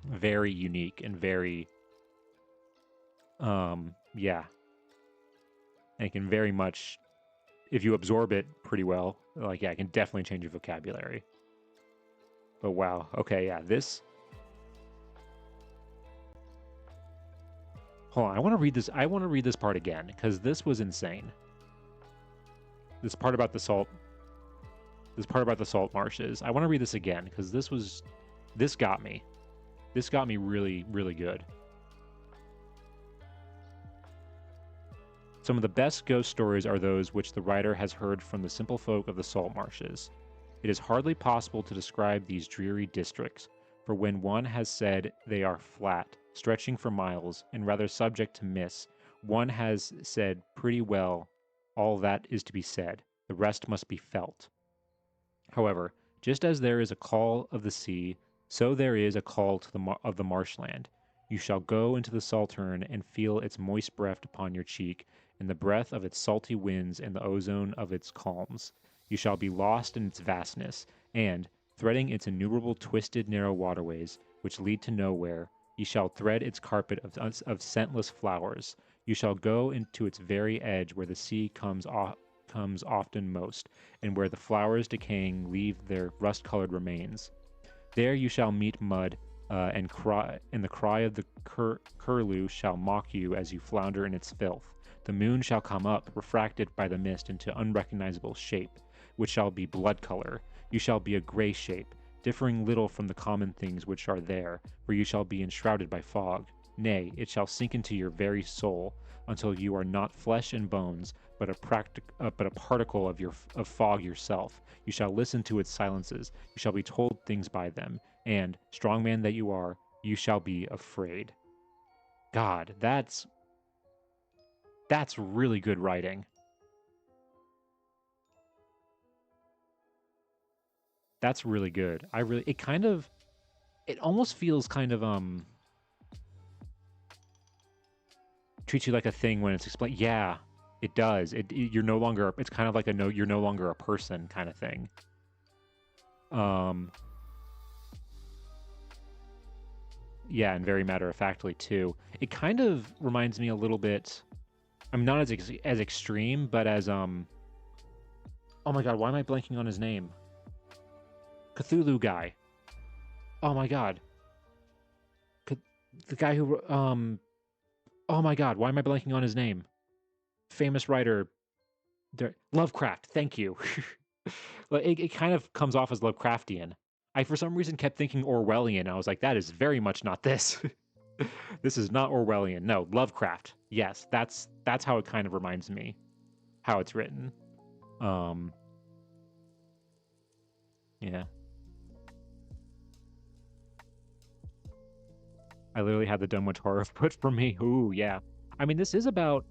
very unique and very, yeah. And it can very much, if you absorb it pretty well, like, yeah, it can definitely change your vocabulary. But wow, okay, yeah, this... Hold on, I want to read this part again, because this was insane. This part about the salt marshes. I want to read this again, because this got me. This got me really, really good. Some of the best ghost stories are those which the writer has heard from the simple folk of the salt marshes. It is hardly possible to describe these dreary districts, for when one has said they are flat, stretching for miles, and rather subject to miss, one has said pretty well all that is to be said. The rest must be felt. However, just as there is a call of the sea, so there is a call to of the marshland. You shall go into the Saltern and feel its moist breath upon your cheek, and the breath of its salty winds and the ozone of its calms. You shall be lost in its vastness, and, threading its innumerable twisted, narrow waterways, which lead to nowhere, you shall thread its carpet of scentless flowers. You shall go into its very edge where the sea comes often most, and where the flowers decaying leave their rust-colored remains. There you shall meet mud, and the cry of the curlew shall mock you as you flounder in its filth. The moon shall come up, refracted by the mist into unrecognizable shape, which shall be blood color. You shall be a gray shape, differing little from the common things which are there, for you shall be enshrouded by fog. Nay, it shall sink into your very soul, until you are not flesh and bones, but a particle of fog yourself. You shall listen to its silences. You shall be told things by them, and, strong man that you are, you shall be afraid. God, that's really good writing. That's really good. It almost feels kind of treats you like a thing when it's explained. Yeah, it does. You're no longer. It's kind of like you're no longer a person kind of thing. Yeah, and very matter of factly too. It kind of reminds me a little bit. I'm not as extreme, but as Oh my god, why am I blanking on his name? Cthulhu guy. Oh my god, the guy who Oh my god, why am I blanking on his name? Famous writer, Lovecraft. Thank you. It kind of comes off as Lovecraftian. I, for some reason, kept thinking Orwellian. I was like, that is very much not this. This is not Orwellian. No, Lovecraft. Yes, that's how it kind of reminds me, how it's written. Yeah. I literally had the Dunwich Horror put for me. Ooh, yeah. I mean, this is about.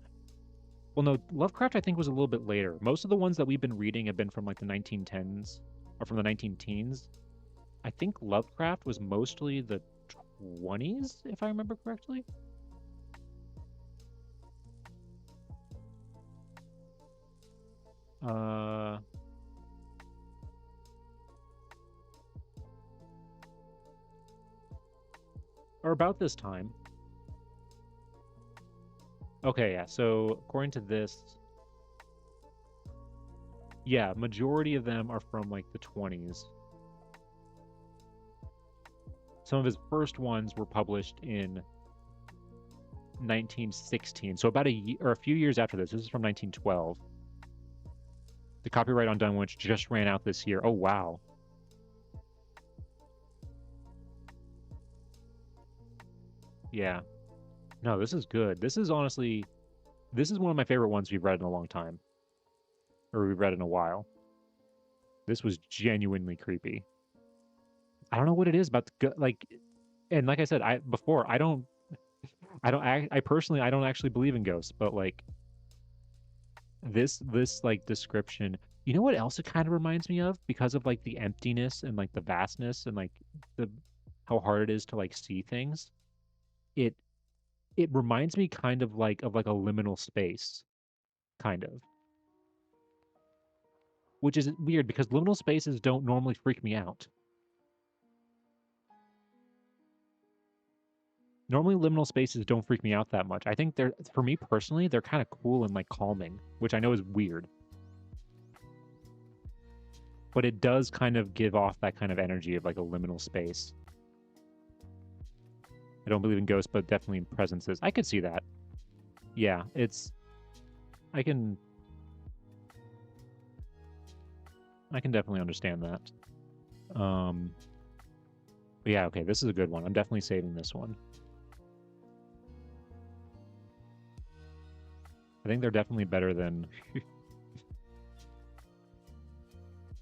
Well, no, Lovecraft I think was a little bit later. Most of the ones that we've been reading have been from like the 1910s or from the 19 teens. I think Lovecraft was mostly the 20s, if I remember correctly. Or about this time. Okay, yeah. So according to this, yeah, majority of them are from like the 20s. Some of his first ones were published in 1916, so about a few years after this. This is from 1912. The copyright on Dunwich just ran out this year. Oh wow. Yeah. No, this is good. This is one of my favorite ones we've read in a long time. Or we've read in a while. This was genuinely creepy. I don't know what it is about and like I said, I personally I don't actually believe in ghosts, but like this like description, you know what else it kind of reminds me of because of like the emptiness and like the vastness and like the how hard it is to like see things. It it reminds me kind of like a liminal space, kind of. Which is weird because liminal spaces don't normally freak me out. Normally liminal spaces don't freak me out that much. I think they're, for me personally, they're kind of cool and like calming, which I know is weird. But it does kind of give off that kind of energy of like a liminal space. I don't believe in ghosts, but definitely in presences. I could see that. Yeah, I can definitely understand that. But yeah, okay, this is a good one. I'm definitely saving this one. I think they're definitely better than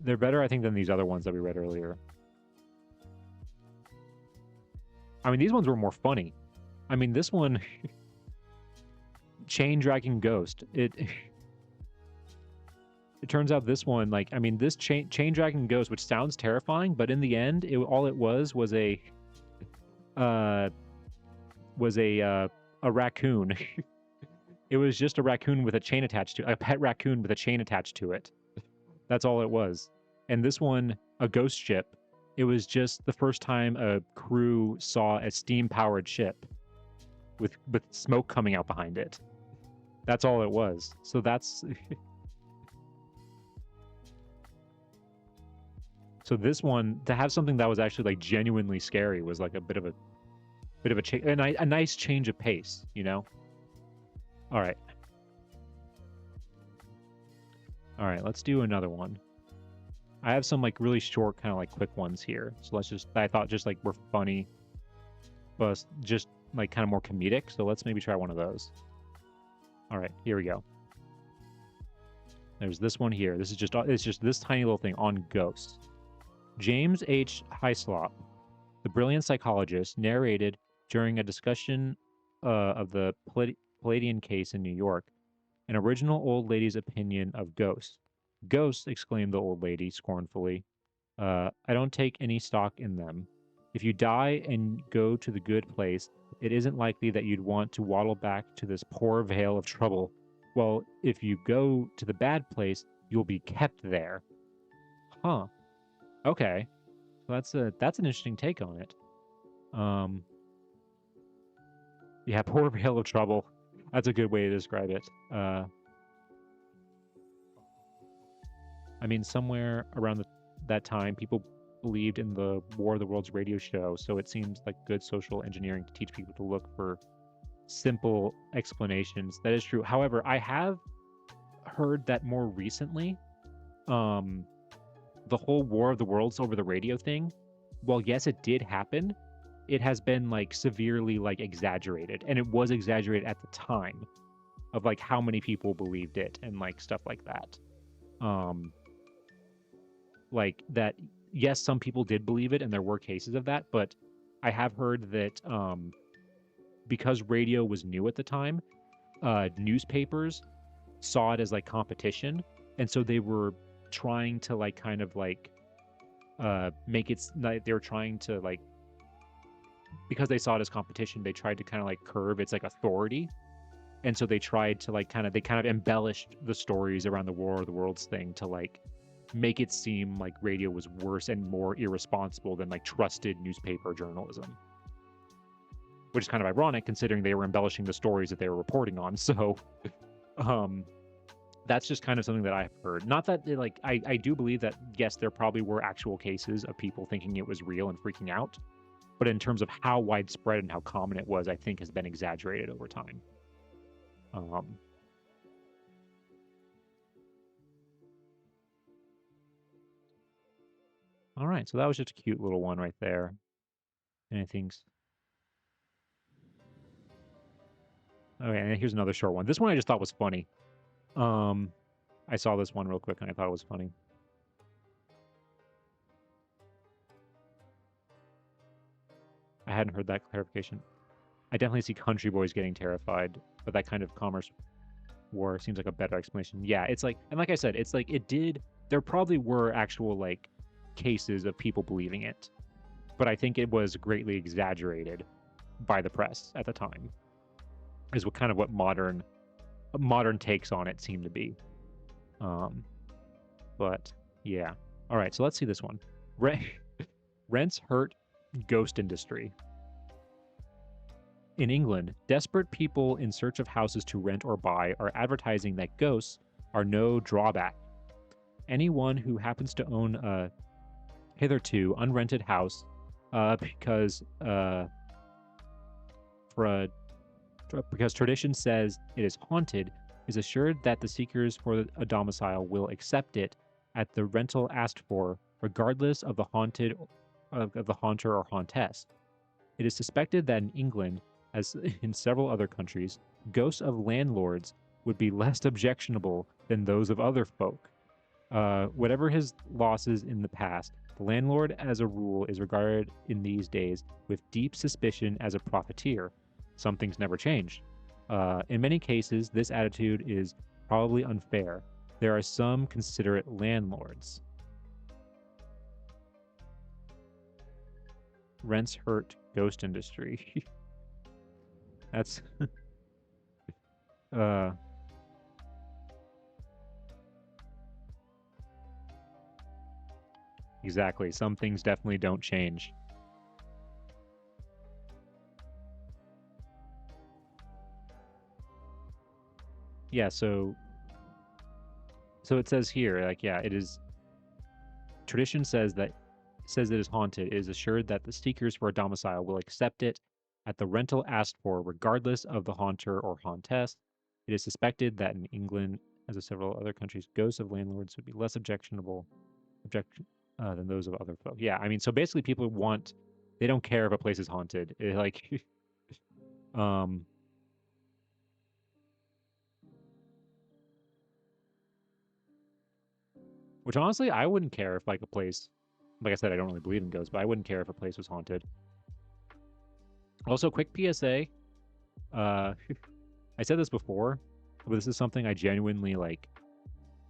They're better, I think, than these other ones that we read earlier. I mean, these ones were more funny. I mean, this one, Chain Dragon Ghost. It turns out this one, like, I mean, this Chain Dragon Ghost, which sounds terrifying, but in the end, all it was a raccoon. It was just a raccoon with a chain attached to it, a pet raccoon with a chain attached to it. That's all it was. And this one, a ghost ship, it was just the first time a crew saw a steam-powered ship with smoke coming out behind it. That's all it was. So that's... So this one, to have something that was actually like genuinely scary was like a bit of a a nice change of pace, you know? All right. All right, let's do another one. I have some like really short, kind of like quick ones here. So let's just, I thought just like were funny, but just like kind of more comedic. So let's maybe try one of those. All right, here we go. There's this one here. This is just, it's just this tiny little thing on ghosts. James H. Hyslop, the brilliant psychologist, narrated during a discussion of the Palladian case in New York, an original old lady's opinion of ghosts. Ghosts, exclaimed the old lady scornfully. I don't take any stock in them. If you die and go to the good place, it isn't likely that you'd want to waddle back to this poor vale of trouble. Well, if you go to the bad place, you'll be kept there. Huh. Okay. So that's an interesting take on it. Yeah, poor vale of trouble. That's a good way to describe it. I mean, somewhere around that time, people believed in the War of the Worlds radio show, so it seems like good social engineering to teach people to look for simple explanations. That is true. However, I have heard that more recently, the whole War of the Worlds over the radio thing, well, yes, it did happen, it has been like severely like exaggerated, and it was exaggerated at the time of like how many people believed it and like stuff like that. Like that, yes, some people did believe it and there were cases of that, but I have heard that because radio was new at the time, newspapers saw it as like competition, and so they were trying to like kind of like make it, they were trying to like, because they saw it as competition, they tried to kind of like curb its like authority, and so they tried to like they kind of embellished the stories around the War of the Worlds thing to like make it seem like radio was worse and more irresponsible than like trusted newspaper journalism, which is kind of ironic considering they were embellishing the stories that they were reporting on. So that's just kind of something that I've heard. Not that like I do believe that yes, there probably were actual cases of people thinking it was real and freaking out, but in terms of how widespread and how common it was, I think has been exaggerated over time. All right, so that was just a cute little one right there. Anything's... Okay, and here's another short one. This one I just thought was funny. I saw this one real quick and I thought it was funny. I hadn't heard that clarification. I definitely see country boys getting terrified, but that kind of commerce war seems like a better explanation. Yeah, it's like, and like I said, it's like it did, there probably were actual like cases of people believing it, but I think it was greatly exaggerated by the press at the time, is what kind of what modern takes on it seem to be. But yeah. All right, so let's see this one. Rents hurt ghost industry. In England, desperate people in search of houses to rent or buy are advertising that ghosts are no drawback. Anyone who happens to own a hitherto unrented house because tradition says it is haunted is assured that the seekers for a domicile will accept it at the rental asked for, regardless of the haunter or hauntess. It is suspected that in England, as in several other countries, ghosts of landlords would be less objectionable than those of other folk. Whatever his losses in the past, the landlord, as a rule, is regarded in these days with deep suspicion as a profiteer. Some things never change. In many cases, this attitude is probably unfair. There are some considerate landlords. Rents hurt ghost industry. That's uh exactly. Some things definitely don't change. Yeah, so it says here, like, yeah, it is tradition says it is haunted. It is assured that the seekers for a domicile will accept it at the rental asked for, regardless of the haunter or hauntess. It is suspected that in England, as in several other countries, ghosts of landlords would be less than those of other folk. Yeah, I mean, so basically, people want they don't care if a place is haunted. Um, which honestly, I wouldn't care if like a place, like I said, I don't really believe in ghosts, but I wouldn't care if a place was haunted. Also, quick PSA. Uh, I said this before, but this is something I genuinely like.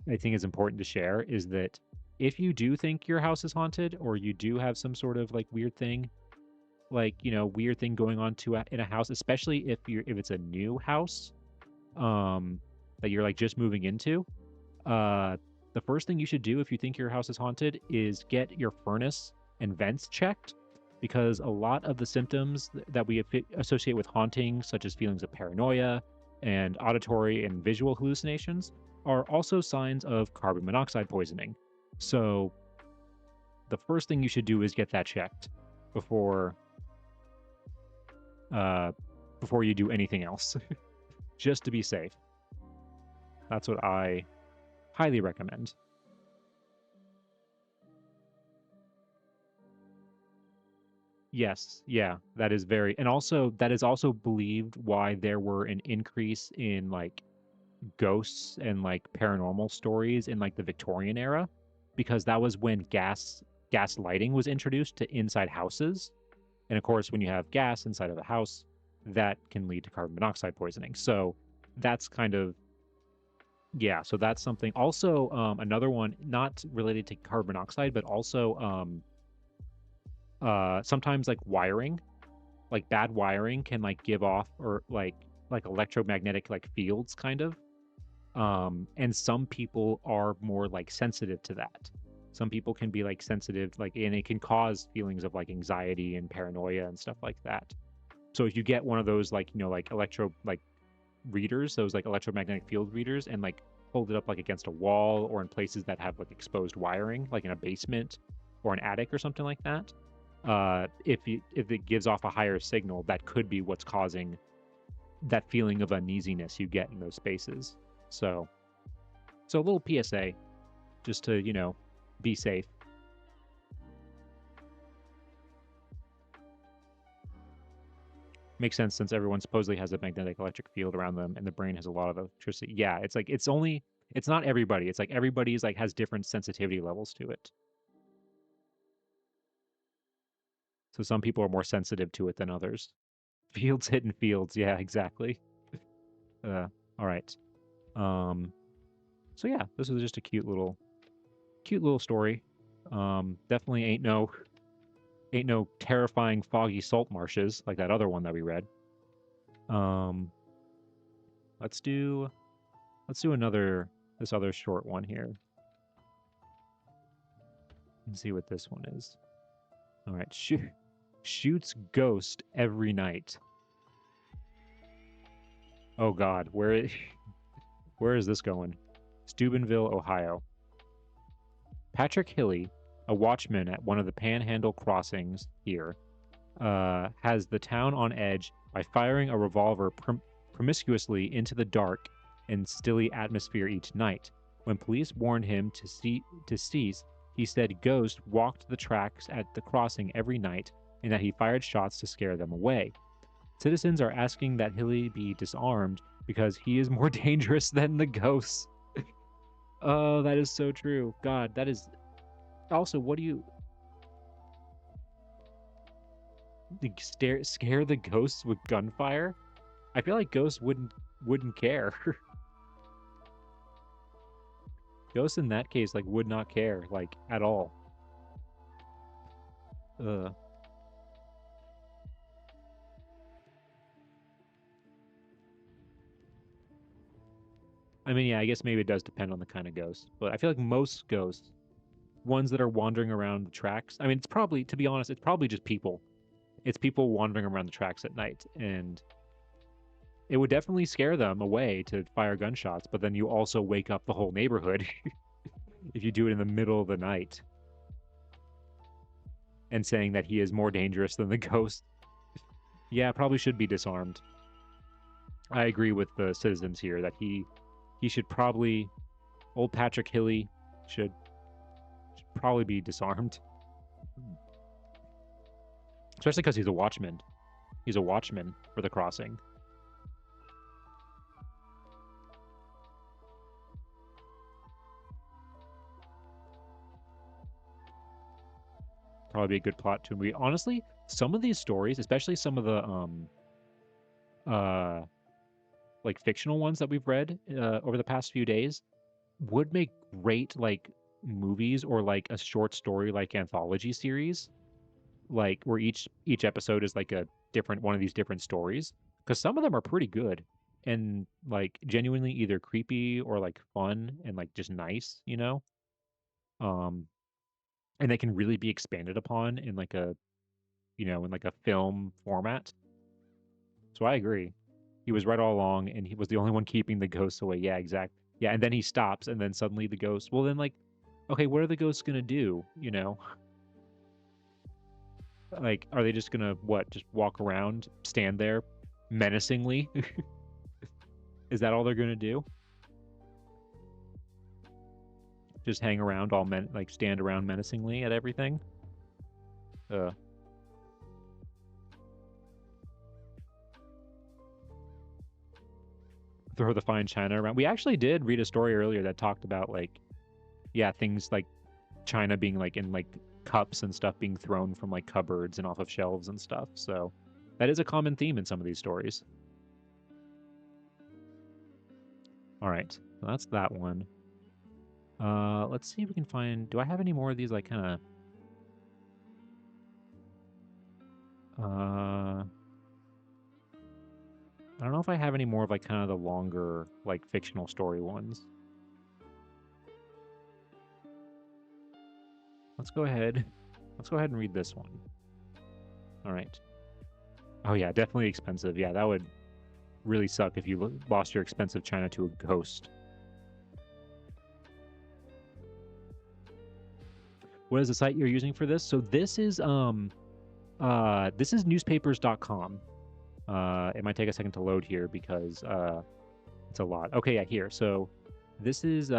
I think is important to share is that if you do think your house is haunted or you do have some sort of like weird thing, like weird thing going on in a house, especially if it's a new house, that you're like just moving into, uh, the first thing you should do if you think your house is haunted is get your furnace and vents checked because a lot of the symptoms that we associate with haunting, such as feelings of paranoia and auditory and visual hallucinations, are also signs of carbon monoxide poisoning. So, the first thing you should do is get that checked before uh, before you do anything else, just to be safe. That's what I highly recommend. Yes, yeah, that is very, and also that is also believed why there were an increase in like ghosts and like paranormal stories in like the Victorian era, because that was when gas lighting was introduced to inside houses, and of course, when you have gas inside of a house, that can lead to carbon monoxide poisoning. So that's kind of yeah. So that's something. Also, another one not related to carbon monoxide, but also sometimes like wiring like bad wiring can like give off or like electromagnetic like fields kind of and some people are more like sensitive to that. Some people can be like sensitive like and it can cause feelings of like anxiety and paranoia and stuff like that. So if you get one of those like like electro like readers, those like electromagnetic field readers, and like hold it up like against a wall or in places that have like exposed wiring like in a basement or an attic or something like that, if it gives off a higher signal, that could be what's causing that feeling of uneasiness you get in those spaces. So, so a little PSA, just to be safe. Makes sense since everyone supposedly has a magnetic electric field around them, and the brain has a lot of electricity. Yeah, it's like it's not everybody. It's like everybody's like has different sensitivity levels to it. So some people are more sensitive to it than others. Fields, hidden fields. Yeah, exactly. All right. Um, so yeah, this was just a cute little story. Definitely ain't no terrifying foggy salt marshes like that other one that we read. Um, let's do another this other short one here and see what this one is. All right, shoots ghost every night. Oh God, where is this going? Steubenville, Ohio. Patrick Hilly, a watchman at one of the Panhandle crossings here, has the town on edge by firing a revolver promiscuously into the dark and stilly atmosphere each night. When police warned him to cease, he said ghosts walked the tracks at the crossing every night and that he fired shots to scare them away. Citizens are asking that Hilly be disarmed because he is more dangerous than the ghosts. Oh, that is so true. God, that is also. What do you scare the ghosts with gunfire? I feel like ghosts wouldn't care. Ghosts in that case like would not care like at all. Uh, I mean, yeah, I guess maybe it does depend on the kind of ghost, but I feel like most ghosts, ones that are wandering around the tracks. I mean, it's probably, to be honest, it's probably just people. It's people wandering around the tracks at night, and it would definitely scare them away to fire gunshots. But then you also wake up the whole neighborhood if you do it in the middle of the night and saying that he is more dangerous than the ghost. Yeah, probably should be disarmed. I agree with the citizens here that he should probably old Patrick Hilly should probably be disarmed, especially because he's a watchman. He's a watchman for the crossing. Probably be a good plot to read. Honestly, some of these stories, especially some of the uh like fictional ones that we've read over the past few days, would make great like movies or like a short story like anthology series, like where each episode is like a different one of these different stories. Because some of them are pretty good and like genuinely either creepy or like fun and like just nice, you know. Um, and they can really be expanded upon in like a in like a film format. So I agree. He was right all along, and he was the only one keeping the ghosts away. Yeah, exact. Yeah, and then he stops, and then suddenly the ghost. Well, then like, okay, what are the ghosts gonna do? You know, like, are they just gonna what? Just walk around, stand there, menacingly? Is that all they're gonna do? Just hang around, like stand around menacingly at everything? Uh, throw the fine china around. We actually did read a story earlier that talked about like, yeah, things like china being like in like cups and stuff being thrown from like cupboards and off of shelves and stuff. So that is a common theme in some of these stories. All right, so that's that one. Let's see if we can find. Do I have any more of these like kind of? I don't know if I have any more of like kind of the longer like fictional story ones. Let's go ahead. Let's go ahead and read this one. All right. Oh yeah, definitely expensive. Yeah, that would really suck if you lost your expensive china to a ghost. What is the site you're using for this? So this is newspapers.com. It might take a second to load here because it's a lot. Okay, yeah, here. So this is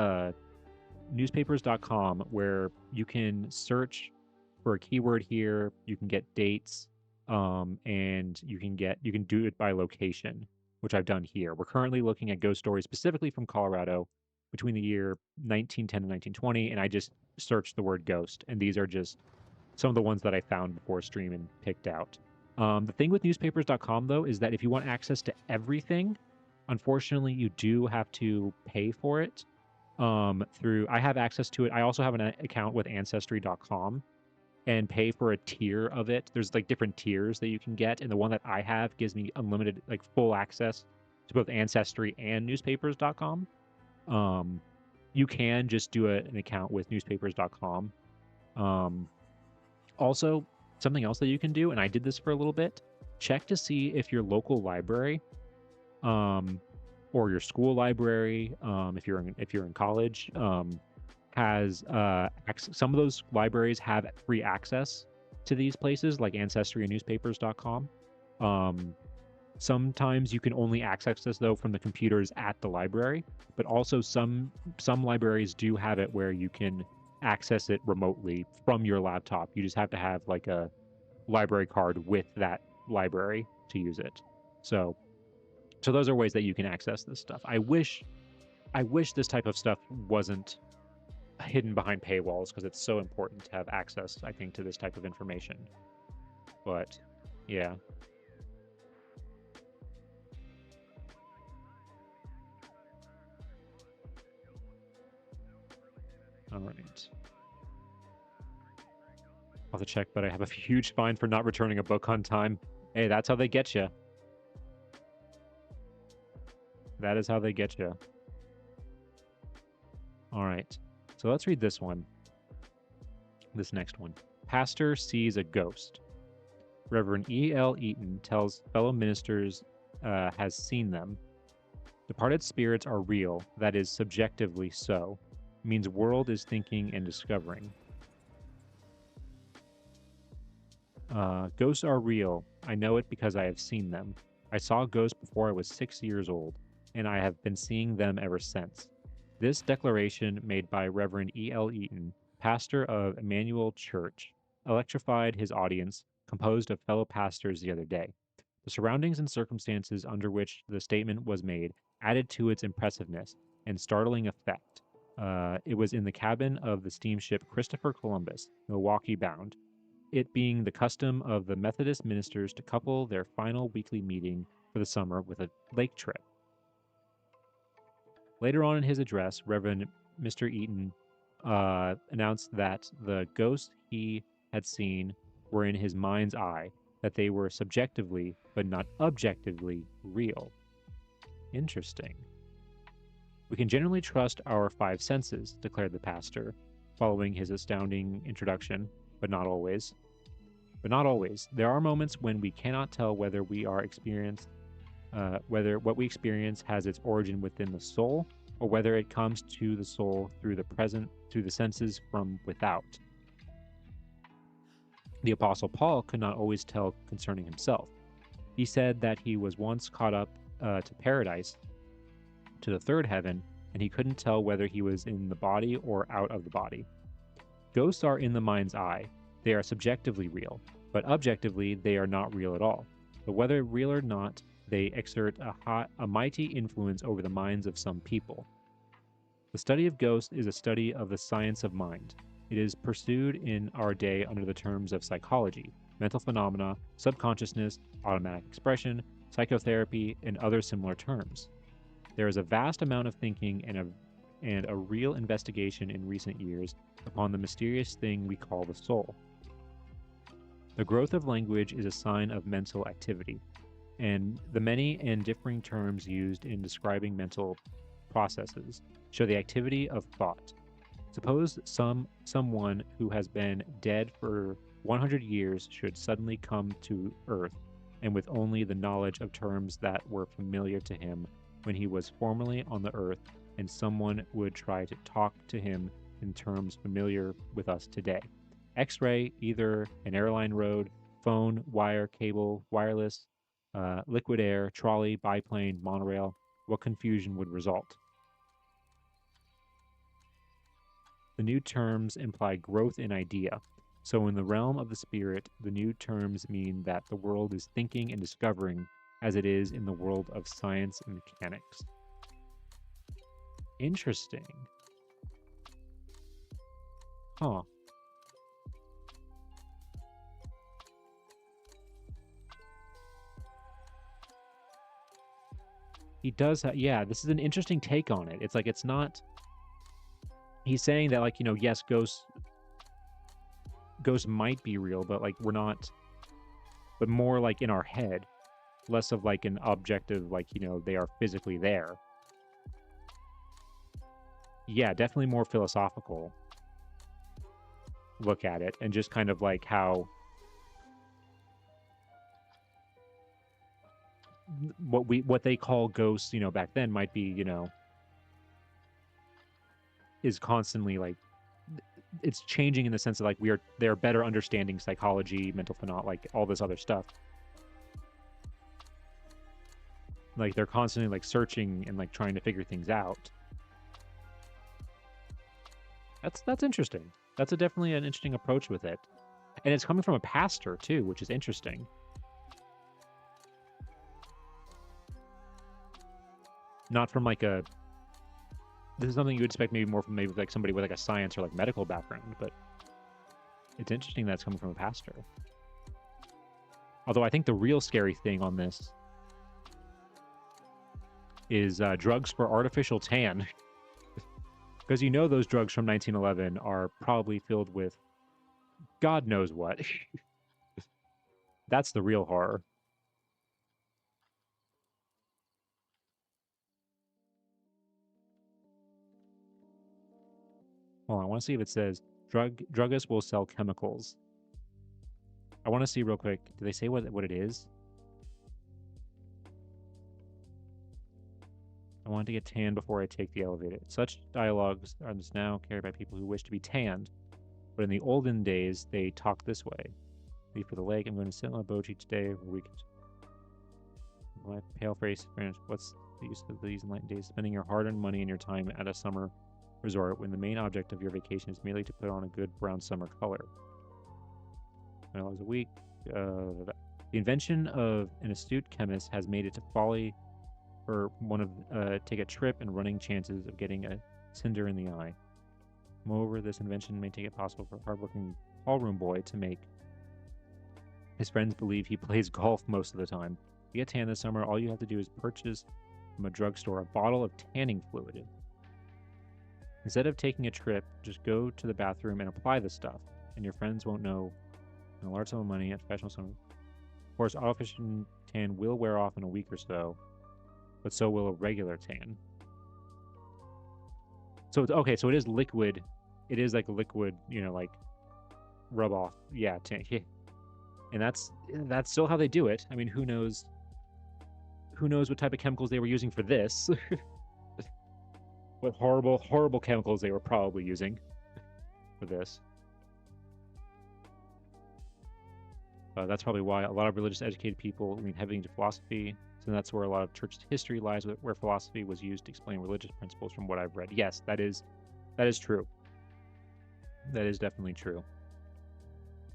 newspapers.com where you can search for a keyword here, you can get dates, and you can do it by location, which I've done here. We're currently looking at ghost stories specifically from Colorado between the year 1910 and 1920, and I just searched the word ghost, and these are just some of the ones that I found before stream and picked out. The thing with newspapers.com though is that if you want access to everything, unfortunately you do have to pay for it. Through I have access to it. I also have an account with ancestry.com and pay for a tier of it. There's like different tiers that you can get, and the one that I have gives me unlimited, like full access to both Ancestry and newspapers.com. You can just do an account with newspapers.com. Also, something else that you can do, and I did this for a little bit, check to see if your local library, um, or your school library, if you're in college, has some of those libraries have free access to these places like Ancestry and newspapers.com. Sometimes you can only access this though from the computers at the library, but also some libraries do have it where you can access it remotely from your laptop. You just have to have like a library card with that library to use it. So those are ways that you can access this stuff. I wish this type of stuff wasn't hidden behind paywalls because it's so important to have access, I think, to this type of information. But yeah. All right. I'll have to check, but I have a huge fine for not returning a book on time. Hey, that's how they get you. That is how they get you. All right. So let's read this one. This next one. Pastor sees a ghost. Reverend E.L. Eaton tells fellow ministers has seen them. Departed spirits are real, that is subjectively so. Means world is thinking and discovering. Ghosts are real. I know it because I have seen them. I saw ghosts before I was 6 years old, and I have been seeing them ever since. This declaration made by Reverend E.L. Eaton, pastor of Emmanuel Church, electrified his audience, composed of fellow pastors the other day. The surroundings and circumstances under which the statement was made added to its impressiveness and startling effect. It was in the cabin of the steamship Christopher Columbus, Milwaukee bound, it being the custom of the Methodist ministers to couple their final weekly meeting for the summer with a lake trip. Later on in his address, Reverend Mr. Eaton announced that the ghosts he had seen were in his mind's eye, that they were subjectively, but not objectively, real. Interesting. We can generally trust our five senses, declared the pastor, following his astounding introduction, but not always. But not always. There are moments when we cannot tell whether whether what we experience has its origin within the soul, or whether it comes to the soul through the senses from without. The Apostle Paul could not always tell concerning himself. He said that he was once caught up to paradise, to the third heaven, and he couldn't tell whether he was in the body or out of the body. Ghosts are in the mind's eye. They are subjectively real, but objectively they are not real at all. But whether real or not, they exert a mighty influence over the minds of some people. The study of ghosts is a study of the science of mind. It is pursued in our day under the terms of psychology, mental phenomena, subconsciousness, automatic expression, psychotherapy, and other similar terms. There is a vast amount of thinking and a real investigation in recent years upon the mysterious thing we call the soul. The growth of language is a sign of mental activity, and the many and differing terms used in describing mental processes show the activity of thought. Suppose someone who has been dead for 100 years should suddenly come to Earth, and with only the knowledge of terms that were familiar to him when he was formerly on the Earth, and someone would try to talk to him in terms familiar with us today. X-ray, ether, an airline road, phone, wire, cable, wireless, liquid air, trolley, biplane, monorail. What confusion would result? The new terms imply growth in idea. So in the realm of the spirit, the new terms mean that the world is thinking and discovering as it is in the world of science and mechanics. Interesting. Huh. He does yeah, this is an interesting take on it. It's like, it's not, he's saying that, like, yes, ghosts might be real, but like we're not, but more like in our head, less of like an objective, like, they are physically there. Yeah, definitely more philosophical look at it, and just kind of like how what they call ghosts, back then might be, is constantly like, it's changing in the sense of like they're better understanding psychology, mental phenomena, like all this other stuff. Like they're constantly like searching and like trying to figure things out. That's interesting. That's definitely an interesting approach with it. And it's coming from a pastor too, which is interesting. Not from like a this is something you would expect maybe more from maybe like somebody with like a science or like medical background, but it's interesting that it's coming from a pastor. Although I think the real scary thing on this is drugs for artificial tan. Because you know those drugs from 1911 are probably filled with God knows what. That's the real horror. Hold on, I want to see if it says druggists will sell chemicals. I want to see real quick. Do they say what it is? I want to get tanned before I take the elevator. Such dialogues are now carried by people who wish to be tanned, but in the olden days, they talk this way. Leave for the lake. I'm going to sit on a boat each day of the week. My pale face, what's the use of these enlightened days? Spending your hard-earned money and your time at a summer resort when the main object of your vacation is merely to put on a good brown summer color. $20 a week. The invention of an astute chemist has made it to folly for one of take a trip and running chances of getting a cinder in the eye. Moreover, this invention may take it possible for a hardworking ballroom boy to make his friends believe he plays golf most of the time. To get tan this summer, all you have to do is purchase from a drugstore a bottle of tanning fluid. Instead of taking a trip, just go to the bathroom and apply the stuff, and your friends won't know. And a large sum of money at professional summer. Of course, artificial tan will wear off in a week or so, but so will a regular tan. So it's okay. So it is liquid. It is like a liquid, you know, like rub off. Yeah, tan. And that's still how they do it. I mean, who knows? Who knows what type of chemicals they were using for this? What horrible, horrible chemicals they were probably using for this. That's probably why a lot of religious educated people lean heavily into philosophy. So that's where a lot of church history lies, where philosophy was used to explain religious principles from what I've read. Yes, that is true. That is definitely true.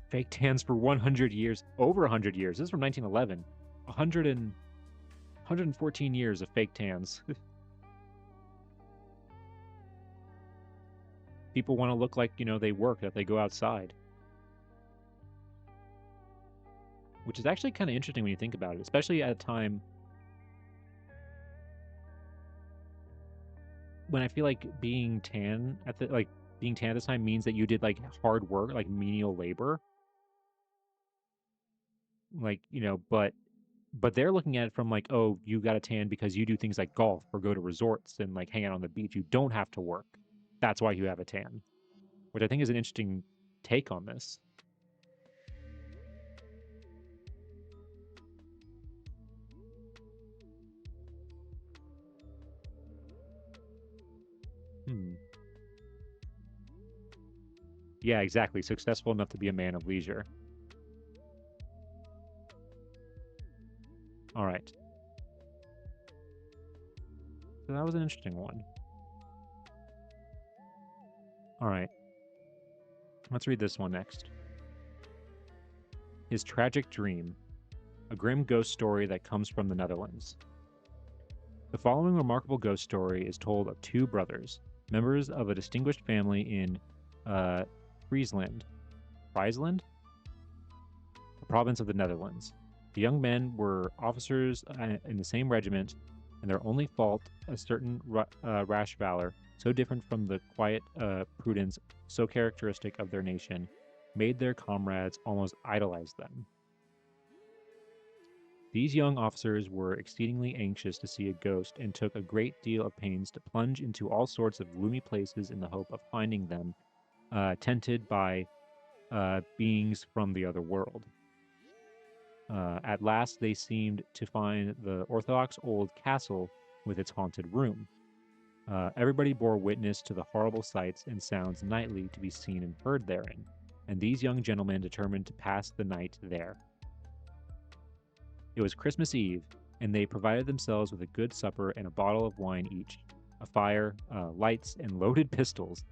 Fake tans for 100 years. Over 100 years. This is from 1911. 114 years of fake tans. People want to look like, you know, they work, that they go outside. Which is actually kind of interesting when you think about it, especially at a time when I feel like being tan at this time means that you did like hard work, like menial labor. Like, you know, but they're looking at it from like, oh, you got a tan because you do things like golf or go to resorts and like hang out on the beach. You don't have to work. That's why you have a tan, which I think is an interesting take on this. Yeah, exactly. Successful enough to be a man of leisure. All right. So that was an interesting one. All right. Let's read this one next. His Tragic Dream, a grim ghost story that comes from the Netherlands. The following remarkable ghost story is told of two brothers, members of a distinguished family in Friesland, a province of the Netherlands. The young men were officers in the same regiment, and their only fault, a certain rash valor, so different from the quiet prudence so characteristic of their nation, made their comrades almost idolize them. These young officers were exceedingly anxious to see a ghost and took a great deal of pains to plunge into all sorts of gloomy places in the hope of finding them, tented by beings from the other world. At last, they seemed to find the orthodox old castle with its haunted room. Everybody bore witness to the horrible sights and sounds nightly to be seen and heard therein, and these young gentlemen determined to pass the night there. It was Christmas Eve, and they provided themselves with a good supper and a bottle of wine each, a fire, lights, and loaded pistols.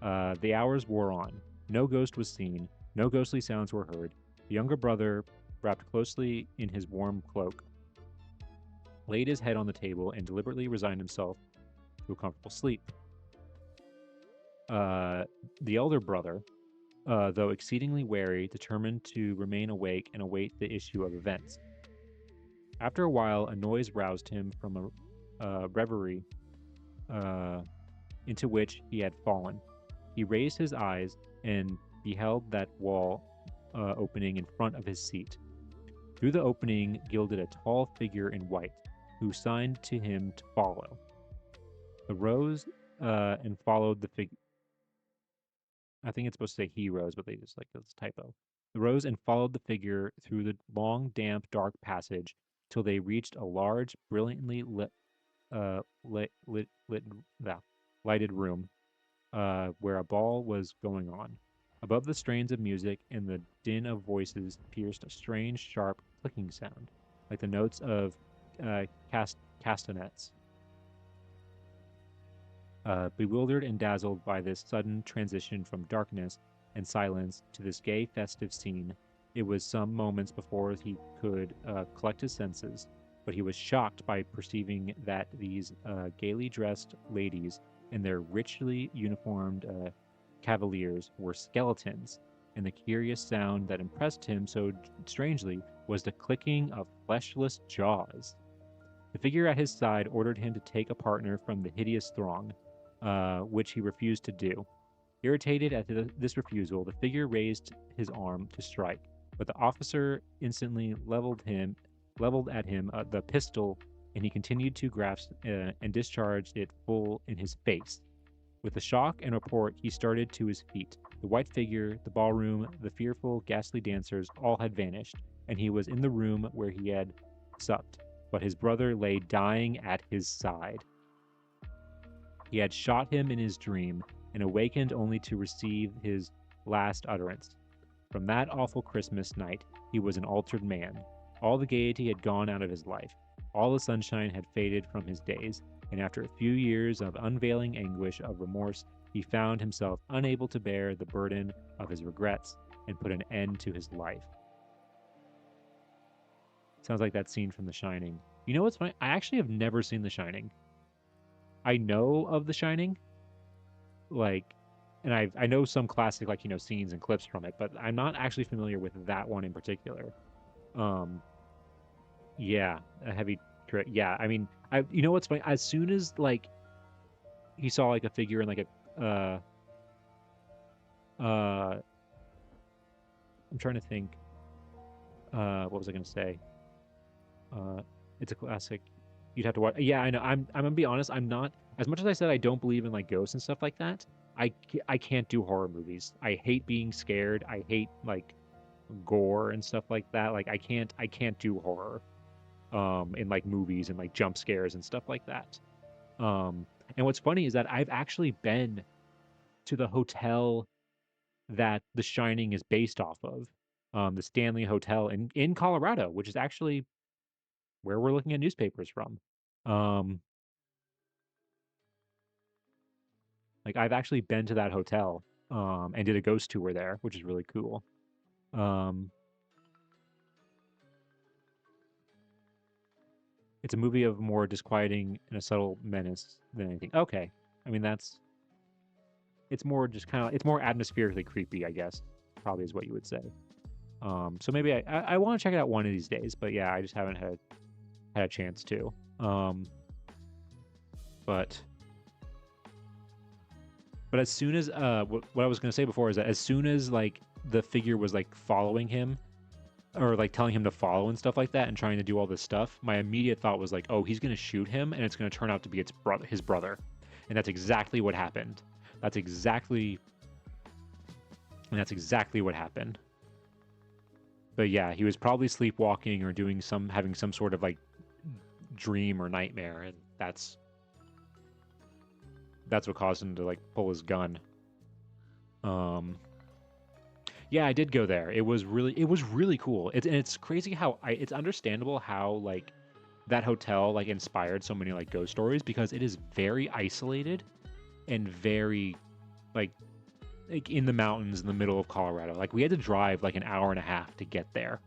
The hours wore on. No ghost was seen. No ghostly sounds were heard. The younger brother, wrapped closely in his warm cloak, laid his head on the table and deliberately resigned himself to a comfortable sleep. Uh, the elder brother, though exceedingly wary, determined to remain awake and await the issue of events. After a while, a noise roused him from a reverie uh, into which he had fallen. He raised his eyes and beheld that wall opening in front of his seat. Through the opening gilded a tall figure in white, who signed to him to follow. The rose and followed the figure. I think it's supposed to say he rose, but they just like this typo. The rose and followed the figure through the long, damp, dark passage till they reached a large, brilliantly lighted room where a ball was going on. Above the strains of music and the din of voices pierced a strange, sharp clicking sound, like the notes of castanets. Bewildered and dazzled by this sudden transition from darkness and silence to this gay, festive scene, it was some moments before he could collect his senses, but he was shocked by perceiving that these gaily dressed ladies and their richly uniformed cavaliers were skeletons, and the curious sound that impressed him so strangely was the clicking of fleshless jaws. The figure at his side ordered him to take a partner from the hideous throng, which he refused to do. Irritated at this refusal, the figure raised his arm to strike, but the officer instantly leveled at him the pistol, and he continued to grasp and discharged it full in his face. With a shock and report, he started to his feet. The white figure, the ballroom, the fearful, ghastly dancers all had vanished, and he was in the room where he had supped, but his brother lay dying at his side. He had shot him in his dream and awakened only to receive his last utterance. From that awful Christmas night, he was an altered man. All the gaiety had gone out of his life. All the sunshine had faded from his days, and after a few years of unveiling anguish of remorse, he found himself unable to bear the burden of his regrets and put an end to his life. Sounds like that scene from The Shining. You know what's funny? I actually have never seen The Shining. I know of The Shining, like, and I know some classic scenes and clips from it, but I'm not actually familiar with that one in particular. Yeah, a heavy trip. Yeah, I mean, you know what's funny? As soon as he saw a figure in uh I'm trying to think. What was I gonna say? It's a classic. You'd have to watch. Yeah, I know. I'm gonna be honest. I'm not, as much as I said I don't believe in ghosts and stuff like that. I can't do horror movies. I hate being scared. I hate gore and stuff like that. I can't do horror in movies and jump scares and stuff like that. And what's funny is that I've actually been to the hotel that The Shining is based off of, the Stanley Hotel in Colorado, which is actually where we're looking at newspapers from. Um, I've actually been to that hotel and did a ghost tour there, which is really cool. It's a movie of more disquieting and a subtle menace than anything. Okay, I mean it's more just it's more atmospherically creepy, I guess. Probably is what you would say. So maybe I want to check it out one of these days, but yeah, I just haven't had a chance to. But as soon as what I was gonna say before is that as soon as the figure was following him or telling him to follow and stuff like that and trying to do all this stuff, my immediate thought was oh, he's gonna shoot him and it's gonna turn out to be his brother, and that's exactly what happened. That's exactly what happened. But yeah, he was probably sleepwalking or having some sort of dream or nightmare, and that's what caused him to pull his gun. Yeah, I did go there. It was really cool. It's crazy how it's understandable how that hotel inspired so many ghost stories, because it is very isolated and very like in the mountains in the middle of Colorado. We had to drive an hour and a half to get there.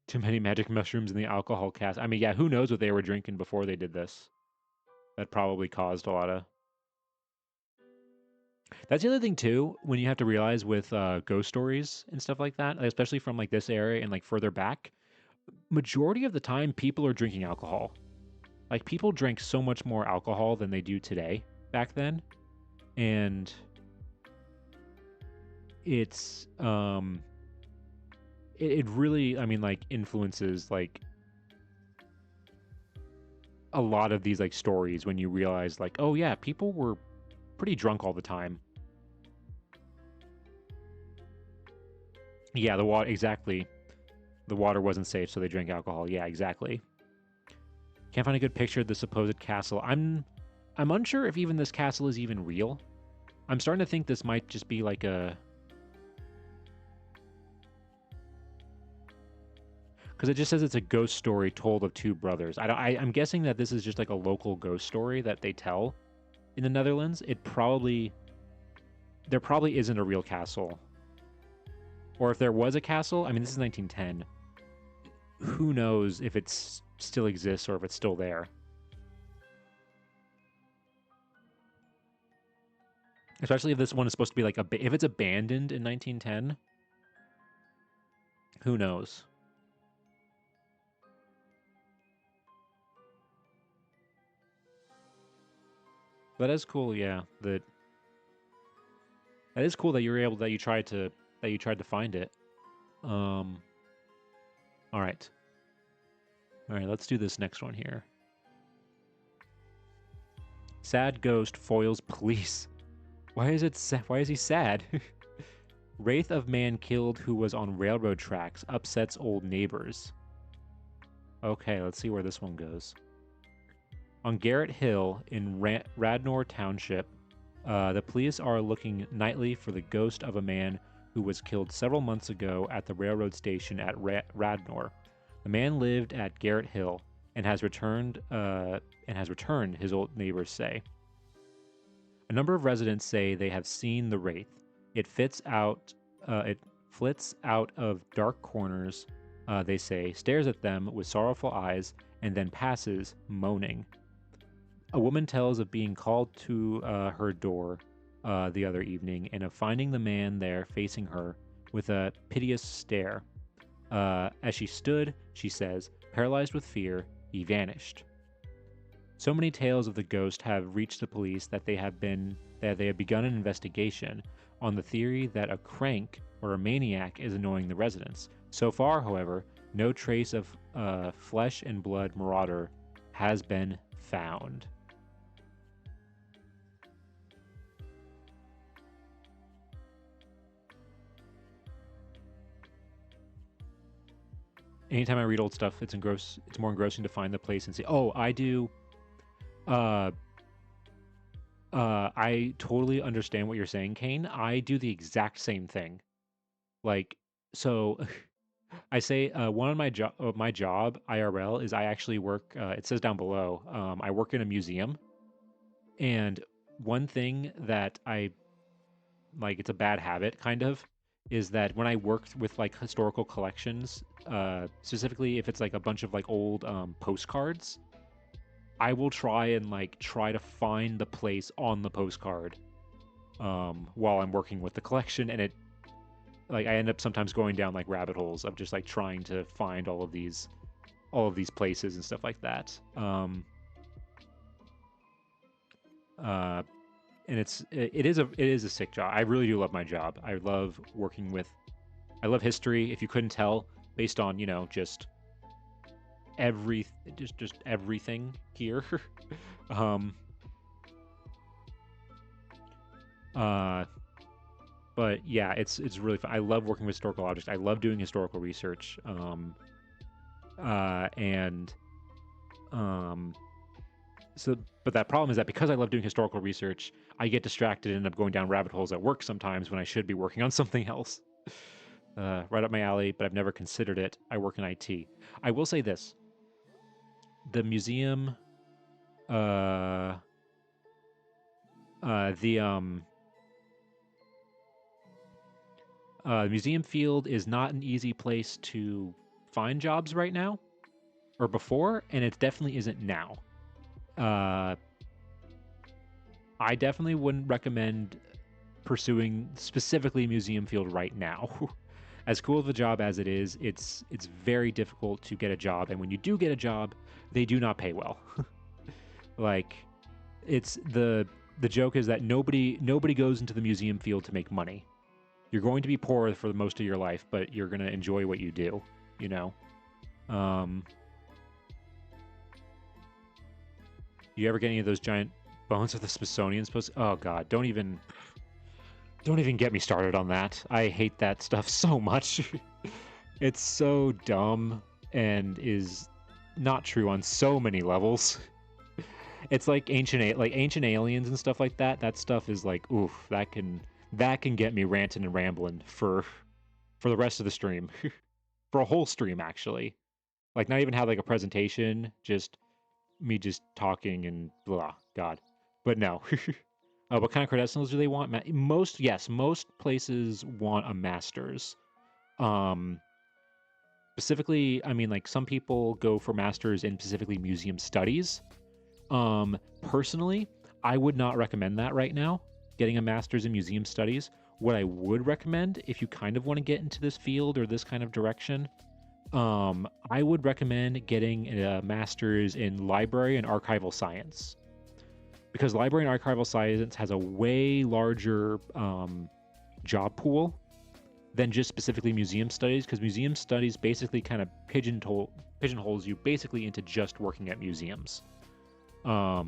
Too many magic mushrooms in the alcohol cask. I mean, yeah, who knows what they were drinking before they did this? That probably caused a lot of. That's the other thing too. When you have to realize with ghost stories and stuff like that, especially from like this area and like further back, majority of the time people are drinking alcohol. Like people drank so much more alcohol than they do today back then, and it's it really, I mean, like influences like a lot of these like stories when you realize like, oh yeah, people were pretty drunk all the time. Yeah, the water, exactly. The water wasn't safe, so they drank alcohol. Yeah, exactly. Can't find a good picture of the supposed castle. I'm unsure if even this castle is even real. I'm starting to think this might just be like a, because it just says it's a ghost story told of two brothers. I'm guessing that this is just like a local ghost story that they tell in the Netherlands. There probably isn't a real castle. Or if there was a castle, I mean, this is 1910. Who knows if it still exists or if it's still there. Especially if this one is supposed to be like if it's abandoned in 1910, who knows? That is cool, yeah. That is cool that you were able that you tried to find it. Um all right. All right, let's do this next one here. Sad ghost foils police. Why is he sad? Wraith of man killed who was on railroad tracks upsets old neighbors. Okay, let's see where this one goes. On Garrett Hill in Radnor Township, the police are looking nightly for the ghost of a man who was killed several months ago at the railroad station at Radnor. The man lived at Garrett Hill and has returned. His old neighbors say. A number of residents say they have seen the wraith. It fits out. It flits out of dark corners. They say, stares at them with sorrowful eyes, and then passes, moaning. A woman tells of being called to her door the other evening and of finding the man there facing her with a piteous stare. As she stood, she says, paralyzed with fear, he vanished. So many tales of the ghost have reached the police that they have begun an investigation on the theory that a crank or a maniac is annoying the residents. So far, however, no trace of flesh and blood marauder has been found. Anytime I read old stuff, it's more engrossing to find the place and say, "Oh, I do." Uh, I totally understand what you're saying, Kane. I do the exact same thing. Like, so I say one of my job IRL is I actually work. It says down below. I work in a museum, and one thing that I like, it's a bad habit, kind of, is that when I work with like historical collections, specifically if it's like a bunch of like old postcards, I will try to find the place on the postcard while I'm working with the collection, and it like I end up sometimes going down like rabbit holes of just like trying to find all of these places and stuff like that. Uh, and it is a sick job. I really do love my job. I love working with. I love history. If you couldn't tell, based on every just everything here. um. Uh. But yeah, it's really fun. I love working with historical objects. I love doing historical research. And so, but that problem is that because I love doing historical research, I get distracted and end up going down rabbit holes at work sometimes when I should be working on something else. Right up my alley, but I've never considered it. I work in IT. I will say this: the museum, uh, the museum field is not an easy place to find jobs right now or before, and it definitely isn't now. I definitely wouldn't recommend pursuing specifically museum field right now. As cool of a job as it is, it's very difficult to get a job, and when you do get a job, they do not pay well. Like, it's the joke is that nobody goes into the museum field to make money. You're going to be poor for most of your life, but you're going to enjoy what you do, you know. You ever get any of those giant bones of the Smithsonian supposed? Oh god, don't even get me started on that. I hate that stuff so much. It's so dumb and is not true on so many levels. It's like ancient aliens and stuff like that. That stuff is like, oof, that can get me ranting and rambling for the rest of the stream. For a whole stream actually. Like not even have like a presentation, just me just talking and blah, god. But no. What kind of credentials do they want? Most places want a master's. Specifically, I mean, like some people go for masters in specifically museum studies. Personally, I would not recommend that right now, getting a master's in museum studies. What I would recommend, if you kind of want to get into this field or this kind of direction, I would recommend getting a master's in library and archival science. Because library and archival science has a way larger job pool than just specifically museum studies, because museum studies basically kind of pigeonholes you basically into just working at museums. While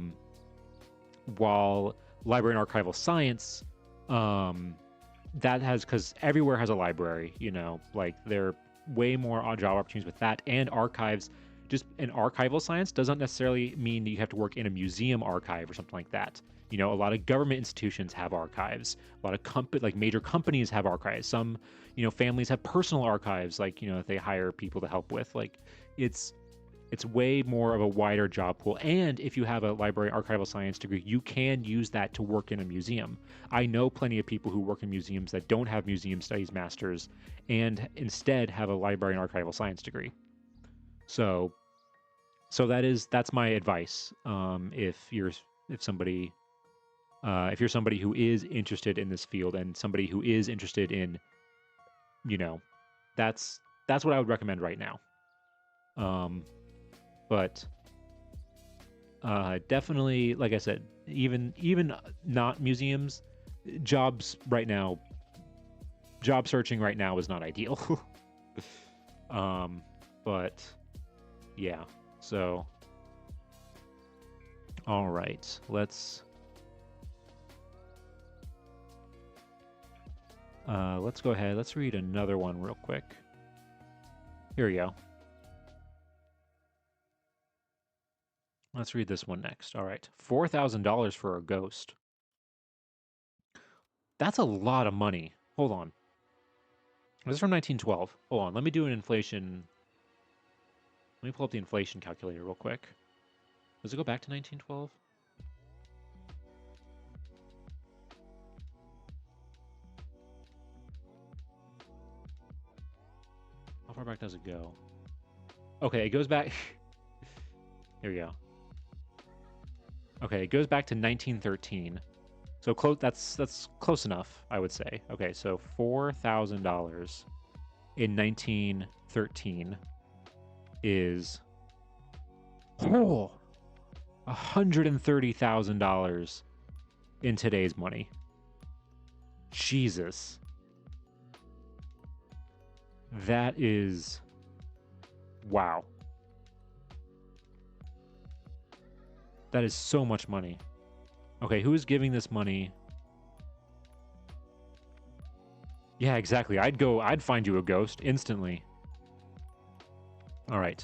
library and archival science, that has, because everywhere has a library, you know, like there are way more job opportunities with that, and archives. Just an archival science doesn't necessarily mean that you have to work in a museum archive or something like that. You know, a lot of government institutions have archives. A lot of major companies have archives. Some, you know, families have personal archives, like, you know, if they hire people to help with. Like, it's way more of a wider job pool. And if you have a library archival science degree, you can use that to work in a museum. I know plenty of people who work in museums that don't have museum studies masters and instead have a library and archival science degree. So that's my advice. If you're somebody who is interested in this field and somebody who is interested in, you know, that's what I would recommend right now. But definitely, like I said, even not museums, jobs right now, job searching right now is not ideal. But yeah. So, all right, let's go ahead. Let's read another one real quick. Here we go. Let's read this one next. All right, $4,000 for a ghost. That's a lot of money. Hold on. This is from 1912. Hold on, let me do an inflation. Let me pull up the inflation calculator real quick. Does it go back to 1912? How far back does it go? Okay, it goes back. Here we go. Okay, it goes back to 1913. So close. That's close enough, I would say. Okay, so $4,000 in 1913 is $130,000 in today's money. Jesus. That is... wow. That is so much money. Okay, who is giving this money? Yeah, exactly. I'd find you a ghost instantly. All right.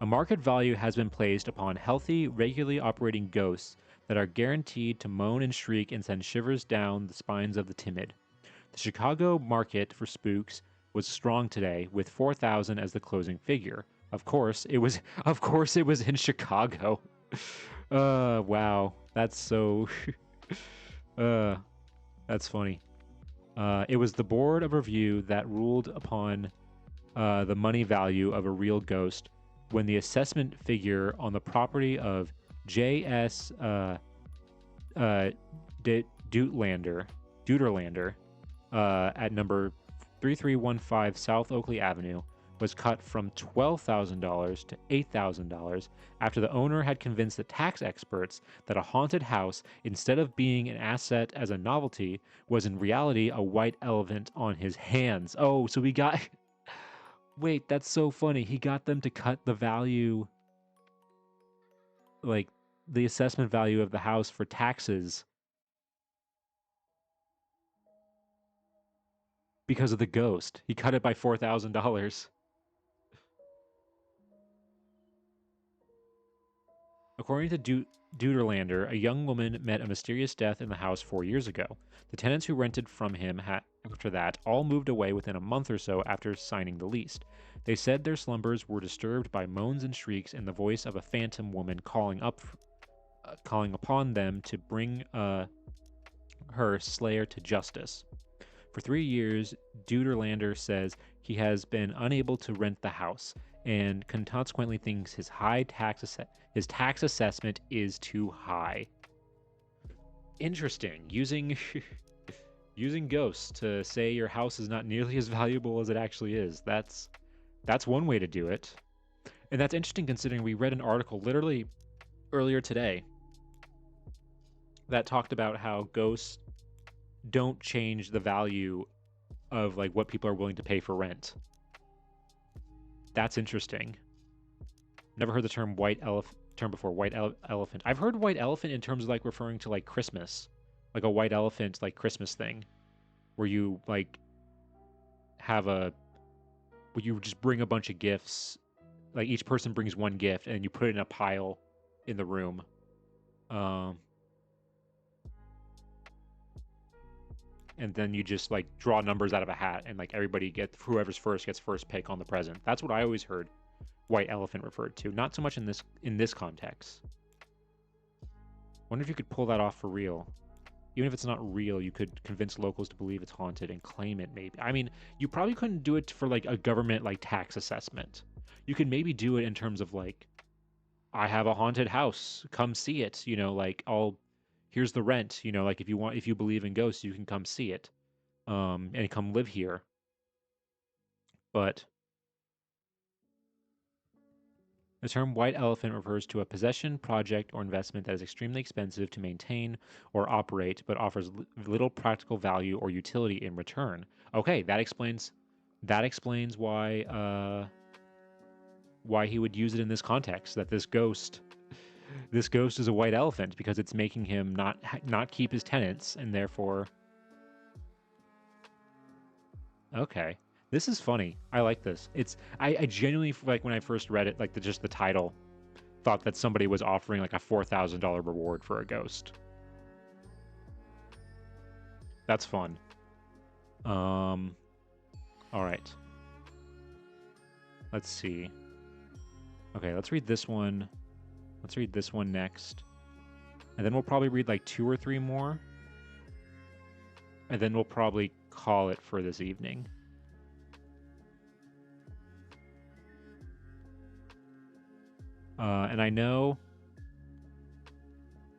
A market value has been placed upon healthy, regularly operating ghosts that are guaranteed to moan and shriek and send shivers down the spines of the timid. The Chicago market for spooks was strong today, with 4,000 as the closing figure. Of course, it was in Chicago. Wow. That's so that's funny. It was the board of review that ruled upon the money value of a real ghost when the assessment figure on the property of J.S. Uh, Deuterlander, at number 3315 South Oakley Avenue was cut from $12,000 to $8,000 after the owner had convinced the tax experts that a haunted house, instead of being an asset as a novelty, was in reality a white elephant on his hands. Oh, so we got. Wait, that's so funny. He got them to cut the value, like the assessment value of the house for taxes because of the ghost. He cut it by $4,000. According to Deuterlander, a young woman met a mysterious death in the house 4 years ago. The tenants who rented from him after that all moved away within a month or so after signing the lease. They said their slumbers were disturbed by moans and shrieks and the voice of a phantom woman calling upon them to bring her slayer to justice. For 3 years, Deuterlander says he has been unable to rent the house and consequently thinks his tax assessment is too high. Interesting. Using using ghosts to say your house is not nearly as valuable as it actually is. That's one way to do it. And that's interesting considering we read an article literally earlier today that talked about how ghosts don't change the value of like what people are willing to pay for rent. That's interesting. Never heard the term before. Elephant. I've heard white elephant in terms of like referring to like Christmas, like a white elephant like Christmas thing, where you like where you just bring a bunch of gifts, like each person brings one gift and you put it in a pile in the room. And then you just like draw numbers out of a hat and like whoever's first gets first pick on the present. That's what I always heard white elephant referred to. Not so much in this context. Wonder if you could pull that off for real. Even if it's not real, you could convince locals to believe it's haunted and claim it maybe. I mean, you probably couldn't do it for like a government like tax assessment. You could maybe do it in terms of like, I have a haunted house, come see it, like here's the rent, like if you believe in ghosts, you can come see it. And come live here. But the term white elephant refers to a possession, project, or investment that is extremely expensive to maintain or operate, but offers little practical value or utility in return. Okay, that explains why he would use it in this context. That this ghost is a white elephant because it's making him not keep his tenants, and therefore. Okay. This is funny. I like this. I genuinely, like, when I first read it, like, just the title, thought that somebody was offering, like, a $4,000 reward for a ghost. That's fun. All right. Let's see. Okay, let's read this one. Let's read this one next. And then we'll probably read, like, 2 or 3 more. And then we'll probably call it for this evening. And I know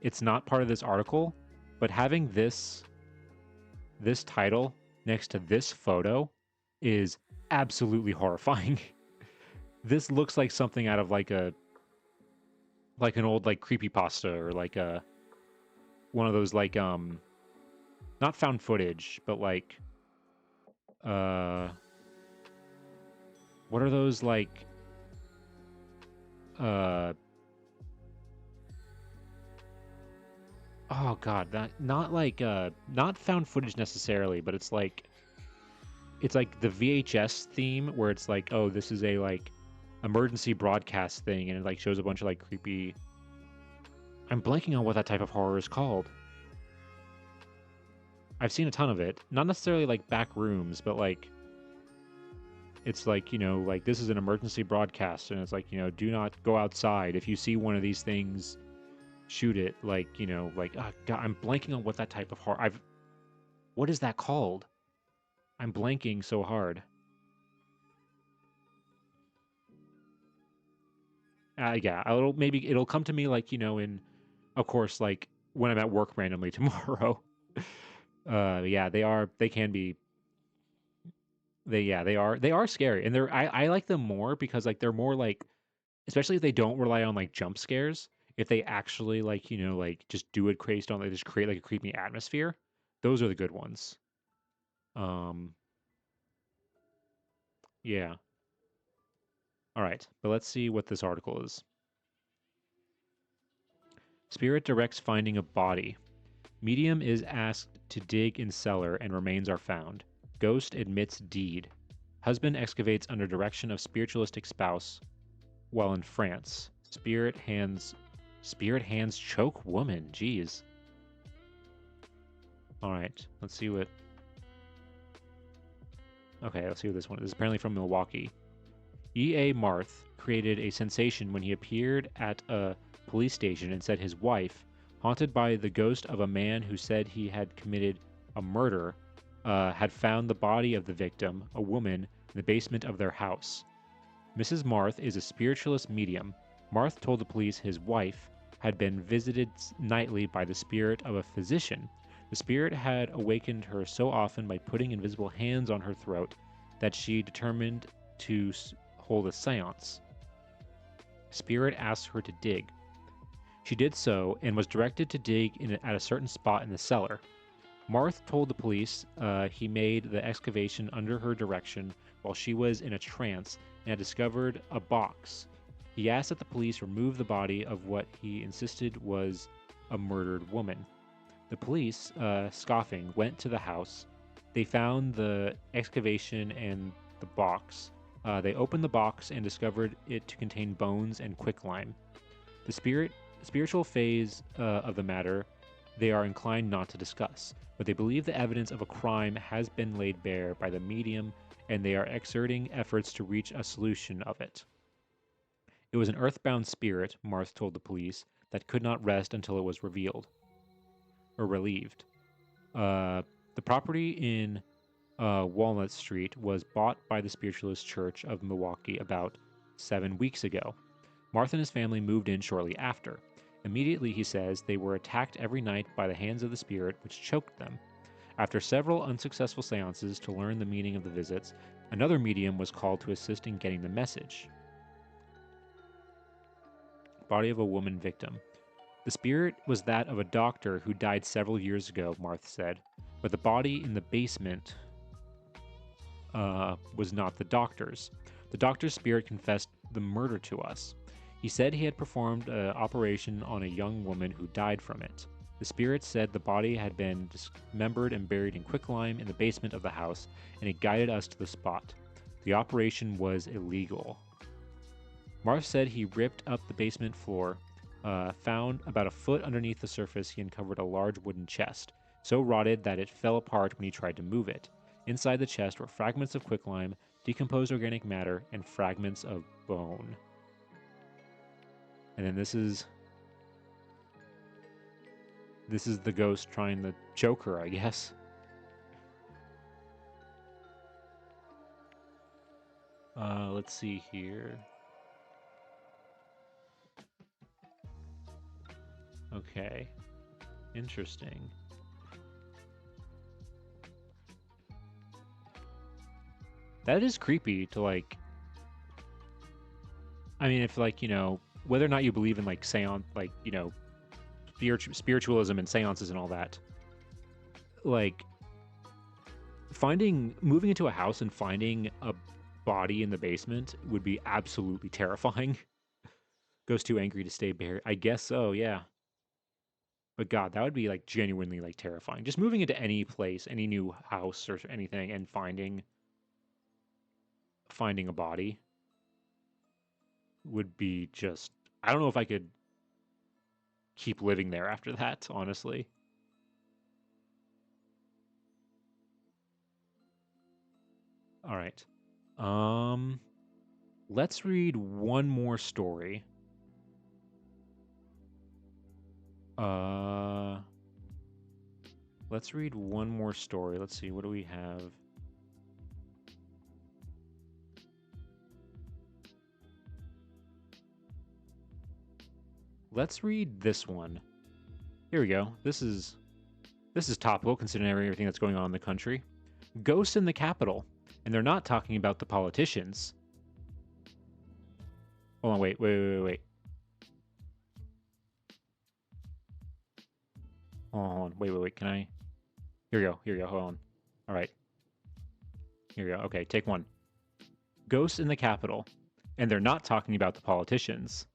it's not part of this article, but having this title next to this photo is absolutely horrifying. This looks like something out of like an old like creepypasta or like one of those like not found footage, but like what are those like oh god, that not like not found footage necessarily, but it's like the VHS theme where it's like, oh, this is a like emergency broadcast thing, and it like shows a bunch of like creepy. I'm blanking on what that type of horror is called. I've seen a ton of it, not necessarily like back rooms, but like it's like, like this is an emergency broadcast, and it's like, do not go outside. If you see one of these things, shoot it. Like, like, oh god, I'm blanking on what that type of horror. What is that called? I'm blanking so hard. Yeah, it'll come to me like, in, of course, like when I'm at work randomly tomorrow. Yeah, they can be, they are scary, and I like them more because like they're more like, especially if they don't rely on like jump scares, if they actually like, like just do it based on, like just create like a creepy atmosphere, those are the good ones. Um, yeah. All right, but let's see what this article is. Spirit directs finding a body. Medium is asked to dig in cellar and remains are found. Ghost admits deed. Husband excavates under direction of spiritualistic spouse while in France. Spirit hands choke woman. Jeez. All right, let's see what. Okay, let's see what this one is. This is apparently from Milwaukee. E.A. Marth created a sensation when he appeared at a police station and said his wife, haunted by the ghost of a man who said he had committed a murder, had found the body of the victim, a woman, in the basement of their house. Mrs. Marth is a spiritualist medium. Marth told the police his wife had been visited nightly by the spirit of a physician. The spirit had awakened her so often by putting invisible hands on her throat that she determined to hold a seance. Spirit asked her to dig. She did so and was directed to dig at a certain spot in the cellar. Marth told the police he made the excavation under her direction while she was in a trance and had discovered a box. He asked that the police remove the body of what he insisted was a murdered woman. The police, scoffing, went to the house. They found the excavation and the box. They opened the box and discovered it to contain bones and quicklime. The spiritual phase of the matter they are inclined not to discuss, but they believe the evidence of a crime has been laid bare by the medium and they are exerting efforts to reach a solution of it. It was an earthbound spirit, Marth told the police, that could not rest until it was revealed or relieved. The property in Walnut Street was bought by the Spiritualist Church of Milwaukee about 7 weeks ago. Marth and his family moved in shortly after. Immediately, he says, they were attacked every night by the hands of the spirit, which choked them. After several unsuccessful seances to learn the meaning of the visits, another medium was called to assist in getting the message. Body of a woman victim. The spirit was that of a doctor who died several years ago, Marth said, but the body in the basement was not the doctor's. The doctor's spirit confessed the murder to us. He said he had performed an operation on a young woman who died from it. The spirit said the body had been dismembered and buried in quicklime in the basement of the house, and it guided us to the spot. The operation was illegal. Marth said he ripped up the basement floor, found about a foot underneath the surface he uncovered a large wooden chest, so rotted that it fell apart when he tried to move it. Inside the chest were fragments of quicklime, decomposed organic matter, and fragments of bone. And then this is the ghost trying to choke her, I guess. Let's see here. Okay. Interesting. That is creepy to like. I mean, if like, whether or not you believe in like seance, like, spiritualism and seances and all that, like moving into a house and finding a body in the basement would be absolutely terrifying. Goes too angry to stay buried. I guess so, yeah. But God, that would be like genuinely like terrifying. Just moving into any place, any new house or anything, and finding a body would be just. I don't know if I could keep living there after that, honestly. All right. Um, let's read one more story. Uh, let's read one more story. Let's see. What do we have? let's read this one. Here we go. This is topical considering everything that's going on in the country. Ghosts in the Capitol, and they're not talking about the politicians. Hold on, wait. Hold on, wait. Can I? Here we go. Hold on. All right. Here we go. Okay, take one. Ghosts in the Capitol, and they're not talking about the politicians.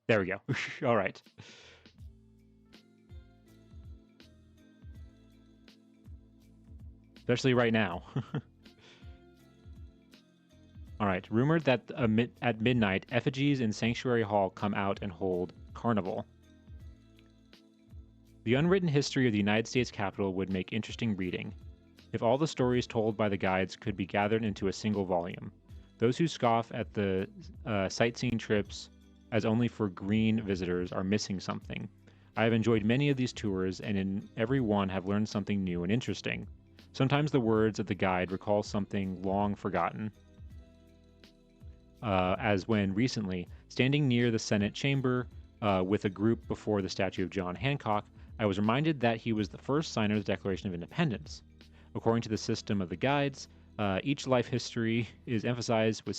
There we go. All right. Especially right now. All right. Rumored that at midnight, effigies in Sanctuary Hall come out and hold carnival. The unwritten history of the United States Capitol would make interesting reading, if all the stories told by the guides could be gathered into a single volume. Those who scoff at the sightseeing trips as only for green visitors are missing something. I have enjoyed many of these tours, and in every one have learned something new and interesting. Sometimes the words of the guide recall something long forgotten, as when recently, standing near the Senate chamber with a group before the statue of John Hancock, I was reminded that he was the first signer of the Declaration of Independence. According to the system of the guides, each life history is emphasized with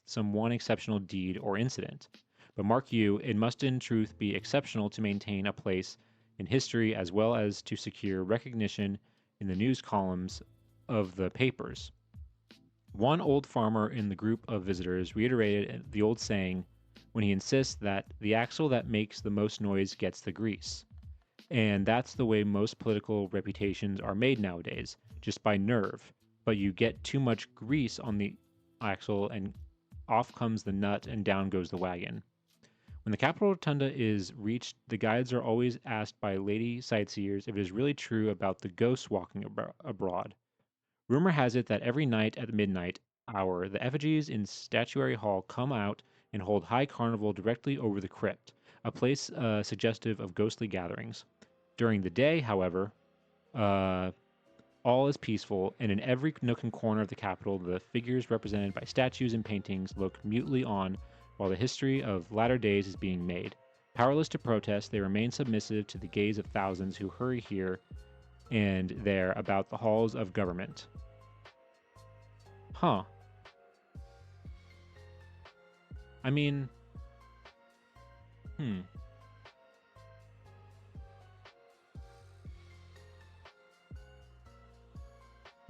some one exceptional deed or incident. But mark you, it must in truth be exceptional to maintain a place in history as well as to secure recognition in the news columns of the papers. One old farmer in the group of visitors reiterated the old saying when he insists that the axle that makes the most noise gets the grease. And that's the way most political reputations are made nowadays, just by nerve. But you get too much grease on the axle and off comes the nut and down goes the wagon. When the Capitol Rotunda is reached, the guides are always asked by lady sightseers if it is really true about the ghosts walking abroad. Rumor has it that every night at midnight hour, the effigies in Statuary Hall come out and hold high carnival directly over the crypt, a place suggestive of ghostly gatherings. During the day, however, all is peaceful, and in every nook and corner of the Capitol, the figures represented by statues and paintings look mutely on while the history of latter days is being made. Powerless to protest, they remain submissive to the gaze of thousands who hurry here and there about the halls of government. Huh. I mean,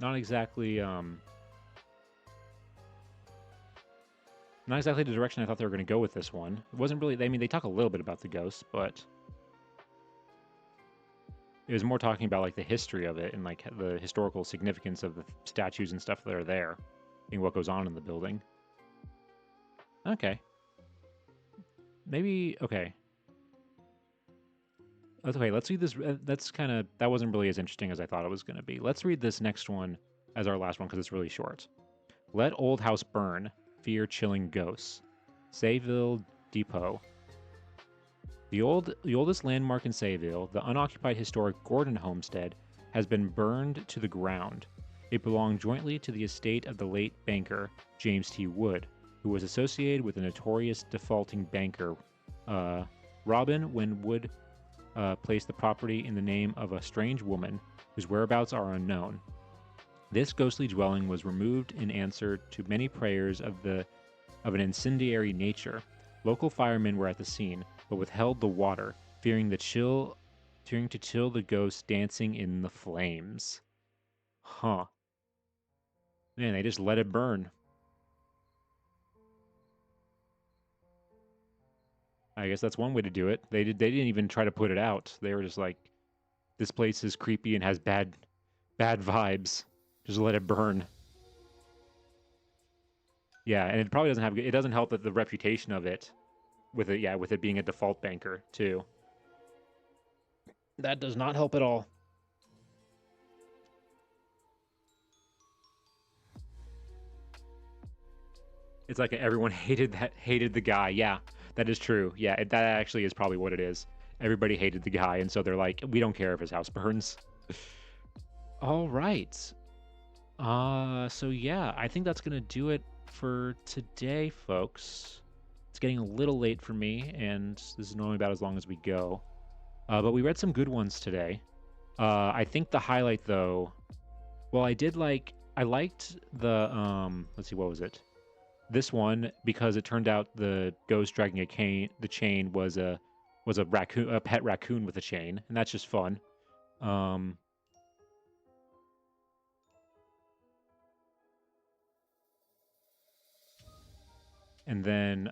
not exactly the direction I thought they were going to go with this one. It wasn't really, I mean, they talk a little bit about the ghosts, but it was more talking about like the history of it and like the historical significance of the statues and stuff that are there and what goes on in the building. Okay. Maybe, okay. Okay, let's read this. That wasn't really as interesting as I thought it was going to be. Let's read this next one as our last one because it's really short. Let Old House Burn, Fear Chilling Ghosts. Sayville Depot. The oldest landmark in Sayville, the unoccupied historic Gordon homestead, has been burned to the ground. It belonged jointly to the estate of the late banker, James T. Wood, who was associated with the notorious defaulting banker, Robin, when Wood placed the property in the name of a strange woman whose whereabouts are unknown. This ghostly dwelling was removed in answer to many prayers of an incendiary nature. Local firemen were at the scene, but withheld the water, fearing to chill the ghosts dancing in the flames. Huh. Man, they just let it burn. I guess that's one way to do it. They didn't even try to put it out. They were just like, this place is creepy and has bad vibes. Just let it burn. Yeah, and it probably doesn't help that the reputation of it with it being a default banker too. That does not help at all. It's like everyone hated the guy. Yeah, that is true. Yeah, that actually is probably what it is. Everybody hated the guy, and so they're like, we don't care if his house burns. All right. So yeah, I think that's gonna do it for today, folks, it's getting a little late for me, and this is normally about as long as we go. But we read some good ones today. I think the highlight, though, well, I liked the, let's see, what was it? This one, because it turned out the ghost dragging the chain was a raccoon, a pet raccoon with a chain, and that's just fun. Um, and then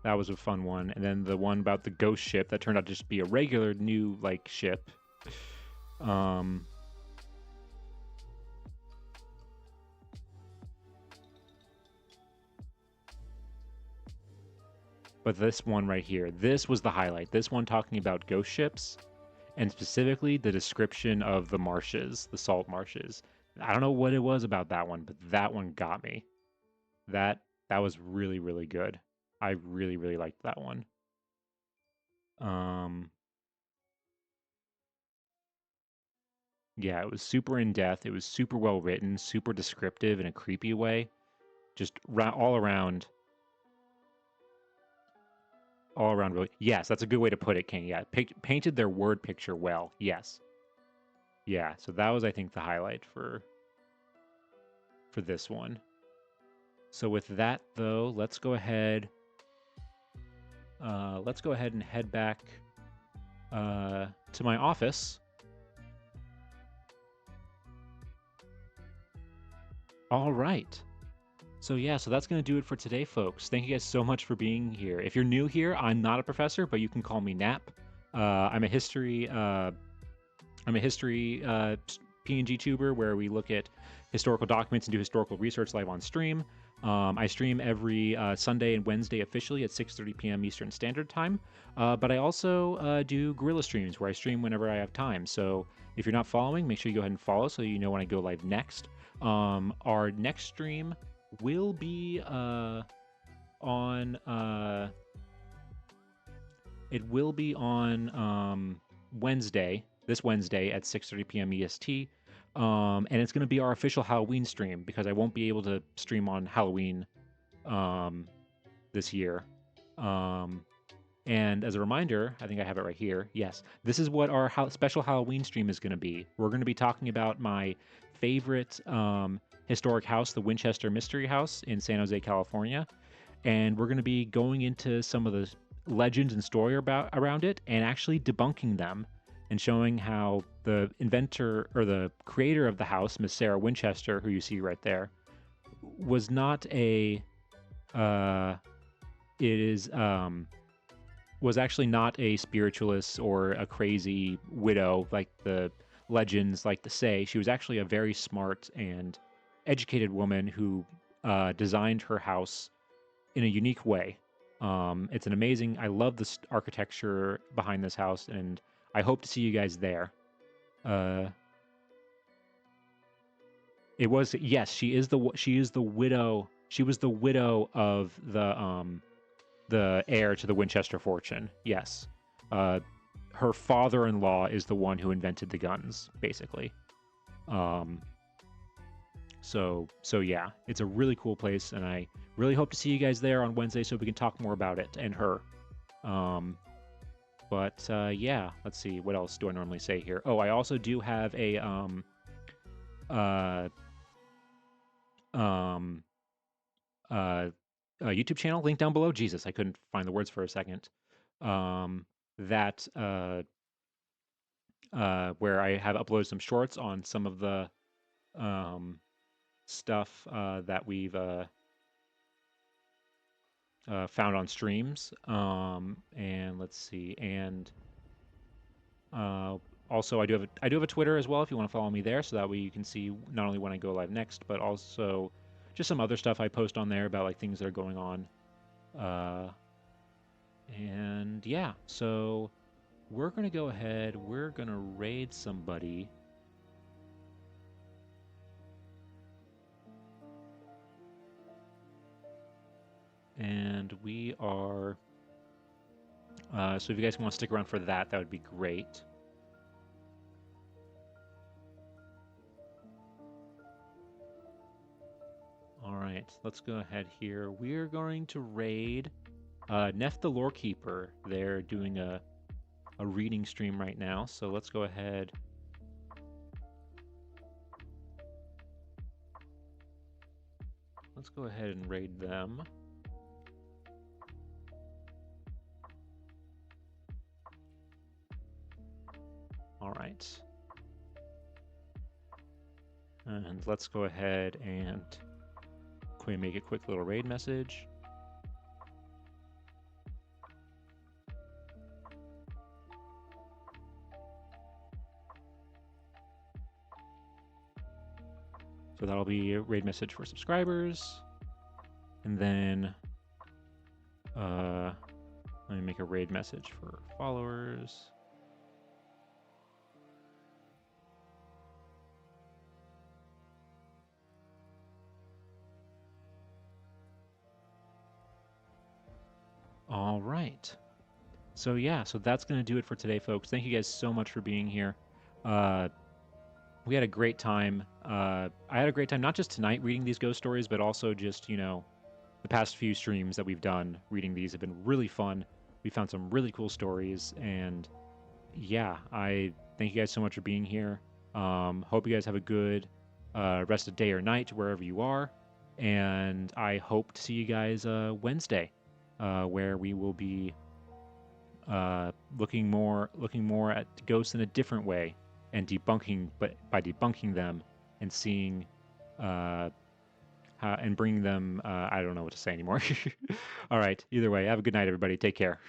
that was a fun one. And then the one about the ghost ship that turned out to just be a regular new like ship. Um, but this one right here, this was the highlight. This one talking about ghost ships and specifically the description of the marshes, the salt marshes. I don't know what it was about that one, but that one got me. That that was really really good. I really really liked that one. Um, yeah, it was super in depth. It was super well written, super descriptive in a creepy way. Just all around really. Yes, that's a good way to put it, King. Yeah, painted their word picture well. Yes, yeah. So that was, I think, the highlight for this one. So with that, though, let's go ahead. Let's go ahead and head back to my office. All right. So yeah, so that's going to do it for today, folks. Thank you guys so much for being here. If you're new here, I'm not a professor, but you can call me Nap. I'm a history PNG tuber where we look at historical documents and do historical research live on stream. I stream every Sunday and Wednesday officially at 6:30 p.m. Eastern Standard Time. But I also do guerrilla streams where I stream whenever I have time. So if you're not following, make sure you go ahead and follow so you know when I go live next. Our next stream will be on it will be on Wednesday, this Wednesday at 6:30 p.m. EST. And it's going to be our official Halloween stream because I won't be able to stream on Halloween um, this year. Um, and as a reminder, I think I have it right here. Yes, this is what our special Halloween stream is going to be. We're going to be talking about my favorite historic house, the Winchester Mystery House in San Jose, California. And we're going to be going into some of the legends and story around it and actually debunking them and showing how the inventor or the creator of the house, Miss Sarah Winchester, who you see right there, was not a it is was actually not a spiritualist or a crazy widow like the legends like to say. She was actually a very smart and educated woman who designed her house in a unique way. It's an amazing. I love the architecture behind this house, and I hope to see you guys there. Uh, it was yes, she is the widow. She was the widow of the heir to the Winchester fortune. Yes, uh, her father-in-law is the one who invented the guns, basically. Um, so yeah, it's a really cool place, and I really hope to see you guys there on Wednesday so we can talk more about it and her. Um, but yeah, let's see, what else do I normally say here? Oh, I also do have uh, um, a YouTube channel link down below. Jesus, I couldn't find the words for a second. That where I have uploaded some shorts on some of the um, stuff that we've found on streams. And let's see, and uh, also I do have a Twitter as well if you want to follow me there, so that way you can see not only when I go live next, but also just some other stuff I post on there about like things that are going on. Uh, and yeah, so we're gonna go ahead. We're gonna raid somebody. And we are so if you guys want to stick around for that, that would be great. All right, let's go ahead here. We're going to raid Neff the Lore Keeper. They're doing a reading stream right now, so let's go ahead. Let's go ahead and raid them. All right. And let's go ahead and make a quick little raid message. So that'll be a raid message for subscribers. And then let me make a raid message for followers. All right. So yeah, so that's going to do it for today, folks. Thank you guys so much for being here. We had a great time. I had a great time, not just tonight reading these ghost stories, but also just, you know, the past few streams that we've done reading these have been really fun. We found some really cool stories, and yeah, I thank you guys so much for being here. Hope you guys have a good rest of day or night wherever you are, and I hope to see you guys Wednesday, where we will be looking more at ghosts in a different way and debunking, but by debunking them and seeing how, and bringing them. I don't know what to say anymore. All right. Either way, have a good night, everybody. Take care.